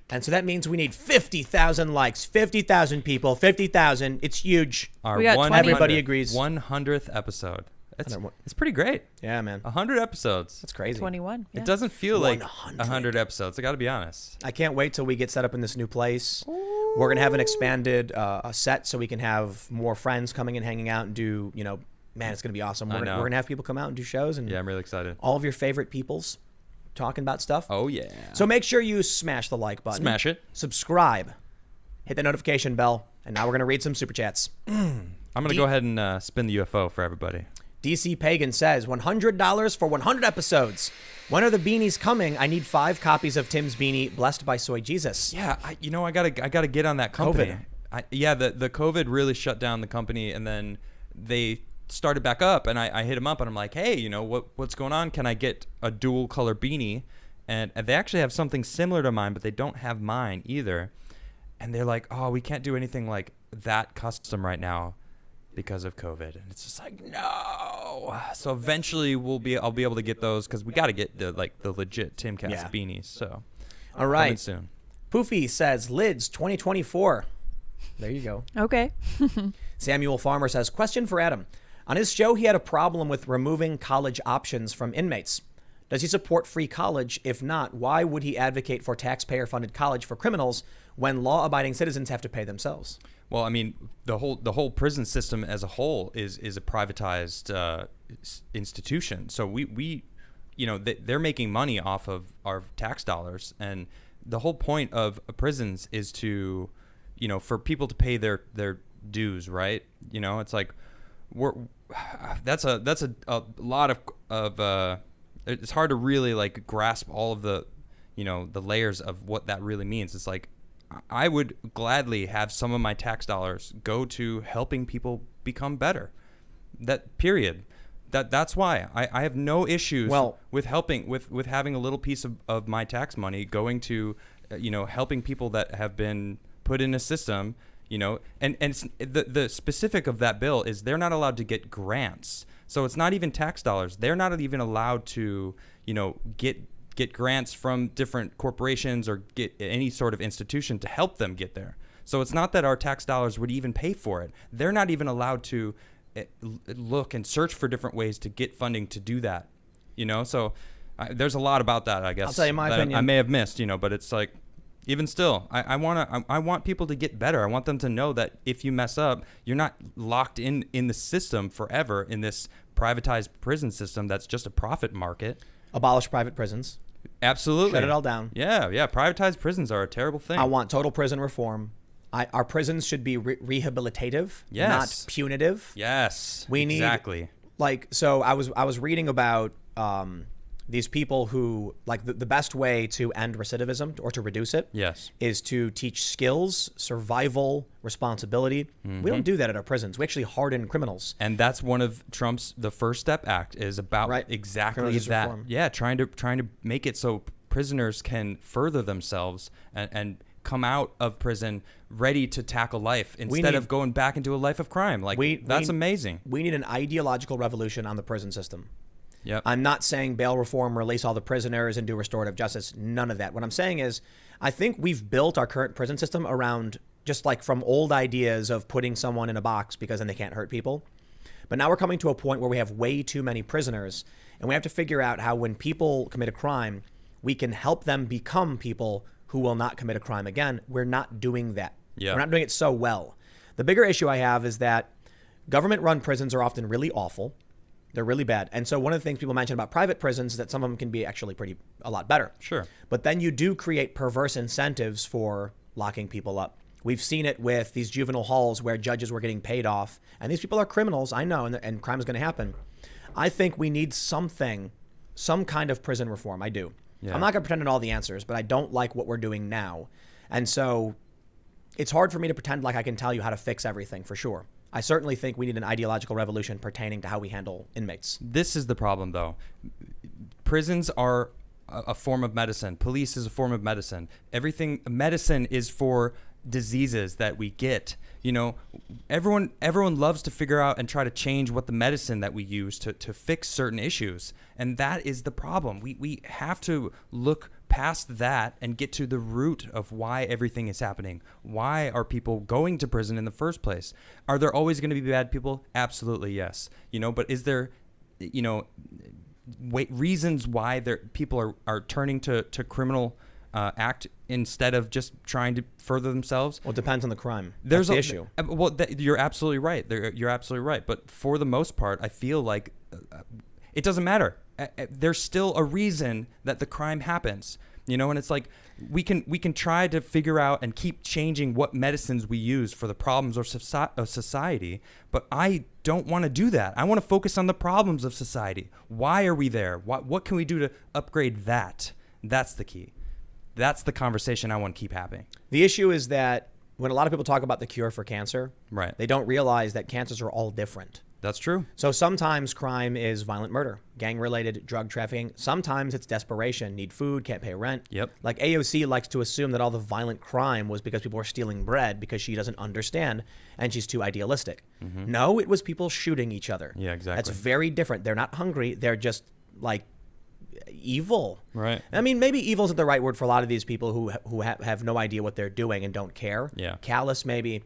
And so that means we need 50,000 likes, 50,000 people, 50,000. It's huge. Our We got 100th 20. Everybody agrees. 100th episode. It's 100. it's pretty great. Yeah, man. 100 episodes. That's crazy. 21. Yeah. It doesn't feel like 100. 100 episodes. I got to be honest. I can't wait till we get set up in this new place. We're going to have an expanded set so we can have more friends coming and hanging out and do, man, it's going to be awesome. We're know. going to have people come out and do shows and Yeah, I'm really excited. all of your favorite peoples talking about stuff. Oh, yeah. So make sure you smash the like button. Smash it. Subscribe. Hit the notification bell. And now we're going to read some super chats. I'm going to go ahead and spin the UFO for everybody. DC Pagan says, $100 for 100 episodes. When are the beanies coming? I need 5 copies of Tim's beanie, blessed by Soy Jesus. Yeah, I gotta get on that company. COVID. The COVID really shut down the company, and then they started back up, and I hit him up, and I'm like, hey, what's going on? Can I get a dual color beanie? And they actually have something similar to mine, but they don't have mine either. And they're like, oh, we can't do anything like that custom right now because of COVID. And it's just like, no. So eventually I'll be able to get those, because we got to get the legit Timcast Yeah. beanies. So All right. coming soon. Poofy says, Lids 2024. There you go. Okay. Samuel Farmer says, question for Adam. On his show, he had a problem with removing college options from inmates. Does he support free college? If not, why would he advocate for taxpayer-funded college for criminals when law-abiding citizens have to pay themselves? Well, I mean, the whole prison system as a whole is a privatized institution. So they're making money off of our tax dollars, and the whole point of prisons is to, for people to pay their dues, right? It's like that's a lot of it's hard to really like grasp all of the the layers of what that really means. It's like, I would gladly have some of my tax dollars go to helping people become better. That period. That's why I have no issues with helping with having a little piece of my tax money going to helping people that have been put in a system, and it's, the specific of that bill is they're not allowed to get grants. So it's not even tax dollars. They're not even allowed to get grants from different corporations or get any sort of institution to help them get there. So it's not that our tax dollars would even pay for it. They're not even allowed to look and search for different ways to get funding to do that. So there's a lot about that, I guess. I'll tell you my that opinion. I may have missed, but it's like, even still, I want people to get better. I want them to know that if you mess up, you're not locked in the system forever, in this privatized prison system that's just a profit market. Abolish private prisons. Absolutely. Shut it all down. Yeah. Privatized prisons are a terrible thing. I want total prison reform. Our prisons should be rehabilitative, Yes. not punitive. Yes. We need exactly. So I was reading about these people who, like, the best way to end recidivism or to reduce it Yes. is to teach skills, survival, responsibility. We don't do that at our prisons. We actually harden criminals. And that's one of Trump's The First Step Act is about Right. exactly Criminal justice that. reform. Yeah, trying to make it so prisoners can further themselves and come out of prison ready to tackle life instead of going back into a life of crime. Like, that's amazing. We need an ideological revolution on the prison system. Yep. I'm not saying bail reform, release all the prisoners, and do restorative justice. None of that. What I'm saying is, I think we've built our current prison system around just like from old ideas of putting someone in a box because then they can't hurt people. But now we're coming to a point where we have way too many prisoners, and we have to figure out how when people commit a crime, we can help them become people who will not commit a crime again. We're not doing that. Yeah. We're not doing it so well. The bigger issue I have is that government-run prisons are often really awful. They're really bad. And so one of the things people mention about private prisons is that some of them can be actually a lot better. Sure. But then you do create perverse incentives for locking people up. We've seen it with these juvenile halls where judges were getting paid off. And these people are criminals, I know, and crime is going to happen. I think we need some kind of prison reform. I do. Yeah. I'm not going to pretend to know all the answers, but I don't like what we're doing now. And so it's hard for me to pretend like I can tell you how to fix everything for sure. I certainly think we need an ideological revolution pertaining to how we handle inmates. This is the problem, though. Prisons are a form of medicine. Police is a form of medicine. Medicine is for diseases that we get. You know, everyone loves to figure out and try to change what the medicine that we use to fix certain issues. And that is the problem. We have to look past that and get to the root of why everything is happening. Why are people going to prison in the first place? Are there always going to be bad people? Absolutely, yes. You know, but is there, you know, reasons why people are turning to criminal act instead of just trying to further themselves? Well, it depends on the crime. That's the issue. Well, you're absolutely right. You're absolutely right. But for the most part, I feel like it doesn't matter. There's still a reason that the crime happens, you know, and it's like we can try to figure out and keep changing what medicines we use for the problems of society. But I don't want to do that. I want to focus on the problems of society. Why are we there? What can we do to upgrade that? That's the key. That's the conversation I want to keep happening. The issue is that when a lot of people talk about the cure for cancer, right, they don't realize that cancers are all different. That's true. So sometimes crime is violent murder, gang-related, drug trafficking. Sometimes it's desperation, need food, can't pay rent. Yep. Like AOC likes to assume that all the violent crime was because people were stealing bread because she doesn't understand and she's too idealistic. Mm-hmm. No, it was people shooting each other. Yeah, exactly. That's very different. They're not hungry. They're just like evil. Right. I mean, maybe evil isn't the right word for a lot of these people who have no idea what they're doing and don't care. Yeah. Callous maybe.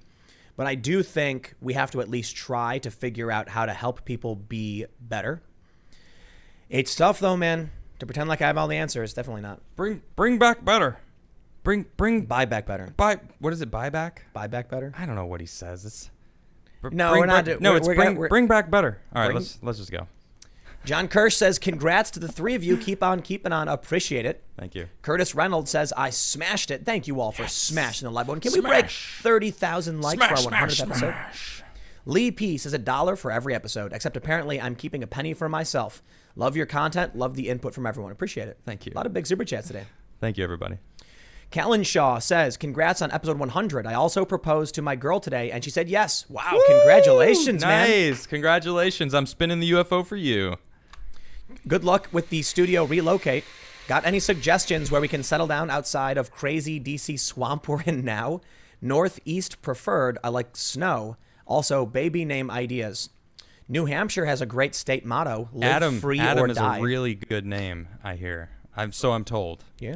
But I do think we have to at least try to figure out how to help people be better. It's tough though, man. To pretend like I have all the answers, definitely not. Bring back better. Buy back better. What is it? Buy back? Buy back better. I don't know what he says. It's no, we're not. No, it's bring back better. All right, let's just go. John Kirsch says, congrats to the three of you. Keep on keeping on. Appreciate it. Thank you. Curtis Reynolds says, I smashed it. Thank you all for smashing the like button. Can we break 30,000 likes for our 100th episode? Lee P says $1 for every episode, except apparently I'm keeping a penny for myself. Love your content. Love the input from everyone. Appreciate it. Thank you. A lot of big super chats today. Thank you, everybody. Callan Shaw says, congrats on episode 100. I also proposed to my girl today, and she said yes. Wow, woo! Congratulations, man. Nice. Congratulations. I'm spinning the UFO for you. Good luck with the studio relocate. Got any suggestions where we can settle down outside of crazy DC swamp we're in now? Northeast preferred. I like snow. Also, baby name ideas. New Hampshire has a great state motto: live free Adam or die. Adam is a really good name, I hear. I'm told. Yeah.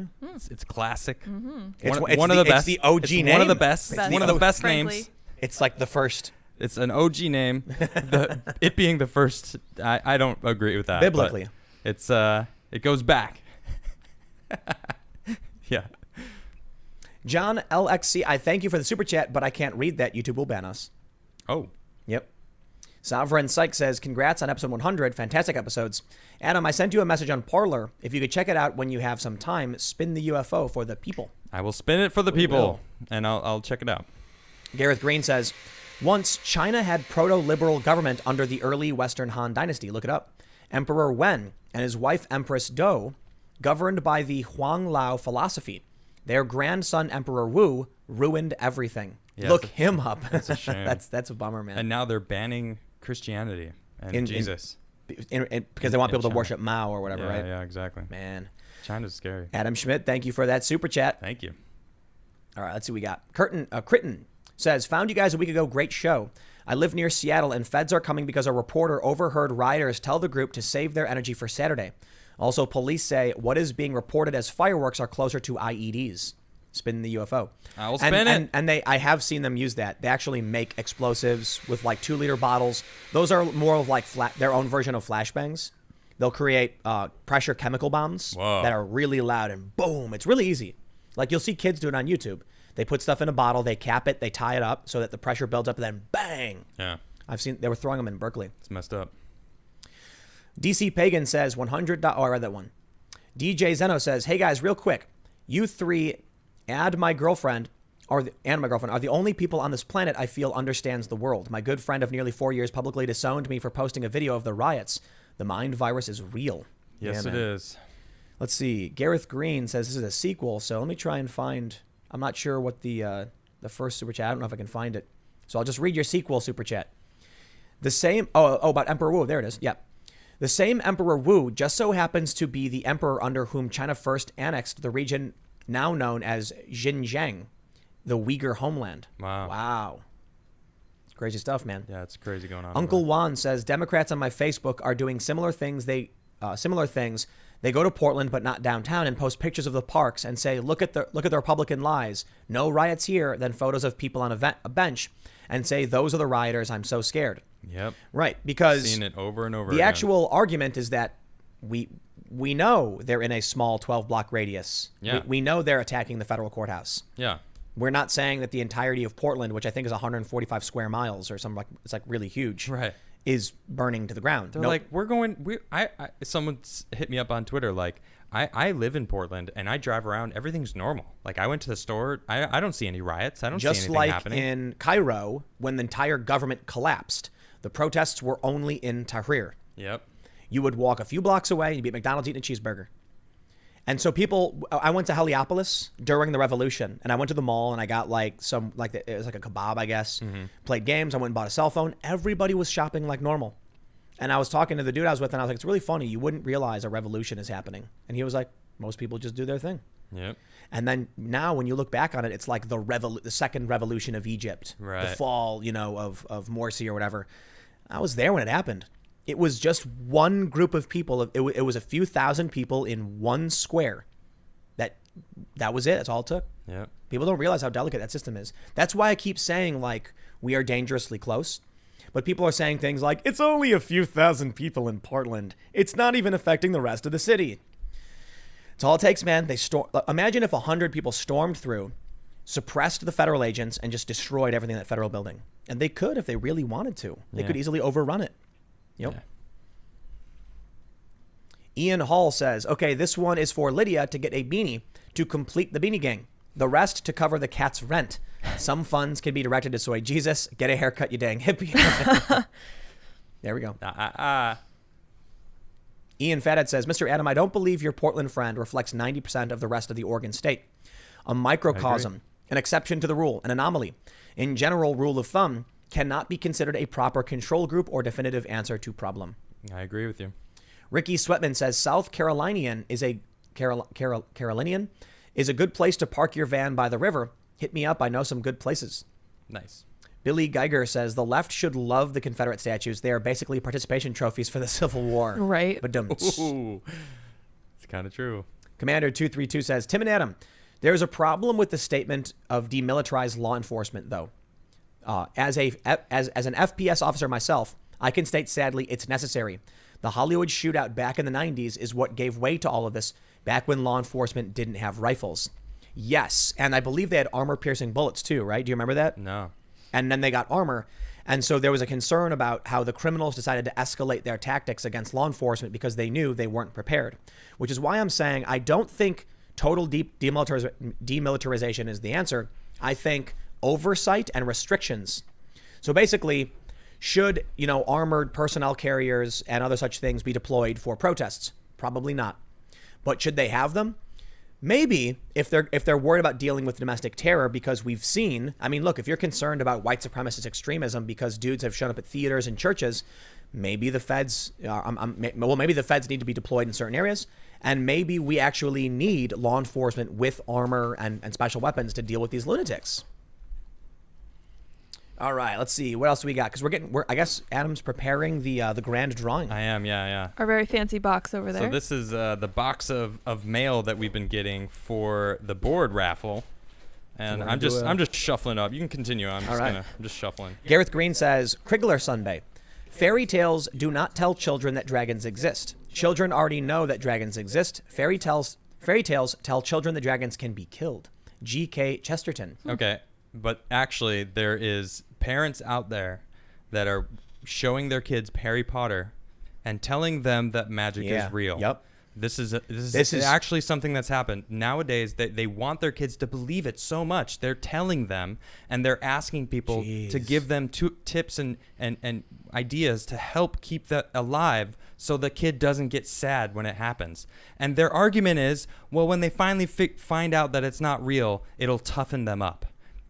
It's classic. Mm-hmm. It's one of the best. It's the OG name. One of the best. One of the best frankly. names. It's like the first. It's an OG name. It being the first, I don't agree with that. Biblically. It's it goes back. Yeah. John LXC, I thank you for the super chat, but I can't read that. YouTube will ban us. Oh. Yep. Sovereign Psych says, congrats on episode 100. Fantastic episodes. Adam, I sent you a message on Parler. If you could check it out when you have some time, spin the UFO for the people. I will spin it for the people, and I'll check it out. Gareth Green says, once China had proto-liberal government under the early Western Han Dynasty. Look it up. Emperor Wen and his wife Empress Do governed by the Huang Lao philosophy. Their grandson Emperor Wu ruined everything. Yeah, Look him up. That's a shame. That's a bummer, man. And now they're banning Christianity and Jesus. Because they want people to worship Mao or whatever, right? Yeah, exactly. Man. China's scary. Adam Schmidt, thank you for that super chat. Thank you. All right, let's see what we got. Critton says, found you guys a week ago. Great show. I live near Seattle and feds are coming because a reporter overheard rioters tell the group to save their energy for Saturday. Also, police say what is being reported as fireworks are closer to IEDs. Spin the UFO. I will spin it. And I have seen them use that. They actually make explosives with like 2-liter bottles. Those are more of like their own version of flashbangs. They'll create pressure chemical bombs that are really loud and boom. It's really easy. Like you'll see kids do it on YouTube. They put stuff in a bottle, they cap it, they tie it up so that the pressure builds up, and then bang. Yeah. I've seen they were throwing them in Berkeley. It's messed up. DC Pagan says $100. Oh, I read that one. DJ Zeno says, hey guys, real quick. You three and my girlfriend are the only people on this planet I feel understands the world. My good friend of nearly 4 years publicly disowned me for posting a video of the riots. The mind virus is real. Yes, it is. Let's see. Gareth Green says this is a sequel, so let me try and find. I'm not sure what the first super chat. I don't know if I can find it, so I'll just read your sequel super chat. The same. Oh, about Emperor Wu. There it is. Yeah, the same Emperor Wu just so happens to be the emperor under whom China first annexed the region now known as Xinjiang, the Uyghur homeland. Wow. Crazy stuff, man. Yeah, it's crazy going on. Uncle Juan says Democrats on my Facebook are doing similar things. They go to Portland but not downtown and post pictures of the parks and say, look at the Republican lies. No riots here. Then photos of people on a bench and say those are the rioters. I'm so scared. Yep. Right, because seen it over and over. The again. actual argument is that we know they're in a small 12-block radius. Yeah. We know they're attacking the federal courthouse. Yeah. We're not saying that the entirety of Portland, which I think is 145 square miles or something, it's like really huge, right, is burning to the ground. They're like, someone hit me up on Twitter like, I live in Portland and I drive around. Everything's normal. Like I went to the store. I don't see any riots. I don't see anything happening. Just like in Cairo, when the entire government collapsed, the protests were only in Tahrir. Yep. You would walk a few blocks away and you'd be at McDonald's eating a cheeseburger. And so I went to Heliopolis during the revolution and I went to the mall and I got it was like a kebab, I guess, played games. I went and bought a cell phone. Everybody was shopping like normal. And I was talking to the dude I was with and I was like, it's really funny. You wouldn't realize a revolution is happening. And he was like, most people just do their thing. Yep. And then now when you look back on it, it's like the second revolution of Egypt, right, the fall, of Morsi or whatever. I was there when it happened. It was just one group of people. It was a few thousand people in one square. That was it. That's all it took. Yeah. People don't realize how delicate that system is. That's why I keep saying like we are dangerously close. But people are saying things like it's only a few thousand people in Portland. It's not even affecting the rest of the city. It's all it takes, man. Imagine if 100 people stormed through, suppressed the federal agents, and just destroyed everything in that federal building. And they could if they really wanted to. They could easily overrun it. Yep. Yeah. Ian Hall says, okay, this one is for Lydia to get a beanie to complete the beanie gang. The rest to cover the cat's rent. Some funds can be directed to Soy Jesus. Get a haircut, you dang hippie. There we go. Ian Fathead says, Mr. Adam, I don't believe your Portland friend reflects 90% of the rest of the Oregon state. A microcosm, an exception to the rule, an anomaly. In general, rule of thumb cannot be considered a proper control group or definitive answer to problem. I agree with you. Ricky Sweatman says South Carolinian is a good place to park your van by the river. Hit me up. I know some good places. Nice. Billy Geiger says the left should love the Confederate statues. They are basically participation trophies for the Civil War. Right. But it's kind of true. Commander 232 says, Tim and Adam, there's a problem with the statement of demilitarized law enforcement, though. As an FPS officer myself, I can state sadly it's necessary. The Hollywood shootout back in the 90s is what gave way to all of this, back when law enforcement didn't have rifles. Yes, and I believe they had armor-piercing bullets too, right? Do you remember that? No. And then they got armor, and so there was a concern about how the criminals decided to escalate their tactics against law enforcement because they knew they weren't prepared, which is why I'm saying I don't think total demilitarization is the answer. I think oversight and restrictions. So basically, should, armored personnel carriers and other such things be deployed for protests? Probably not. But should they have them? Maybe if they're worried about dealing with domestic terror, because we've seen, look, if you're concerned about white supremacist extremism because dudes have shown up at theaters and churches, maybe the feds, maybe the feds need to be deployed in certain areas. And maybe we actually need law enforcement with armor and special weapons to deal with these lunatics. All right, let's see. What else do we got? Because I guess Adam's preparing the grand drawing. I am, yeah. Our very fancy box over there. So this is the box of mail that we've been getting for the board raffle. And I'm just shuffling up. You can continue. I'm just shuffling. Gareth Green says, Krigler Sunday. Fairy tales do not tell children that dragons exist. Children already know that dragons exist. Fairy tales tell children that dragons can be killed. G.K. Chesterton. Okay, but actually there is parents out there that are showing their kids Harry Potter and telling them that magic is real. Yep. This is actually something that's happened nowadays. They want their kids to believe it so much. They're telling them, and they're asking people to give them tips and ideas to help keep that alive, so the kid doesn't get sad when it happens. And their argument is, well, when they finally find out that it's not real, it'll toughen them up.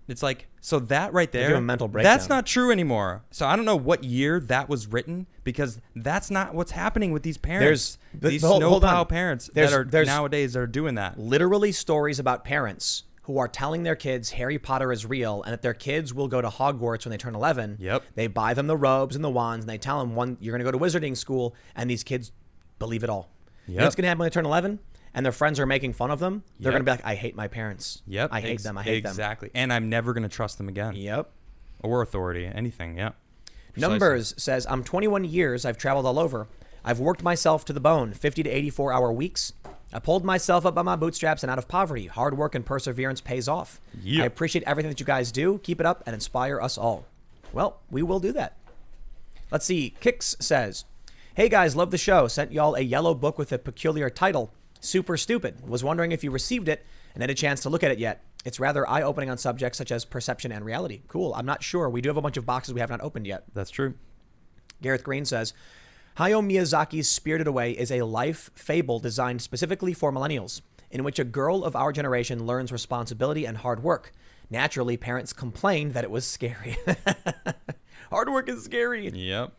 It's like, so that right there, give 'em a mental breakdown. That's not true anymore. So I don't know what year that was written, because that's not what's happening with these parents. These snowplow parents nowadays are doing that. Literally stories about parents who are telling their kids Harry Potter is real and that their kids will go to Hogwarts when they turn 11. Yep. They buy them the robes and the wands, and they tell them, you're going to go to wizarding school, and these kids believe it all. Yep. You know what's going to happen when they turn 11? And their friends are making fun of them. They're going to be like, I hate my parents. Yep. I hate them. I hate them. Exactly. And I'm never going to trust them again. Yep. Or authority, anything. Yep. Precisely. Numbers says, I'm 21 years. I've traveled all over. I've worked myself to the bone, 50 to 84-hour weeks. I pulled myself up by my bootstraps and out of poverty. Hard work and perseverance pays off. Yep. I appreciate everything that you guys do. Keep it up and inspire us all. Well, we will do that. Let's see. Kix says, hey guys, love the show. Sent y'all a yellow book with a peculiar title. Super stupid. Was wondering if you received it and had a chance to look at it yet. It's rather eye-opening on subjects such as perception and reality. Cool. I'm not sure. We do have a bunch of boxes we have not opened yet. That's true. Gareth Green says, Hayao Miyazaki's Spirited Away is a life fable designed specifically for millennials, in which a girl of our generation learns responsibility and hard work. Naturally, parents complained that it was scary. Hard work is scary. Yep.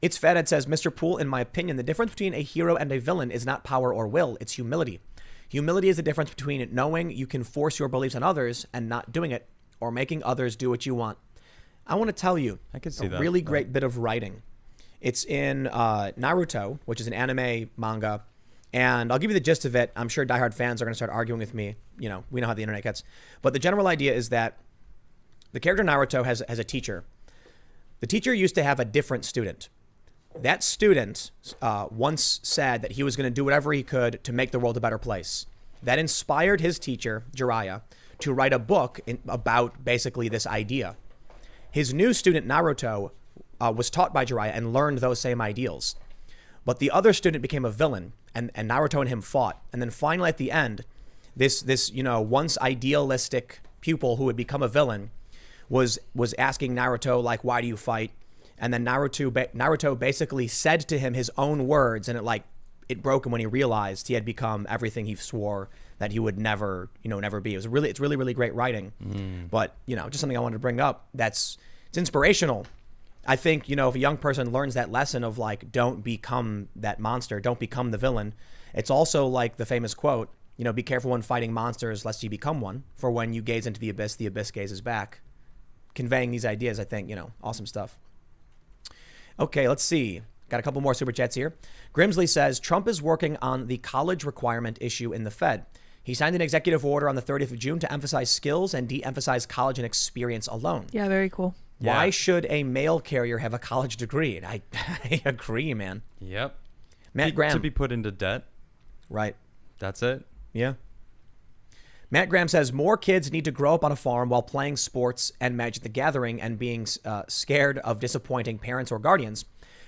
It's Fathead says, Mr. Poole, in my opinion, the difference between a hero and a villain is not power or will, it's humility. Humility is the difference between knowing you can force your beliefs on others and not doing it, or making others do what you want. I want to tell you I can see a that. really great bit of writing. It's in Naruto, which is an anime manga, and I'll give you the gist of it. I'm sure diehard fans are going to start arguing with me. You know, we know how the internet gets. But the general idea is that the character Naruto has a teacher. The teacher used to have a different student. That student once said that he was going to do whatever he could to make the world a better place. That inspired his teacher, Jiraiya, to write a book about basically this idea. His new student, Naruto, was taught by Jiraiya and learned those same ideals. But the other student became a villain, and Naruto and him fought. And then finally at the end, this once idealistic pupil who had become a villain was asking Naruto, like, why do you fight? And then Naruto basically said to him his own words, and it broke him when he realized he had become everything he swore that he would never be. It's really great writing. But, just something I wanted to bring up. It's inspirational. I think, if a young person learns that lesson of don't become that monster, don't become the villain. It's also like the famous quote, be careful when fighting monsters lest you become one, for when you gaze into the abyss gazes back. Conveying these ideas, I think, awesome stuff. Okay, let's see. Got a couple more super chats here. Grimsley says, Trump is working on the college requirement issue in the Fed. He signed an executive order on the 30th of June to emphasize skills and de-emphasize college and experience alone. Yeah, very cool. Why should a mail carrier have a college degree? I agree, man. Yep. Matt Graham. To be put into debt. Right. That's it. Yeah. Matt Graham says, more kids need to grow up on a farm while playing sports and Magic the Gathering and being scared of disappointing parents or guardians.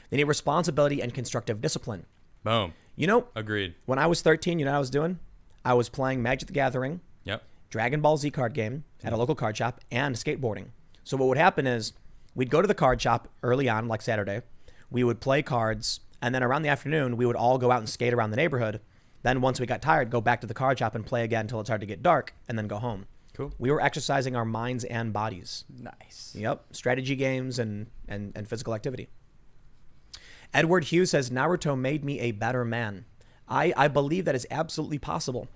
They need responsibility and constructive discipline. Boom. Agreed. When I was 13, what I was doing? I was playing Magic the Gathering, Yep. Dragon Ball Z card game at a local card shop, and skateboarding. So what would happen is we'd go to the card shop early on, like Saturday. We would play cards, and then around the afternoon, we would all go out and skate around the neighborhood. Then once we got tired, go back to the card shop and play again until it started to get dark, and then go home. Cool. We were exercising our minds and bodies. Nice. Yep. Strategy games and physical activity. Edward Hughes says, Naruto made me a better man. I believe that is absolutely possible.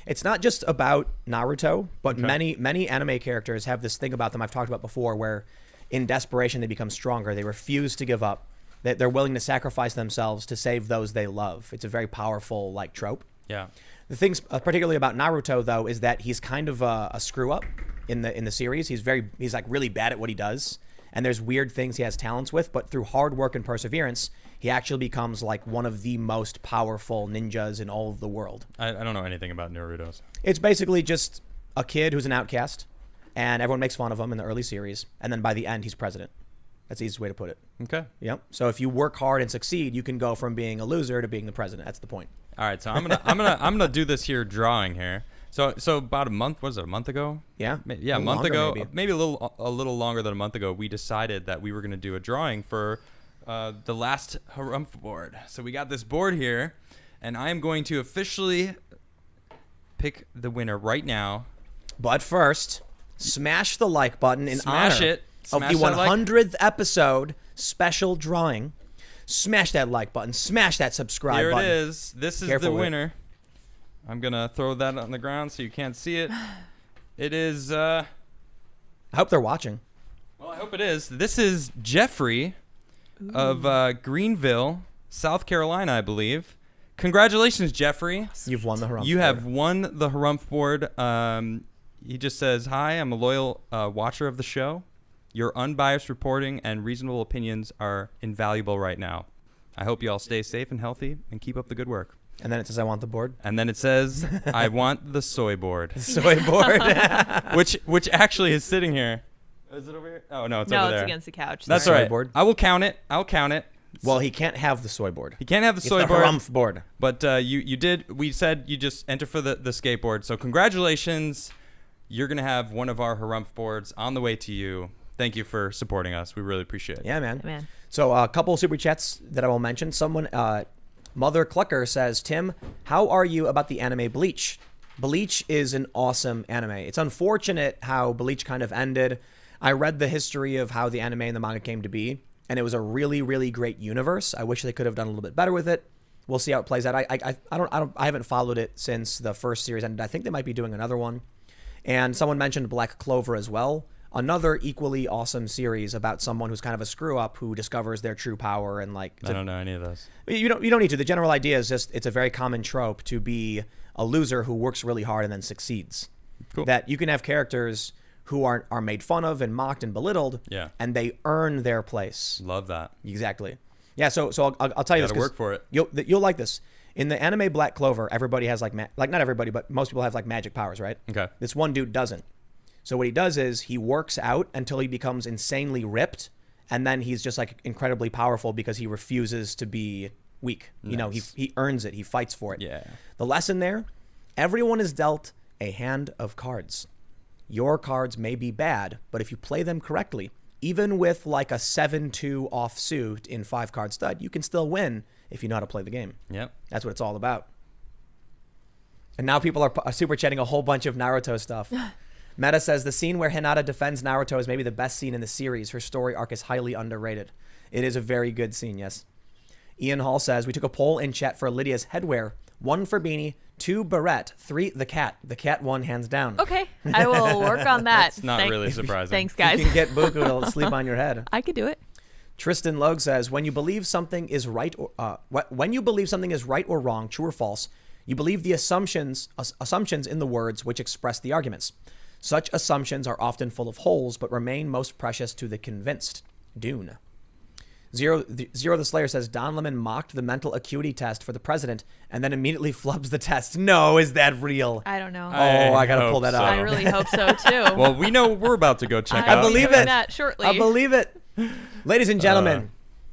It's not just about Naruto, but many anime characters have this thing about them I've talked about before, where in desperation they become stronger. They refuse to give up. They're willing to sacrifice themselves to save those they love. It's a very powerful like trope. Yeah. The things particularly about Naruto though is that he's kind of a screw up in the series. He's like really bad at what he does, and there's weird things he has talents with. But through hard work and perseverance, he actually becomes like one of the most powerful ninjas in all of the world. I don't know anything about Naruto's. It's basically just a kid who's an outcast, and everyone makes fun of him in the early series, and then by the end he's president. That's the easiest way to put it. Okay. Yep. So if you work hard and succeed, you can go from being a loser to being the president. That's the point. All right, so I'm gonna do this here drawing here. So about a month, was it a month ago? Yeah. Yeah, a month longer, ago, maybe a little longer than a month ago, we decided that we were gonna do a drawing for the last Harumph board. So we got this board here, and I am going to officially pick the winner right now. But first, smash the like button in Smash honor it. of Smash the that like- 100th episode special drawing. Smash that like button. Smash that subscribe Here button. it is. This is Careful the with it. winner. I'm gonna throw that on the ground so you can't see it. It is. I hope they're watching. Well, I hope it is. This is Jeffrey of Greenville, South Carolina, I believe. Congratulations, Jeffrey. You've won the Harumph You board. have won the Harumph board. He just says, "Hi, I'm a loyal watcher of the show. Your unbiased reporting and reasonable opinions are invaluable right now. I hope you all stay safe and healthy and keep up the good work." And then it says, I want the board. And then it says, "I want the soy board," Soy board. which actually is sitting here. Is it over here? Oh no, it's No, over there. it's against the couch. That's Soy all right. board. I will count it. I'll count it. Well, he can't have the soy board. He can't have the It's soy the board. Harumph board. But you did. We said you just enter for the skateboard. So congratulations. You're gonna have one of our Harumph boards on the way to you. Thank you for supporting us. We really appreciate it. Yeah, man. Man. So a couple of super chats that I will mention. Someone, Mother Clucker says, Tim, how are you about the anime Bleach? Bleach is an awesome anime. It's unfortunate how Bleach kind of ended. I read the history of how the anime and the manga came to be, and it was a really, really great universe. I wish they could have done a little bit better with it. We'll see how it plays out. I haven't followed it since the first series ended. I think they might be doing another one. And someone mentioned Black Clover as well. Another equally awesome series about someone who's kind of a screw up who discovers their true power and like. I don't know any of those. You don't need to. The general idea is just it's a very common trope to be a loser who works really hard and then succeeds. Cool. That you can have characters who are made fun of and mocked and belittled. Yeah. And they earn their place. Love that. Exactly. Yeah. So I'll tell you this. Gotta work for it. You'll like this. In the anime Black Clover, everybody has like not everybody, but most people have like magic powers, right? Okay. This one dude doesn't. So what he does is he works out until he becomes insanely ripped, and then he's just like incredibly powerful because he refuses to be weak. You know, he earns it. He fights for it. Yeah. The lesson there, everyone is dealt a hand of cards. Your cards may be bad, but if you play them correctly, even with like a 7-2 offsuit in 5-card stud, you can still win if you know how to play the game. Yep. That's what it's all about. And now people are super chatting a whole bunch of Naruto stuff. Meta says the scene where Hinata defends Naruto is maybe the best scene in the series. Her story arc is highly underrated. It is a very good scene, yes. Ian Hall says, we took a poll in chat for Lydia's headwear. 1 for Beanie, 2 Barrette, 3 the cat. The cat won hands down. Okay, I will work on that. It's not really surprising. Thanks, You guys. can get Buku to sleep on your head. I could do it. Tristan Logue says, when you believe something is right or wrong, true or false, you believe the assumptions in the words which express the arguments. Such assumptions are often full of holes, but remain most precious to the convinced. Dune. Zero the Slayer says, Don Lemon mocked the mental acuity test for the president and then immediately flubs the test. No, is that real? I don't know. I gotta pull hope that so. up. I really hope so too. Well, we know we're about to go check I out. believe doing it. That shortly. I believe it. Ladies and gentlemen,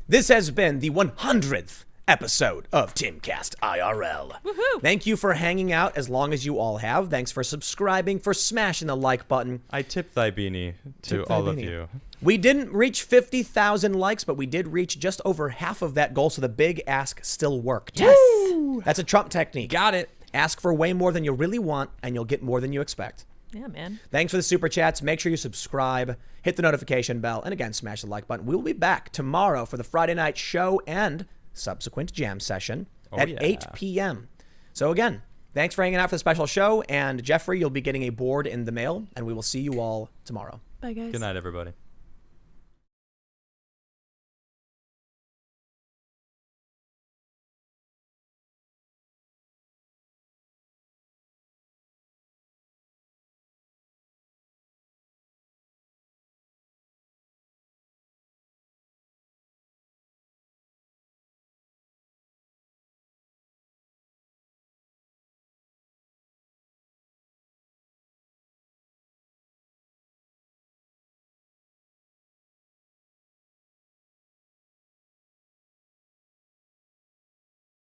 this has been the 100th episode of Timcast IRL. Woohoo. Thank you for hanging out as long as you all have. Thanks for subscribing, for smashing the like button. I tip thy beanie to Tip thy all of beanie. you. We didn't reach 50,000 likes, but we did reach just over half of that goal, so the big ask still worked. Yes. That's a Trump technique. Got it. Ask for way more than you really want, and you'll get more than you expect. Yeah, man. Thanks for the super chats. Make sure you subscribe, hit the notification bell, and again, smash the like button. We'll be back tomorrow for the Friday night show and subsequent jam session. at yeah. 8 p.m. So again, thanks for hanging out for the special show. And Jeffrey, you'll be getting a board in the mail, and we will see you all tomorrow. Bye, guys. Good night, everybody.